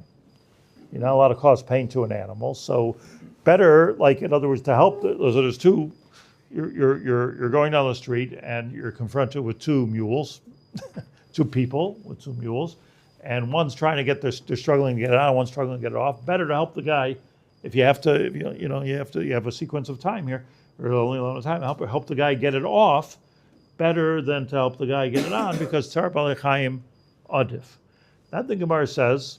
You're not allowed to cause pain to an animal, so better, like in other words, to help. So there's two. You're going down the street and you're confronted with two mules, two people with two mules, and one's trying to get they're struggling to get it on, one's struggling to get it off. Better to help the guy if you have to. If you have a sequence of time here, or only a lot of time. Help the guy get it off. Better than to help the guy get it on because tzar balei chayim adif. Then the Gemara says.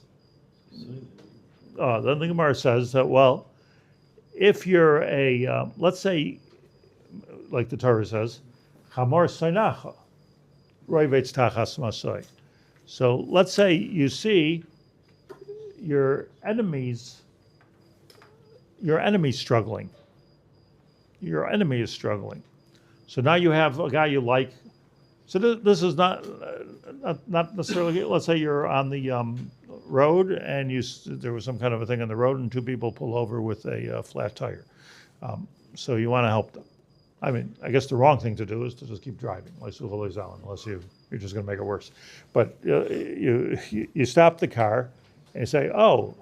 Then the Gemara says that, well, if you're a, let's say, like the Torah says, chamor soinacha, roivetz tachas masoi. So let's say you see your enemies struggling. Your enemy is struggling. So now you have a guy you like. So this is not necessarily, let's say you're on the road and there was some kind of a thing on the road and two people pull over with a flat tire. So you want to help them. I mean, I guess the wrong thing to do is to just keep driving, unless you're just going to make it worse. But you stop the car and you say, oh,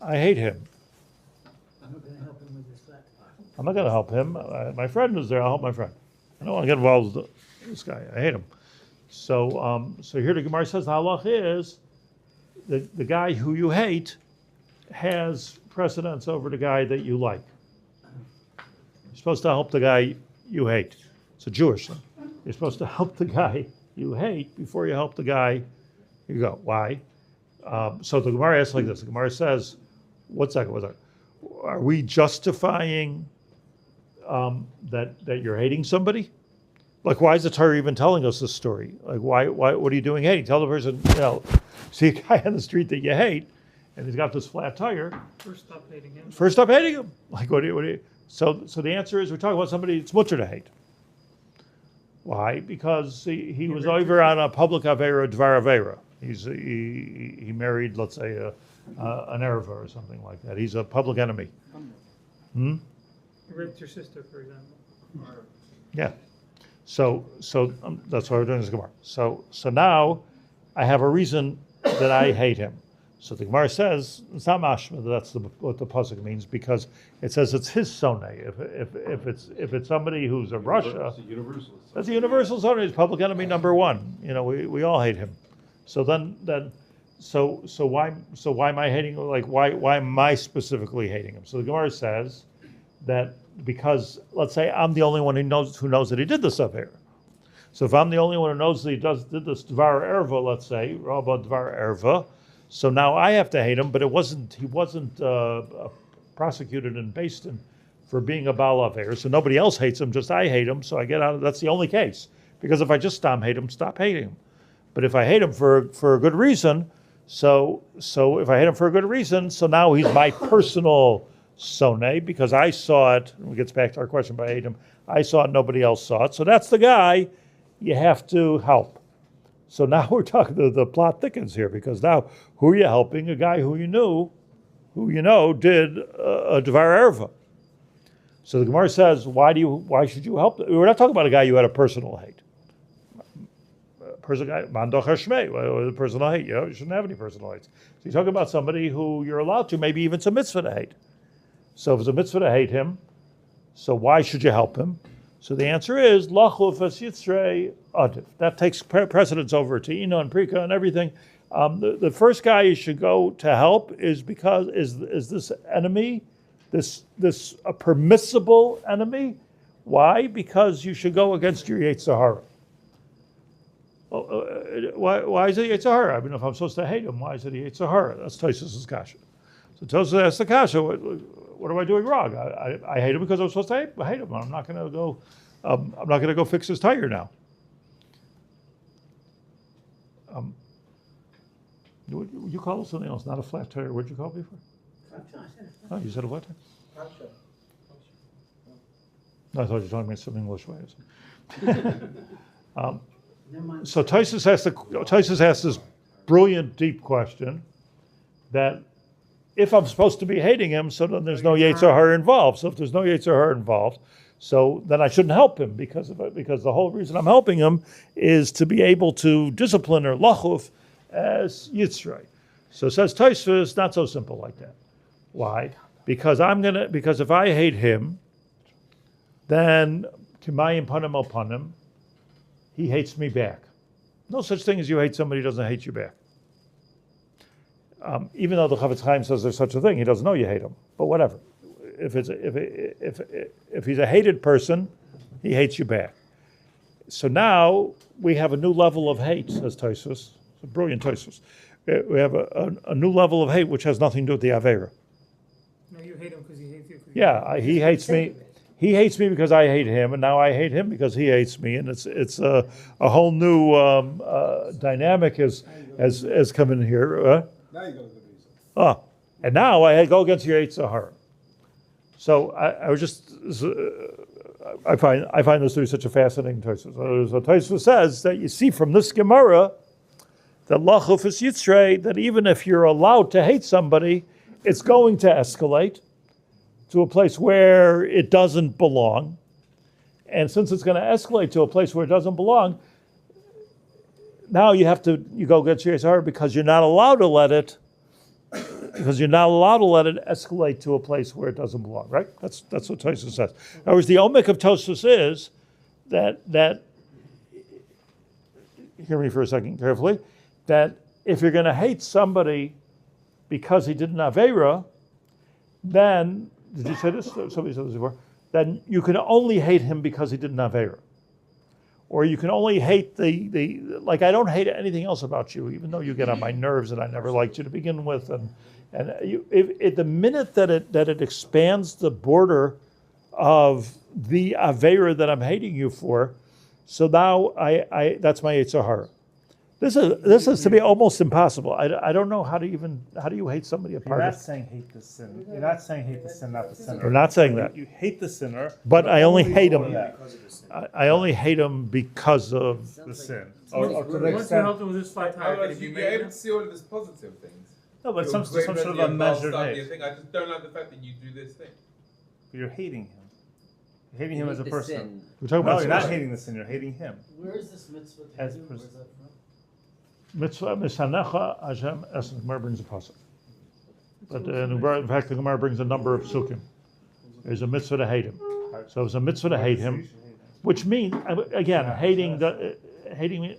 I hate him. I'm not going to help him with this flat tire. I'm not going to help him. My friend is there, I'll help my friend. I don't want to get involved with this guy. I hate him. So here the Gemara says the halacha is the guy who you hate has precedence over the guy that you like. You're supposed to help the guy you hate. It's a Jewish thing. You're supposed to help the guy you hate before you help the guy you go. Why? So the Gemara asks like this. The Gemara says, what's that? Are we justifying that you're hating somebody? Like, why is the Torah even telling us this story? Like, why? What are you doing hating? Tell the person, see a guy on the street that you hate, and he's got this flat tire. First stop hating him. First stop hating him. Like, what do you? So the answer is we're talking about somebody it's mutter to hate. Why? Because he was over on a public avera, dvar avera. He married, let's say, an erva or something like that. He's a public enemy. Hmm? You raped your sister, for example. Yeah. So that's why we're doing this Gemara. So now I have a reason that I hate him. So the Gemara says it's not mashma. That's what the pasuk means, because it says it's his sonne. If it's somebody who's a Russia, that's a universal sonne. He's public enemy number one. We all hate him. So why am I hating? Like why am I specifically hating him? So the Gemara says that because let's say I'm the only one who knows that he did this affair. So if I'm the only one who knows that he did this dvar erva, let's say Rabba dvar erva. So now I have to hate him, but he wasn't prosecuted in Beit for being a Baal Aver, so nobody else hates him, just I hate him, so I get out of that's the only case. Because if I just stop hating him. But if I hate him for a good reason, so if I hate him for a good reason, so now he's my personal sonne, because I saw it, and it gets back to our question about I hate him, I saw it, nobody else saw it, so that's the guy you have to help. So now we're talking, the plot thickens here, because now who are you helping? A guy who you know did a Dvar Erva. So the Gemara says, why should you help? We're not talking about a guy you had a personal hate. Mandoch Hashmei, the personal hate. You shouldn't have any personal hates. So you're talking about somebody who you're allowed to, maybe even it's a mitzvah to hate. So if it's a mitzvah to hate him, so why should you help him? So the answer is Lachuf es Yitzrei Adif. That takes precedence over to Ina and Prika and everything. The first guy you should go to help is because is this enemy, this a permissible enemy? Why? Because you should go against your Yetzer Hara. Why is it Yetzer Hara? I mean, if I'm supposed to hate him, why is it Yetzer Hara? That's Tosfos' kasha. So Tosfos asks the kasha, what am I doing wrong? I hate him because I'm supposed to hate him. I'm not going to go. I'm not going to go fix his tire now. You call it something else, not a flat tire. What did you call it before? Oh, you said a flat tire. No, I thought you were talking about some English way. So Tosfos asked this brilliant, deep question that if I'm supposed to be hating him, so then there's no Yetzer Hara involved. So if there's no Yetzer Hara involved, so then I shouldn't help him because the whole reason I'm helping him is to be able to discipline or lachuf as Yitzrei. So says Tosfos, not so simple like that. Why? Because if I hate him, then Kimayim Panim al Panim, he hates me back. No such thing as you hate somebody who doesn't hate you back. Even though the Chavetz Chaim says there's such a thing, he doesn't know you hate him. But whatever. If he's a hated person, he hates you back. So now we have a new level of hate, says Tosfos. It's a brilliant Tosfos. We have a new level of hate which has nothing to do with the Aveira. No, you hate him because he hates you. Yeah, he hates me. He hates me because I hate him, and now I hate him because he hates me, and it's a whole new dynamic has come in here. Now you go to the reason. And now I go against your Yetzer Hara. So I was just I find this to be such a fascinating Tosfos. So Tosfos says that you see from this Gemara that Lachuf es Yitzrei, that even if you're allowed to hate somebody, it's going to escalate to a place where it doesn't belong. And since it's going to escalate to a place where it doesn't belong, now you go against your Yetzer Hara because you're not allowed to let it escalate to a place where it doesn't belong, right? That's what Tosfos says. In other words, the omek of Tosfos is that hear me for a second carefully, that if you're going to hate somebody because he did an Aveira, then, did you say this? Somebody said this before. Then you can only hate him because he did an Aveira. Or you can only hate like I don't hate anything else about you, even though you get on my nerves and I never liked you to begin with. And the minute that it expands the border of the Aveira that I'm hating you for, so now I that's my Yetzer Hara. This is to be almost impossible. I don't know how do you hate somebody apart? You're not saying hate the sin. You're not saying hate the sin, not the sinner. We're not saying that. You hate the sinner, but I only hate him. I only hate him because of the sin. Once you help him with this flat tire, You're able to see all of his positive things. No, but You're some great sort of ready a and measured well hate. studied thing. I just don't like the fact that you do this thing. But you're hating him. You're hating You him hate as a the person. sin. We're talking No, about you're not sin. hating the sin. You're hating him. Where is this mitzvah As taken? pers- Where's that from? Mitzvah misanecha Hashem. As the Gemara brings a pasuk. But in fact, the Gemara brings a number of psukim. There's a mitzvah to hate him. So it's a mitzvah to hate him, which means again, hating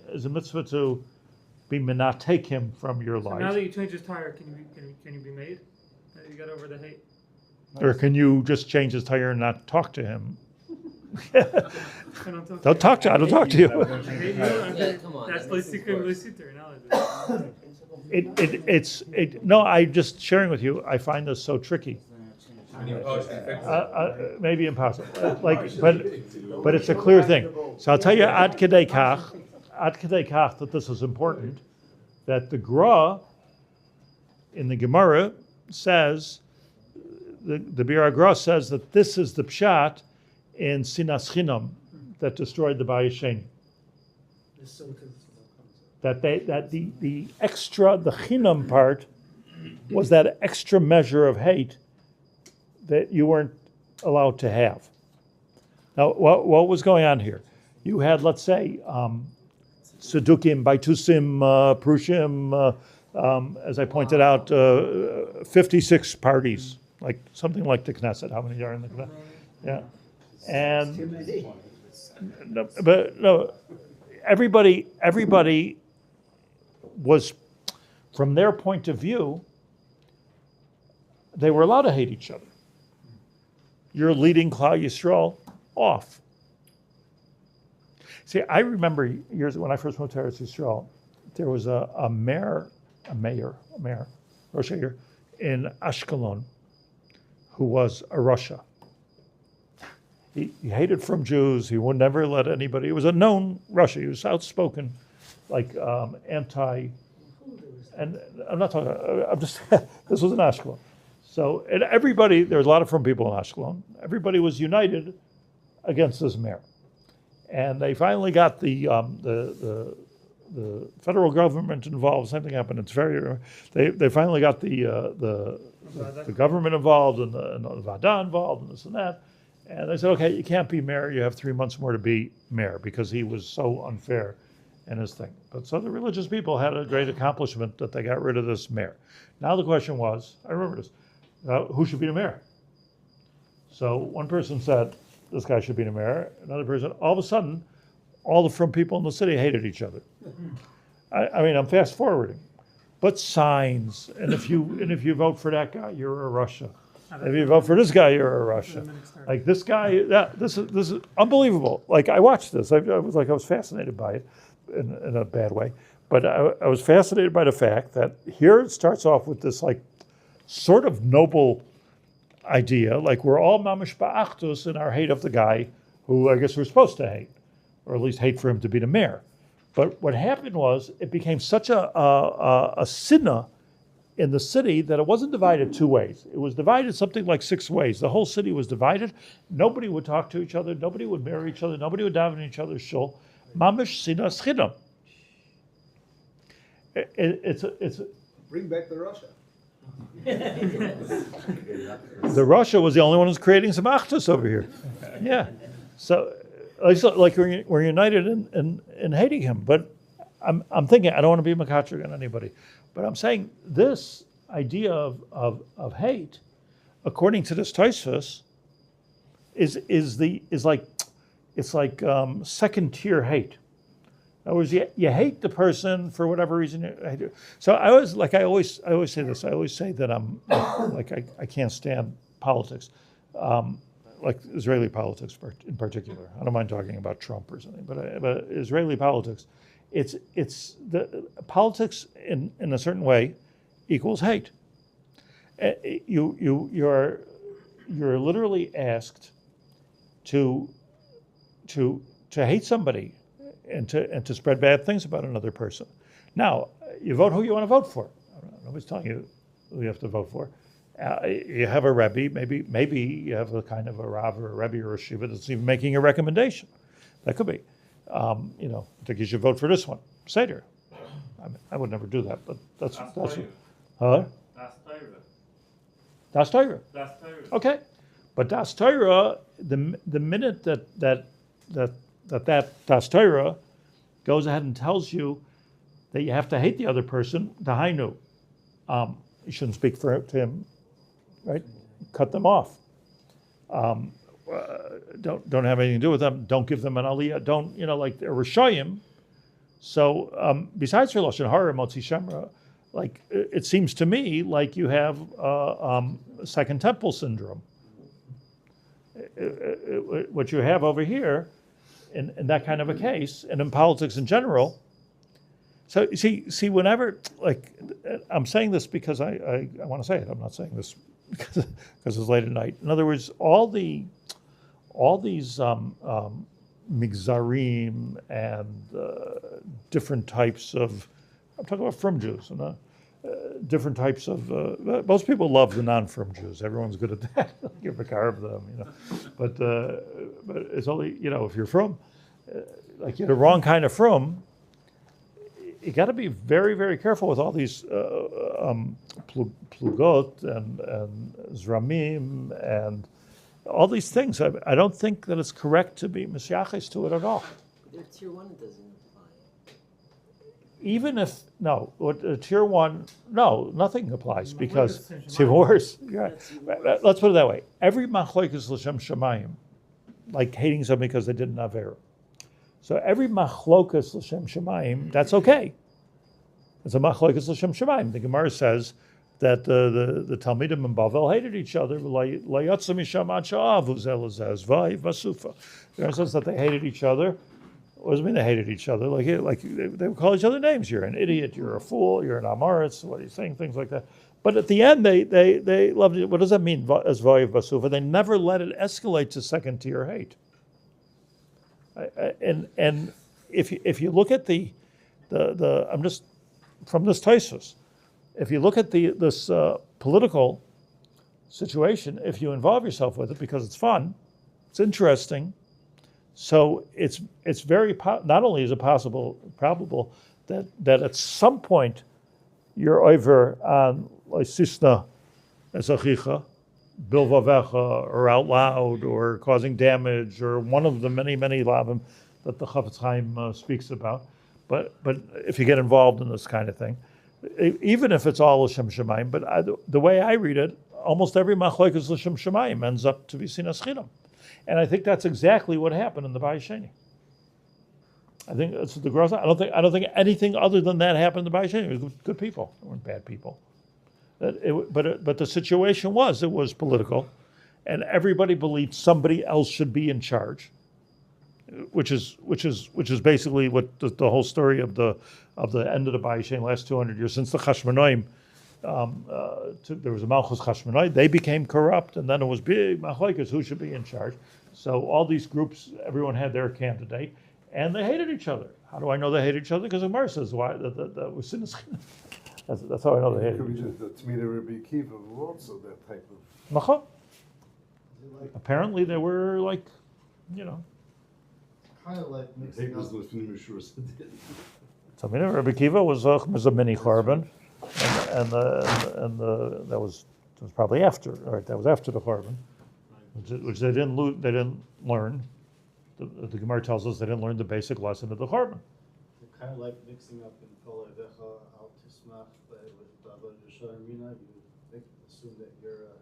is a mitzvah to be not take him from your So life. now that you changed his tire, can you be made? You got over the hate. Or can you just change his tire and not talk to him? Don't Don't talk to. I don't talk to you. Come on, That's that like makes things secret worse. listener analogy. No. I'm just sharing with you. I find this so tricky. And you partially fix it. Maybe impossible. But it's a clear thing. So I'll tell you ad kedei kach that this is important. That the Gra in the Gemara says, the Bir Gra says that this is the pshat in Sinas Chinam that destroyed the Bayis Sheni. That the extra, the Chinam part was that extra measure of hate that you weren't allowed to have. Now, what was going on here? You had, let's say, Tzadukim, Baitusim, Prushim, as I pointed out, 56 parties, like something like the Knesset. How many are in the Knesset? Yeah. And everybody was, from their point of view, they were allowed to hate each other. You're leading Klal Yisrael off. See, I remember years when I first moved to Eretz Yisrael, there was a mayor, Rosh Hashanah, in Ashkelon, who was a Russia. He hated from Jews. He would never let anybody. He was a known Russia. He was outspoken, like anti. And I'm not talking. I'm just. This was in Ashkelon. So, and everybody, there was a lot of from people in Ashkelon. Everybody was united against this mayor, and they finally got the federal government involved. Same thing happened. It's very. They finally got the government involved and the Vada involved and this and that, and they said, okay, you can't be mayor. You have 3 months more to be mayor because he was so unfair in his thing. But so the religious people had a great accomplishment that they got rid of this mayor. Now the question was, I remember this. Who should be the mayor? So one person said, this guy should be the mayor. Another person, all of a sudden, all the from people in the city hated each other. I mean, I'm fast forwarding, but signs, and if you vote for that guy, you're a Russia. If you vote for this guy, you're a Russia. Like this guy, this is unbelievable. Like I watched this, I was fascinated by it in a bad way, but I was fascinated by the fact that here it starts off with this like sort of noble idea, like we're all mamish ba'achtus in our hate of the guy who I guess we're supposed to hate, or at least hate for him to be the mayor. But what happened was it became such a sinna in the city that it wasn't divided 2 ways. It was divided something like 6 ways. The whole city was divided. Nobody would talk to each other. Nobody would marry each other. Nobody would daven in each other's shul. Mamish sinas chinam. It's Bring back the Russia. The Russia was the only one who's creating some achtus over here. Yeah. So like we're united in hating him. But I'm thinking, I don't want to be makatrik on anybody, but I'm saying this idea of hate, according to this Tosfos, is like second tier hate. In other words, you hate the person for whatever reason. So I always say this. I always say that I'm like I can't stand politics, like Israeli politics in particular. I don't mind talking about Trump or something, but Israeli politics, it's the politics in a certain way equals hate. You're literally asked to hate somebody. And to spread bad things about another person. Now, you vote who you want to vote for. Nobody's telling you who you have to vote for. You have a Rebbe, maybe you have a kind of a Rav or a Rebbe or a Shiva that's even making a recommendation. That could be. I think you should vote for this one. Seder. I would never do that, but that's Huh? Das Torah. Das Torah. Das Torah. Okay, but Das Torah, the minute that Das Torah goes ahead and tells you that you have to hate the other person, dahainu, you shouldn't speak to him, right? Cut them off. Don't have anything to do with them. Don't give them an aliyah. Don't, like they're Rishayim. So besides for Lashon Hara, Motzi Shemra, like it seems to me like you have Second Temple syndrome. What you have over here, in that kind of a case, and in politics in general. So see, whenever, like, I'm saying this because I want to say it. I'm not saying this because it's late at night. In other words, all these migzarim and different types of, I'm talking about from Jews, different types of, most people love the non-from Jews. Everyone's good at that. Give a car of them, But it's only, if you're from, like you're the wrong kind of from, you got to be very, very careful with all these plugot and zramim and all these things. I don't think that it's correct to be misyaches to it at all. Their tier 1 doesn't apply. Even if, tier 1, no, nothing applies because it's even worse. Yeah. Let's put it that way. Every machlokas l'shem shamayim, like hating someone because they did an avera. So every machlokas l'shem shamayim, that's okay. It's a machlokas l'shem shamayim. The Gemara says that the Talmidim in Bavel hated each other. The Gemara says that they hated each other. What does it mean they hated each other? Like they would call each other names. You're an idiot. You're a fool. You're an amaretz. What are you saying? Things like that. But at the end, they loved it. What does that mean as vayiv basufa? They never let it escalate to second tier hate. And if you look at the I'm just from this Taisus, if you look at this political situation, if you involve yourself with it because it's fun, it's interesting. So it's very not only is it probable that at some point you're over on tishna as achicha, bylvavech, or out loud, or causing damage, or one of the many lavim that the Chafetz Chaim speaks about. But if you get involved in this kind of thing, even if it's all l'shem shemayim, but the way I read it, almost every machlokes l'shem shemayim ends up to be sinas chinam. And I think that's exactly what happened in the Beit Sheni. I think it's the gross. I don't think anything other than that happened in the Beit Sheni. It was good people. They weren't bad people. But the situation was political, and everybody believed somebody else should be in charge, which is basically what the whole story of the end of the Beit Sheni last 200 years since the Chashmonaim. There was a Malchus Chashmonai. They became corrupt, and then it was big machlokes who should be in charge. So all these groups, everyone had their candidate, and they hated each other. How do I know they hated each other? Because immerse says why that was sinas. That's how I know they hated each other. To me, the Rabbi Akiva were also that type of. Macha. Apparently, they were like, kind of like mixing up. So Rabbi Akiva was a mini Chorban. And that was probably after. All right, that was after the Chorban, which they didn't learn. The Gemara tells us they didn't learn the basic lesson of the Chorban. Kind of like mixing up in b'lebevcha al tismach with Baba Yisharimina. You assume that you're.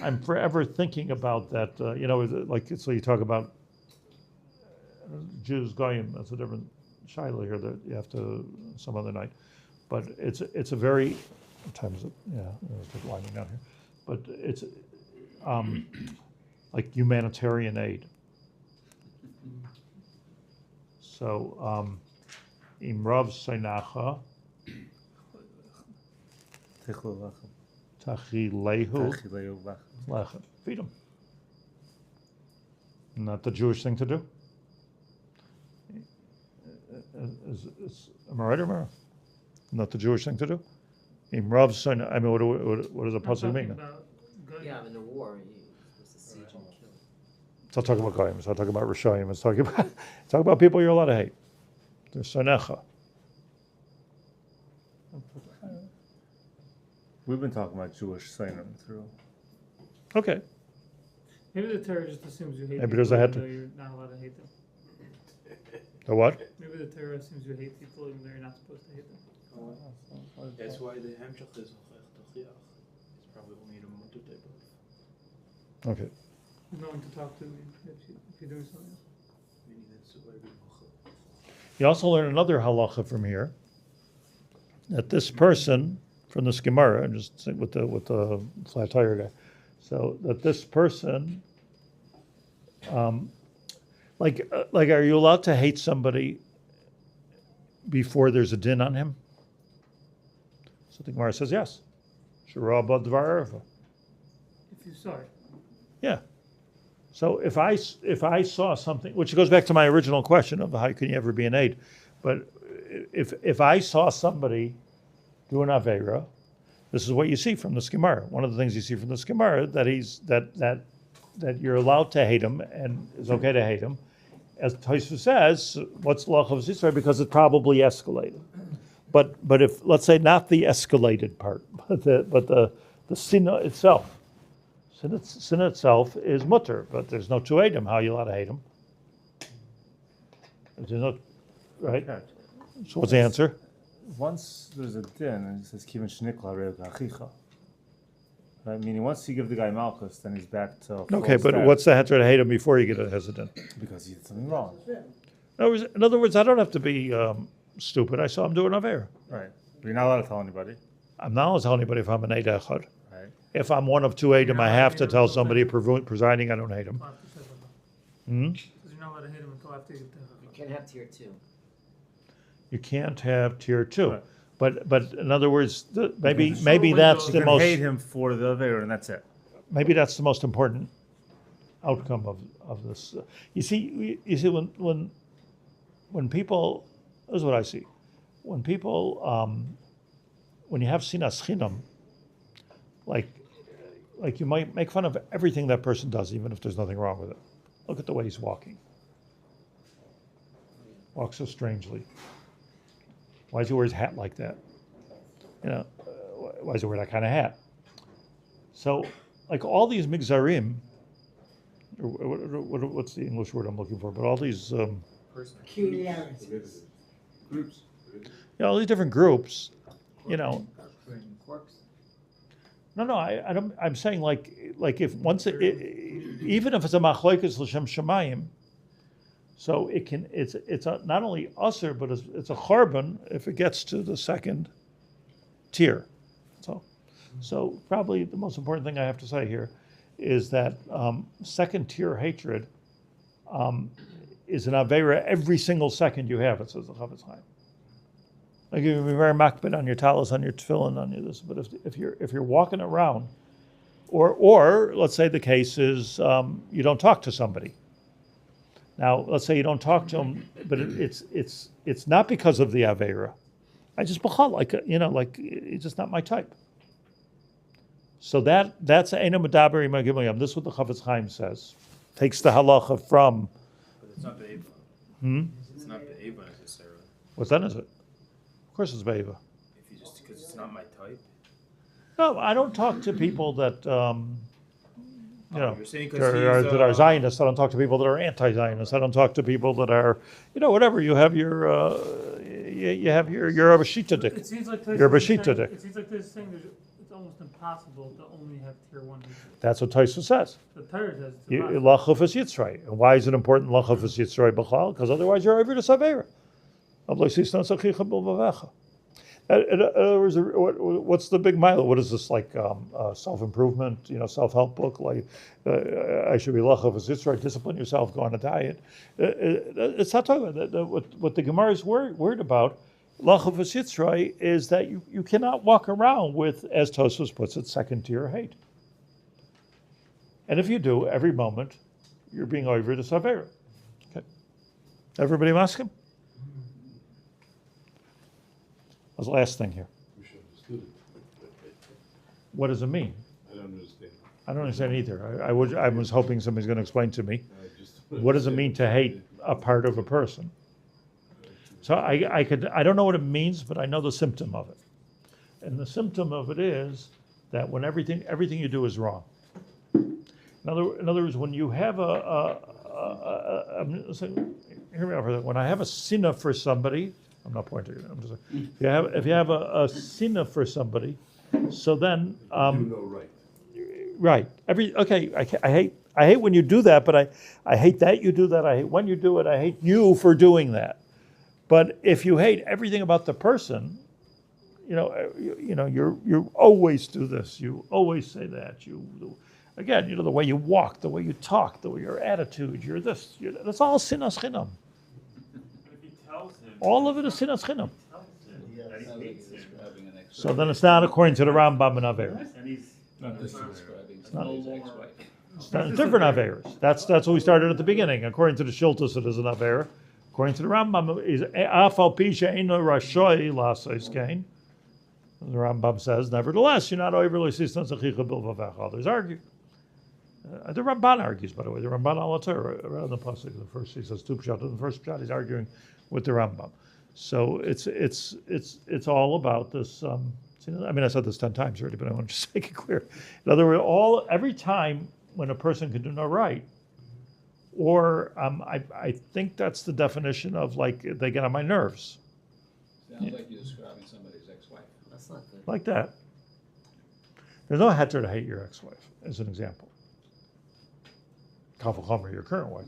I'm forever thinking about that. So you talk about Jews, goyim. That's a different Shiloh here that you have to some other night, but it's a very what time is it? Yeah, it's winding down here, but it's like humanitarian aid. So imrav seinacha tachilehu lechem, feed them. Not the Jewish thing to do. Am I right or am I wrong? Not the Jewish thing to do? Imrav son. I mean, what does a pasuk mean? Yeah, in the war, he was to siege and kill. It's not talking about goyim. It's not talking about Rishayim. It's talking about people you're allowed to hate. They're sonecha. We've been talking about Jewish Seinim through. Okay. Maybe the Torah just assumes you hate Maybe people, there's a even head though to- you're not allowed to hate them. The what? Maybe the Torah assumes you hate people, even though you're not supposed to hate them. That's why the Hemshech is it's probably only the mutter type of. Okay. You're going to talk to me if you're doing something. Meaning that's why we. You also learn another halacha from here, that this person from the Gemara, and just with the flat tire guy, so that this person, like, are you allowed to hate somebody before there's a din on him? So the Gemara says yes. Shura b'dvar erva. If you saw it. Yeah. So if I saw something, which goes back to my original question of how can you ever be an aid, but if I saw somebody do an avera, this is what you see from the Gemara. One of the things you see from the Gemara that you're allowed to hate him and it's okay to hate him. As Tosfos says, what's halachos Yisrael? Because it probably escalated. But if, let's say, not the escalated part, but the sinna itself. Sin itself is mutter, but there's no to hate him. How are you allowed to hate him? There's no, right? So what's the answer? Once there's a din, and it says Kivin Shnikla Rebuke Achicha. Right? Meaning once you give the guy malchus, then he's back to Okay, but status. what's the heter to hate him before you get a hesitant? Because he did something wrong. In other words, I don't have to be stupid. I saw him do an avera. Right. But you're not allowed to tell anybody. I'm not allowed to tell anybody if I'm an eid echad. Right. If I'm one of two eidim, I have to tell somebody presiding I don't hate him. Hmm? Because you're not allowed to hate him until after you get You can't have tier 2. You can't have tier 2. Right. But in other words, maybe You that's the can most. hate him for the Aveira, and that's it. Maybe that's the most important outcome of this. You see when people, this is what I see. When people, when you have sinas chinam, like you might make fun of everything that person does, even if there's nothing wrong with it. Look at the way he's walking. Walks so strangely. Why does he wear his hat like that? You know, why does he wear that kind of hat? So, like all these migzarim, or what's the English word I'm looking for? But all these Peculiarities. Groups. all these different groups, you know. No, I don't. I'm saying like if once even if it's a machlokes l'shem shamayim, so it's not only usher, but it's a chorban if it gets to the second tier. So probably the most important thing I have to say here is that second tier hatred is an avera every single second you have. It says the Chafetz Chaim. Like you can be very makbid on your talis, on your tefillin, on your this, but if you're walking around, or let's say the case is you don't talk to somebody. Now let's say you don't talk to them, but it's not because of the avera. I just like it's just not my type. So that's Eino Medaber Ima Gimel. This is what the Chafetz Chaim says. Takes the halacha from. But it's not the Eva. It's not the Eva necessarily. What then is it? Of course it's Be'eva. If you just because it's not my type. No, I don't talk to people that You're saying 'cause that are Zionists. I don't talk to people that are anti-Zionists. I don't talk to people that are, whatever. You have your you're a Bashita dick. It seems like You're a Bashita dick. It seems like they're saying it's almost impossible to only have tier 1 hatred. That's what Tosfos says. The Torah says it's Lachofus Yitzray. And why is it important Lachofus Yitzray B'chal? Because otherwise you're over to Savera. In other words, what's the big mile? What is this like? Self-improvement, self-help book? Like I should be Lachofus Yitzray. Discipline yourself. Go on a diet. It's not talking about that. What the Gemara is worried about. Lachofus Yitzray is that you cannot walk around with, as Tosfos puts it, second tier hate. And if you do, every moment, you're being over to Savera. Okay. Everybody masking? That's the last thing here. What does it mean? I don't understand. I don't understand either. I was hoping somebody's going to explain to me. What does it mean to hate a part of a person? So I don't know what it means, but I know the symptom of it. And the symptom of it is that when everything you do is wrong. In other words, when you have hear me out for that. When I have a sinna for somebody, I'm not pointing at it. I'm just saying, if you have a sinna for somebody, so then you know right. Right. I hate when you do that, but I hate that you do that. I hate when you do it. I hate you for doing that. But if you hate everything about the person, you always do this. You always say that. Again, the way you walk, the way you talk, the way your attitude. You're this. That's all sinas chinam. All of it is sinas chinam. So then it's not according to the Rambam and Averis. It's not different Averis. That's what we started at the beginning. According to the Shiltus, it is an Aver. According to the Rambam, is afal pisha eno rashoi lasos kain. The Rambam says, nevertheless, you're not overly sistans achicha b'lvavach. Others argue. The Ramban argues, by the way. The Ramban al Torah around the pasuk. The first he says two pshat. In the first pshat, he's arguing with the Rambam. So it's all about this. I mean, I said this 10 times already, but I want to just make it clear. In other words, every time when a person can do no right, or I think that's the definition of like they get on my nerves. Sounds like you're describing somebody's ex-wife. That's not good. Like that. There's no heter to hate your ex-wife, as an example. Kal v'chomer, your current wife.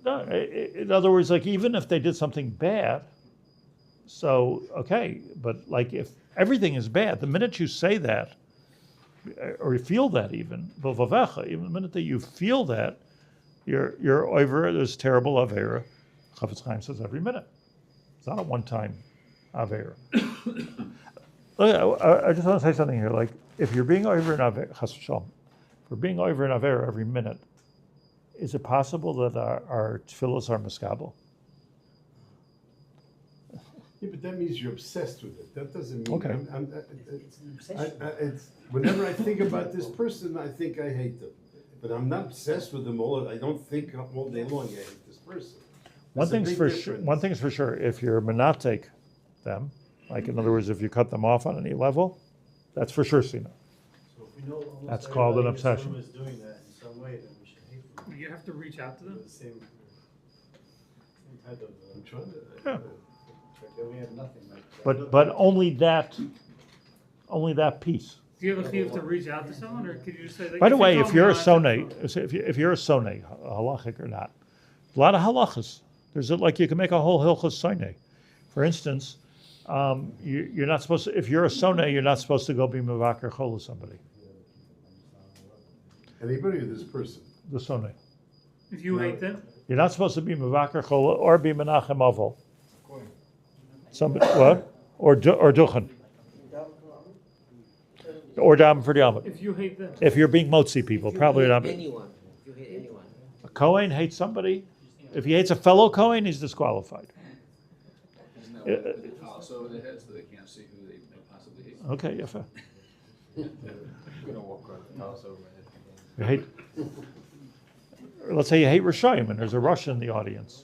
No, in other words, like even if they did something bad, so okay, but like if everything is bad, the minute you say that, or you feel that even the minute that you feel that, you're over this terrible avera. Chafetz Chaim says every minute. It's not a one-time avera. I just want to say something here. Like if you're being over an avera, chas v'shalom, if we're being over an avera every minute, is it possible that our tefillos are miskabel? Yeah, but that means you're obsessed with it. That doesn't mean. Okay. It's whenever I think about this person, I think I hate them. But I'm not obsessed with them all. I don't think all day long I hate this person. One thing's for sure. If you're menatek them, like in other words, if you cut them off on any level, that's for sure sina. So if we know almost That's called an everybody in obsession. this room is doing that in some way, then we should hate them. You have to reach out to them. The same type of. I'm trying to. Yeah. Then we have nothing like. But only that piece. Do you have a chiyuv to reach out to someone, or could you just say? Like, By the way, if you're a sonne, if you're a sonne, halachic or not, a lot of halachas. There's like you can make a whole hilchos sonne. For instance, you're not supposed to. If you're a sonne, you're not supposed to go be mevaker chol with somebody. Anybody or this person? The sonne. if you hate them, you're not supposed to be mevaker chol or be menachem avol. Somebody what? Or duchen. Or dam for the Amud. if you hate them. If you're being motzi people, probably not. Anyone. If you hate anyone. A Kohen hates somebody. If he hates a fellow Kohen, he's disqualified. So the heads, so they can't see who they possibly hate. Okay, yafa. Gonna walk around the house over You hate. Let's say you hate Rishayim, and there's a Russian in the audience.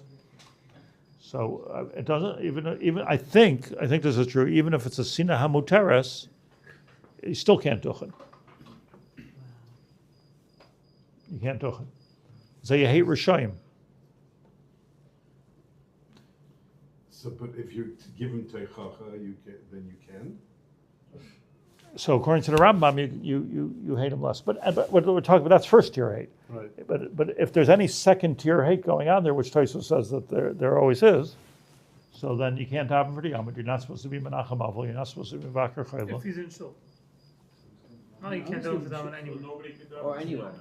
So it doesn't even. I think this is true. Even if it's a sina hamuteres, you still can't duchen. You can't duchen. So you hate Rishayim. So, but if you give him teichacha, then you can. So according to the Rambam, you hate him less. But what we're talking about, that's first tier hate. Right. But if there's any second tier hate going on there, which Tosfos says that there always is, so then you can't have him for the Yom. You're not supposed to be menachem avol. You're not supposed to be vakar chayla. If he's in shul. No, you can't do it for them anyone. Or anyone.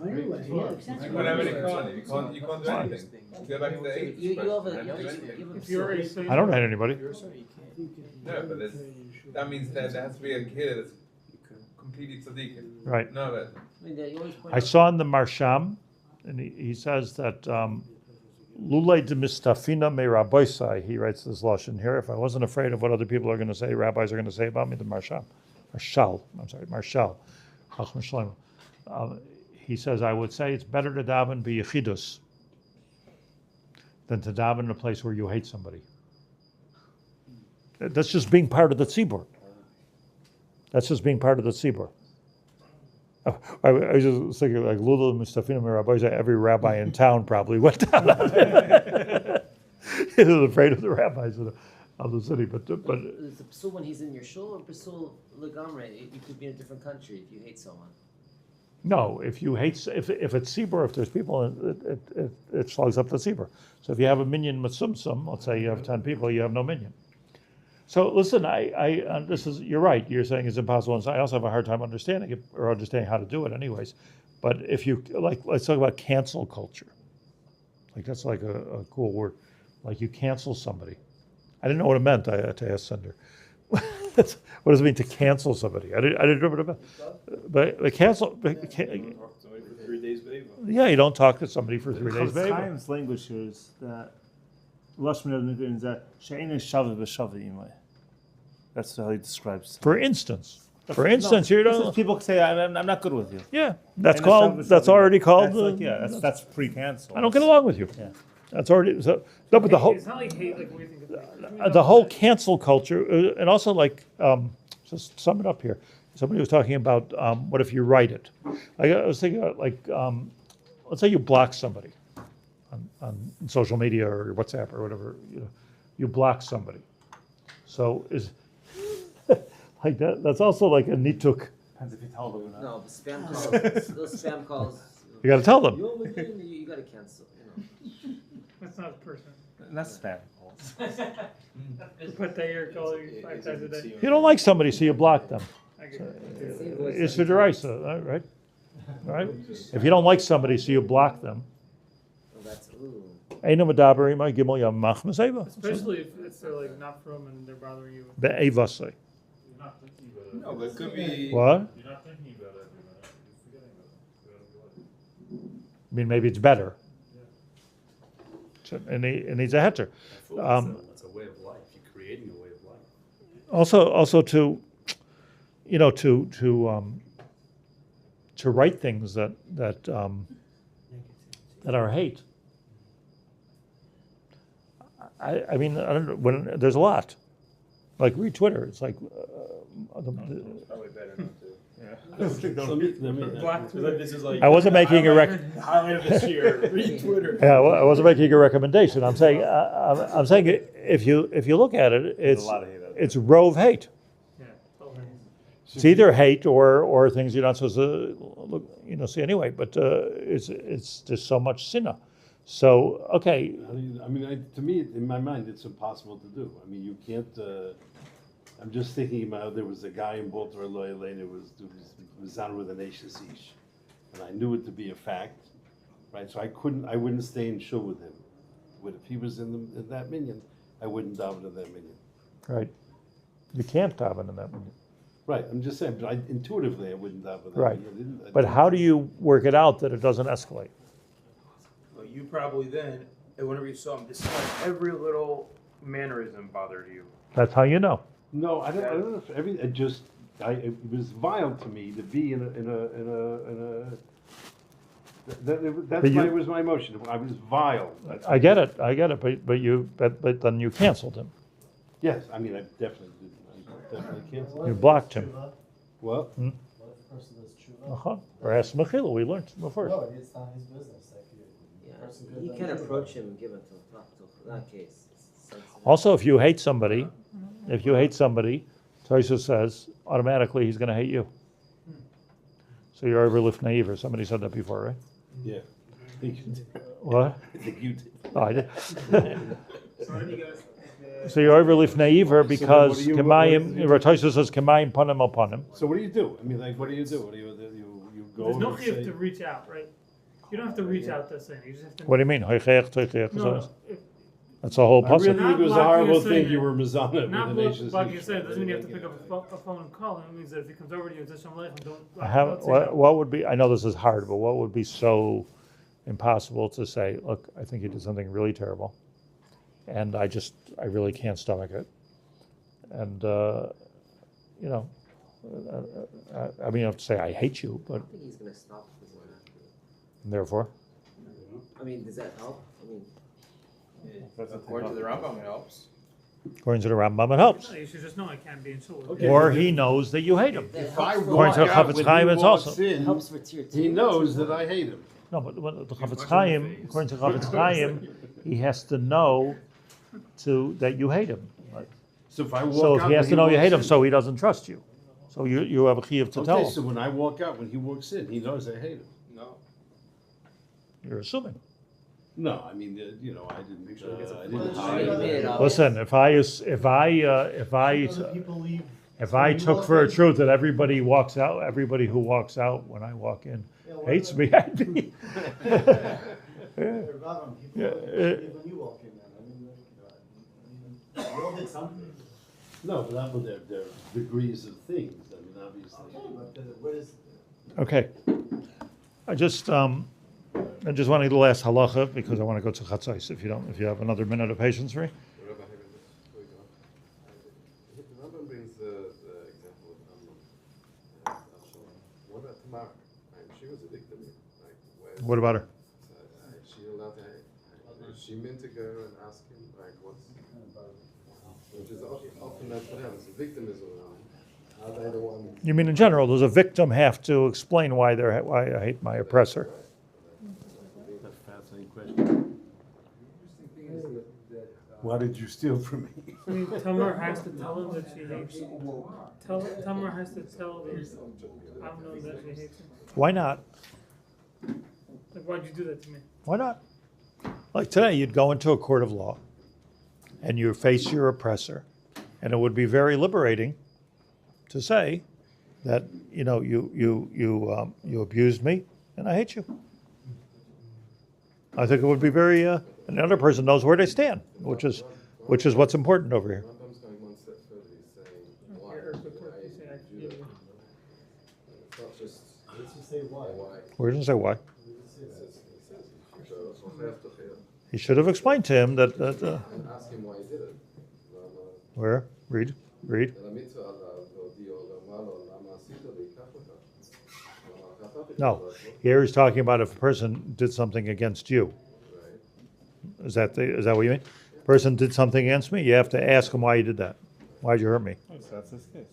Anyway, yeah, exactly. You can't have any Kohen. You can't do anything. Go back to the eighth. I don't hate anybody. No, but that means that there has to be a kid that's completely tzadikim. Right. No, that. I saw in the Marsham, and he says that Lulei de mistafina me rabboisai. He writes this lashon here. If I wasn't afraid of what other people are going to say, rabbis are going to say about me, the Marshal. Chacham Shlomo. He says, I would say it's better to daven b'yechidus than to daven in a place where you hate somebody. That's just being part of the tzibur. That's just being part of the tzibur. I was just thinking, like, Lula Mustafina Rabbis, every rabbi in town probably went down. He was afraid of the rabbis of the city. But Is the psul when he's in your shul or psul legamre? You could be in a different country if you hate someone. no, if you hate, if it's tzibur, if there's people, it slugs up the tzibur. So if you have a minyan matzumtzum, let's say you have 10 people, you have no minyan. So listen, this is, you're right, you're saying it's impossible, and I also have a hard time understanding it, or understanding how to do it anyways. But if you, like, let's talk about cancel culture. Like, that's like a cool word. Like, you cancel somebody. I didn't know what it meant, I had to ask Sender. What does it mean to cancel somebody? I didn't know what it meant. But cancel, yeah, you don't talk to somebody for 3 days. Chaim's language here is that Lashman that she'ein shaveh b'shaveh imay. That's how he describes. For instance, you don't. People say I'm not good with you. Yeah, that's called. That's already called. That's pre-cancel. I don't get along with you. Yeah, that's already. So, no, but the whole. It's not like hate, like we think of The whole cancel culture, and also like, just sum it up here. Somebody was talking about what if you write it. I was thinking about, like, let's say you block somebody on social media or WhatsApp or whatever. You block somebody. So is like that. That's also like a nituk. Depends if you tell them or not. No, the spam calls. Those spam calls. You got to tell them. You got to cancel. That's not a person. And that's spam calls. Put that here, call you 5 times a day. You don't like somebody, so you block them. It's the Federaisa, right? Right? If you don't like somebody, so you block them. Especially if it's they're like not from and they're bothering you. Be'evasei. No, but it could be. What? You're not thinking about it every minute. You're forgetting about it. I mean, maybe it's better. So, and it needs a heter. It's a way of life. You're creating a way of life. Also to write things that are hate. I mean, I don't know, when there's a lot, like read Twitter. It's like Probably better not to. I wasn't making a highlight of this year. Read Twitter. Yeah, well, I wasn't making a recommendation. I'm saying if you look at it, it's rove hate. It's either hate or things you're not supposed to see anyway. But it's there's so much sinna. So okay. I mean, to me, in my mind, it's impossible to do. I mean, you can't. I'm just thinking about there was a guy in Baltimore, Lane, who was on with an Ashes Ish, and I knew it to be a fact, right? So I wouldn't stay in shul with him. But if he was in that minyan, I wouldn't daven in that minyan. Right. You can't daven in that minyan. Right. I'm just saying, but intuitively, I wouldn't daven in that Right. minyan. But how do you work it out that it doesn't escalate? Well, you probably then, whenever you saw him, every little mannerism bothered you. That's how you know. No, I don't know if it was vile to me to be in a. That was my emotion. I was vile. I get it, but then you canceled him. Yes, I mean I definitely did. I definitely canceled. You blocked him. What? What if the person does tshuva? Or ask Mechila. We learned before. No, it's not his business. You can't approach him and give him to that case. Also, if you hate somebody, Tosha says automatically he's going to hate you. So you're over lift naive, or somebody said that before, right? Yeah. What? I think you did. Oh, I did. So you're over lift naive because Kemayim. Tosha says Kemayim panim al panim. So what do you do? I mean, like, what do you do? What do you go? There's no and chiyuv say, to reach out, right? You don't have to reach out to say. You just have to. What do you mean? No. That's a whole I puzzle. really think it was a horrible thing you were mizana with Not the nation's blocking your saying doesn't mean you have to pick up a phone and call him. It means that if he comes over to you and says Shalom Aleichem, don't say no. What would be? I know this is hard, but what would be so impossible to say? Look, I think you did something really terrible, and I really can't stomach it. And I mean, you have to say I hate you, but I think he's going to stop this one after. and therefore, I mean, does that help? I mean, According to the Rambam, it helps. According to the Rambam, it helps. No, you should just know I can't be insulted. Okay, Or but he knows that you hate him. If I According walk to the out Chafetz when Chaim, he it's walks also. in, Helps for tier two. he knows that I hate him. No, but the Chafetz Chaim, according to Chafetz Chaim, he has to know that you hate him. So if I walk So out he has when to know you walks hate him, in- so he doesn't trust you. So you have a chiyuv to tell Okay, him. so when I walk out, when he walks in, he knows I hate him. No. You're assuming. No, I mean, you know, I didn't. I didn't hide. Listen, if I took for a truth that everybody who walks out when I walk in hates me, I'd be. Rabban, people when you walk in there, I mean, you all did something. No, but that was their degrees of things. I mean, obviously. Okay, but what is? Okay. I just want to do the last halacha because I want to go to chatzos. If you have another minute of patience for me. Rabbi Haber, before we go, the Rambam brings the example of Absalom. What about Tamar? She was a victim. What about her? She allowed to. She meant to go and ask him, what's. Which is often that's what happens. The victim is around. Are they the ones? You mean in general? Does a victim have to explain why I hate my oppressor? That's a fascinating question. Why did you steal from me? I mean, Tamar has to tell him that she hates him. Tamar has to tell Amnon that she hates him. Why not? Like, why'd you do that to me? Why not? Like today, you'd go into a court of law, and you face your oppressor, and it would be very liberating to say that you abused me, and I hate you. I think it would be very, and the other person knows where they stand, which is what's important over here. Rambam's going one step further. He's saying why. It's not just. Let's just say why. Where does it say why? It says, He should have explained to him that. and ask him why he did it. Where? Read. No, here he's talking about if a person did something against you. Is that what you mean? Person did something against me. You have to ask him why you did that. Why'd you hurt me? That's his case.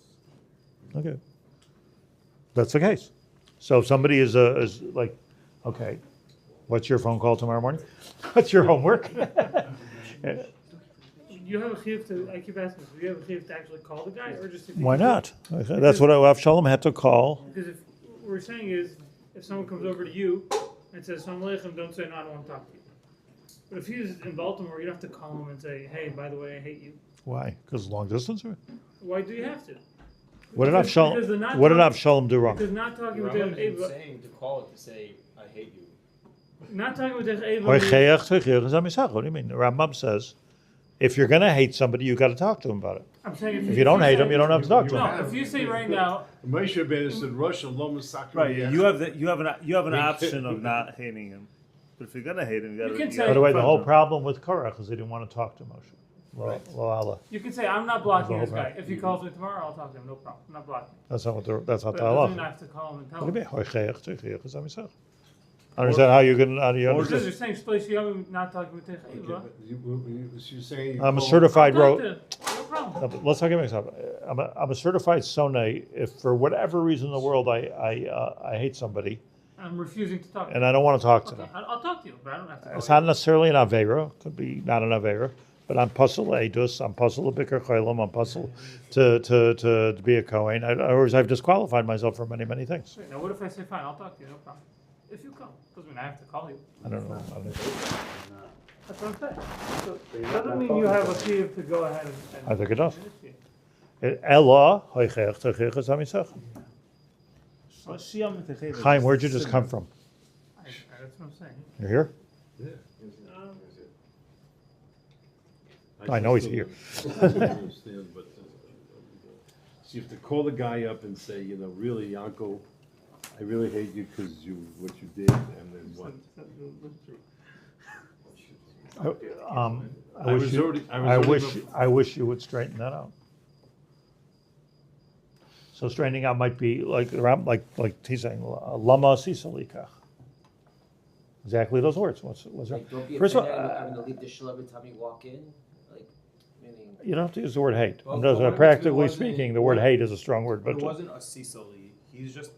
Okay, that's the case. So if somebody is like, okay, what's your phone call tomorrow morning? What's your homework? You have a chiyuv to. I keep asking. Do you have a chiyuv to actually call the guy, or just? Why not? That's what Avshalom had to call. Because if what we're saying is, if someone comes over to you and says "Shalom Aleichem," don't say "No, I don't want to talk to you." But if he's in Baltimore, you don't have to call him and say, "Hey, by the way, I hate you." Why? Because long distance, or? Why do you have to? What did Avshalom do wrong? Because not talking with Rambam the isn't saying to call it to say I hate you. Not talking with the What do you mean? The Rambam says, if you're going to hate somebody, you got to talk to him about it. I'm saying if you don't hate him, you don't have to talk to him. No, if you say right now, Moshe Rabbeinu said, "Rosh Hashanah Sakra." Right, you have an option of not hating him, but if you're gonna hate him, you can gotta. say- By the way, the whole problem with Korach is he didn't want to talk to Moshe. Right. You can say, "I'm not blocking That's this the guy. whole If he calls me tomorrow, I'll talk to him. No problem. I'm not blocking." That's not what that's not But the it doesn't mean I halacha. have to call him and tell What do him. you mean? I understand how you can. How do you Or just understand? you're saying, "Splish, you haven't not talking with Techeva." You're saying I'm a certified No road. problem. Let's not get mixed up. I'm a certified sonay. If for whatever reason in the world I hate somebody I'm refusing to talk. and I don't want to talk to them, I'll talk to you, but I don't have to. Call it's you. not necessarily an avera. Could be not an avera, but I'm puzzle edus. I'm puzzle biker chaylam. I'm puzzle to be a kohen. Otherwise, I've disqualified myself for many things. Now, what if I say, "Fine, I'll talk to you. No problem." If you come, doesn't mean I have to call you. I don't know. That's what I'm saying. So it doesn't mean you have a chiyuv to go ahead and. I think it does. Ella hoichech techich es hamisach. Chaim, where'd you just come from? That's what I'm saying. You're here? Yeah. I know he's here. Understand, but so you have to call the guy up and say, really, Yanko, I really hate you because what you did, and then what? I wish you would straighten that out. So straightening out might be like he's saying, lama sisalikach. Exactly those words. What's that? Like, don't be First of afraid all, of having to leave the shul every time you walk in. Like, You don't have to use the word hate. Well, Because, what if it practically wasn't- speaking, the word hate is a strong word. But But it wasn't a Sicily. He's just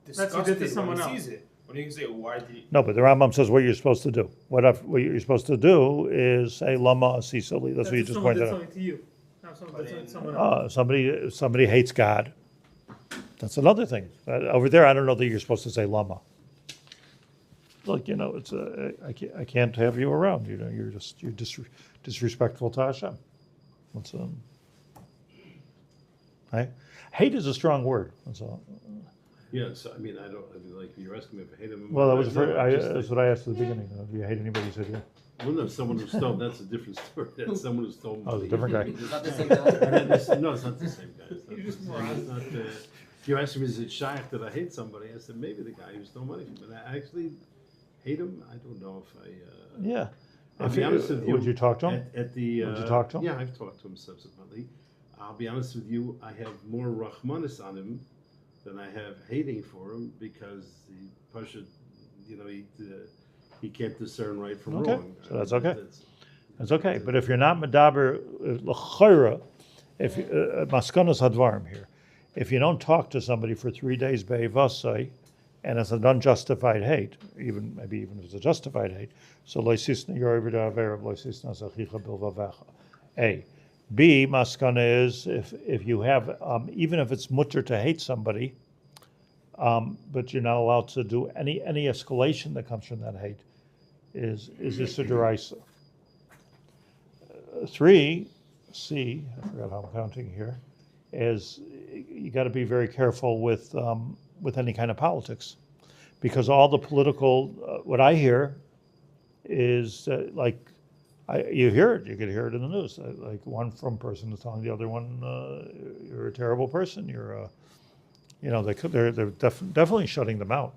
That's disgusted you did to when someone he else. sees it. When you can say, why did he? no, but the Rambam says what you're supposed to do. What you're supposed to do is say lama Sicily. That's what you if just someone pointed did out. something to you. Not someone did something to someone else. Somebody hates God. That's another thing. Over there, I don't know that you're supposed to say lama. Like, it's I can't have you around. You're disrespectful to Hashem. That's hate is a strong word. That's all. Yeah, so I mean, like you're asking me if I hate him. Well, that was No, that's what I asked at the beginning. Do you hate anybody? You said yeah. Well, no, someone who stole, that's a different story. That's someone who stole Oh, money. it's a different guy. Is that the same guy? No, it's not the same guy. It's not You're the just same. more It's not the, you asked me, is it shaykh that I hate somebody? I said, maybe the guy who stole money from me. But I actually hate him. I don't know if I... Yeah. I'll be honest with you. Would you talk to him? At the, Would you talk to him? Yeah, I've talked to him subsequently. I'll be honest with you, I have more rachmanis on him than I have hating for him because he can't discern right from Okay, wrong. so that's okay. That's okay. But if you're not medaber l'chayra, if maskanos hadvarim here, if you don't talk to somebody for 3 days be'evasai, and it's an unjustified hate, maybe even if it's a justified hate, so loisisna yorev da'aver loisisna achicha b'lbavach. A. B, maskana is if you have, even if it's mutter to hate somebody, but you're not allowed to do any escalation that comes from that hate, is this a deraisa? 3, C, I forgot how I'm counting here, is you got to be very careful with any kind of politics, because all the political, what I hear is you hear it. You could hear it in the news. Like one person is telling the other one, "You're a terrible person. You're, they're definitely shutting them out."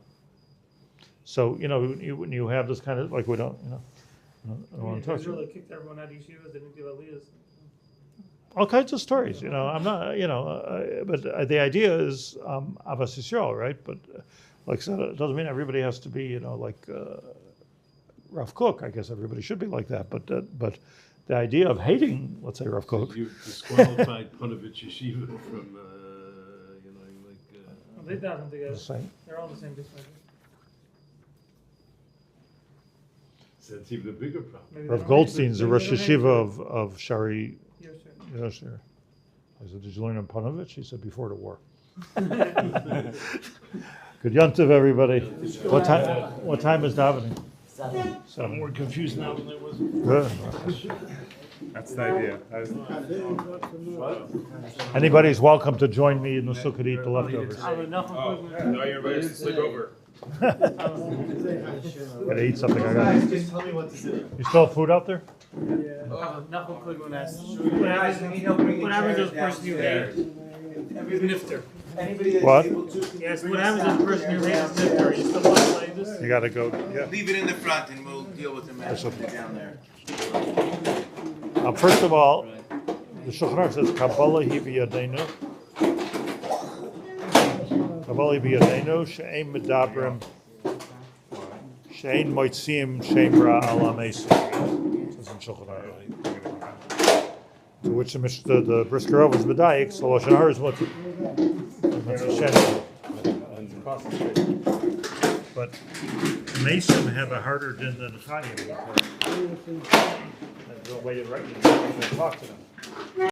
So when you have this kind of we don't, I don't want to touch Israel it. kicked everyone out of yeshivas. They didn't give aliyahs. All kinds of stories. I'm not, but the idea is Abbas Yisrael, right? But like I said, it doesn't mean everybody has to be, Rav Kook. I guess everybody should be like that, but the idea of hating, let's say, Rav Kook. You disqualified Panovich Yeshiva from, They daven together. The same. They're all the same discipline. So that's even a bigger problem. Rav Goldstein's the Rosh Yeshiva of Shari Yosher. I said, did you learn in Panovich? He said, before the war. Good yontiv, everybody. What time is davening? 7. I'm more confused now than I was. Good. That's the idea. Anybody's welcome to join me in the sukkah to eat the leftovers. Oh, now you're ready to sleep over. Gotta eat something. Just tell me what to do. You still have food out there? Nothing quick when that's. What happens to the person you hate? Nifter. What? Yes, what happens to the person you hate is nifter? You still want to play this? You gotta go. Yeah. Leave it in the front and we'll deal with him down there. First of all, the Shulchan Aruch says Kabbalah hi b'yadeinu. Kabbalah hi b'yadeinu she'ein medabrim she'ein moitziim shem ra al ha'mesim. Says in Shulchan Aruch. To which the Brisker Rov is medayik. So Lashon Hara is what? But Mesim have a harder din than Chayim. The way to talk to them.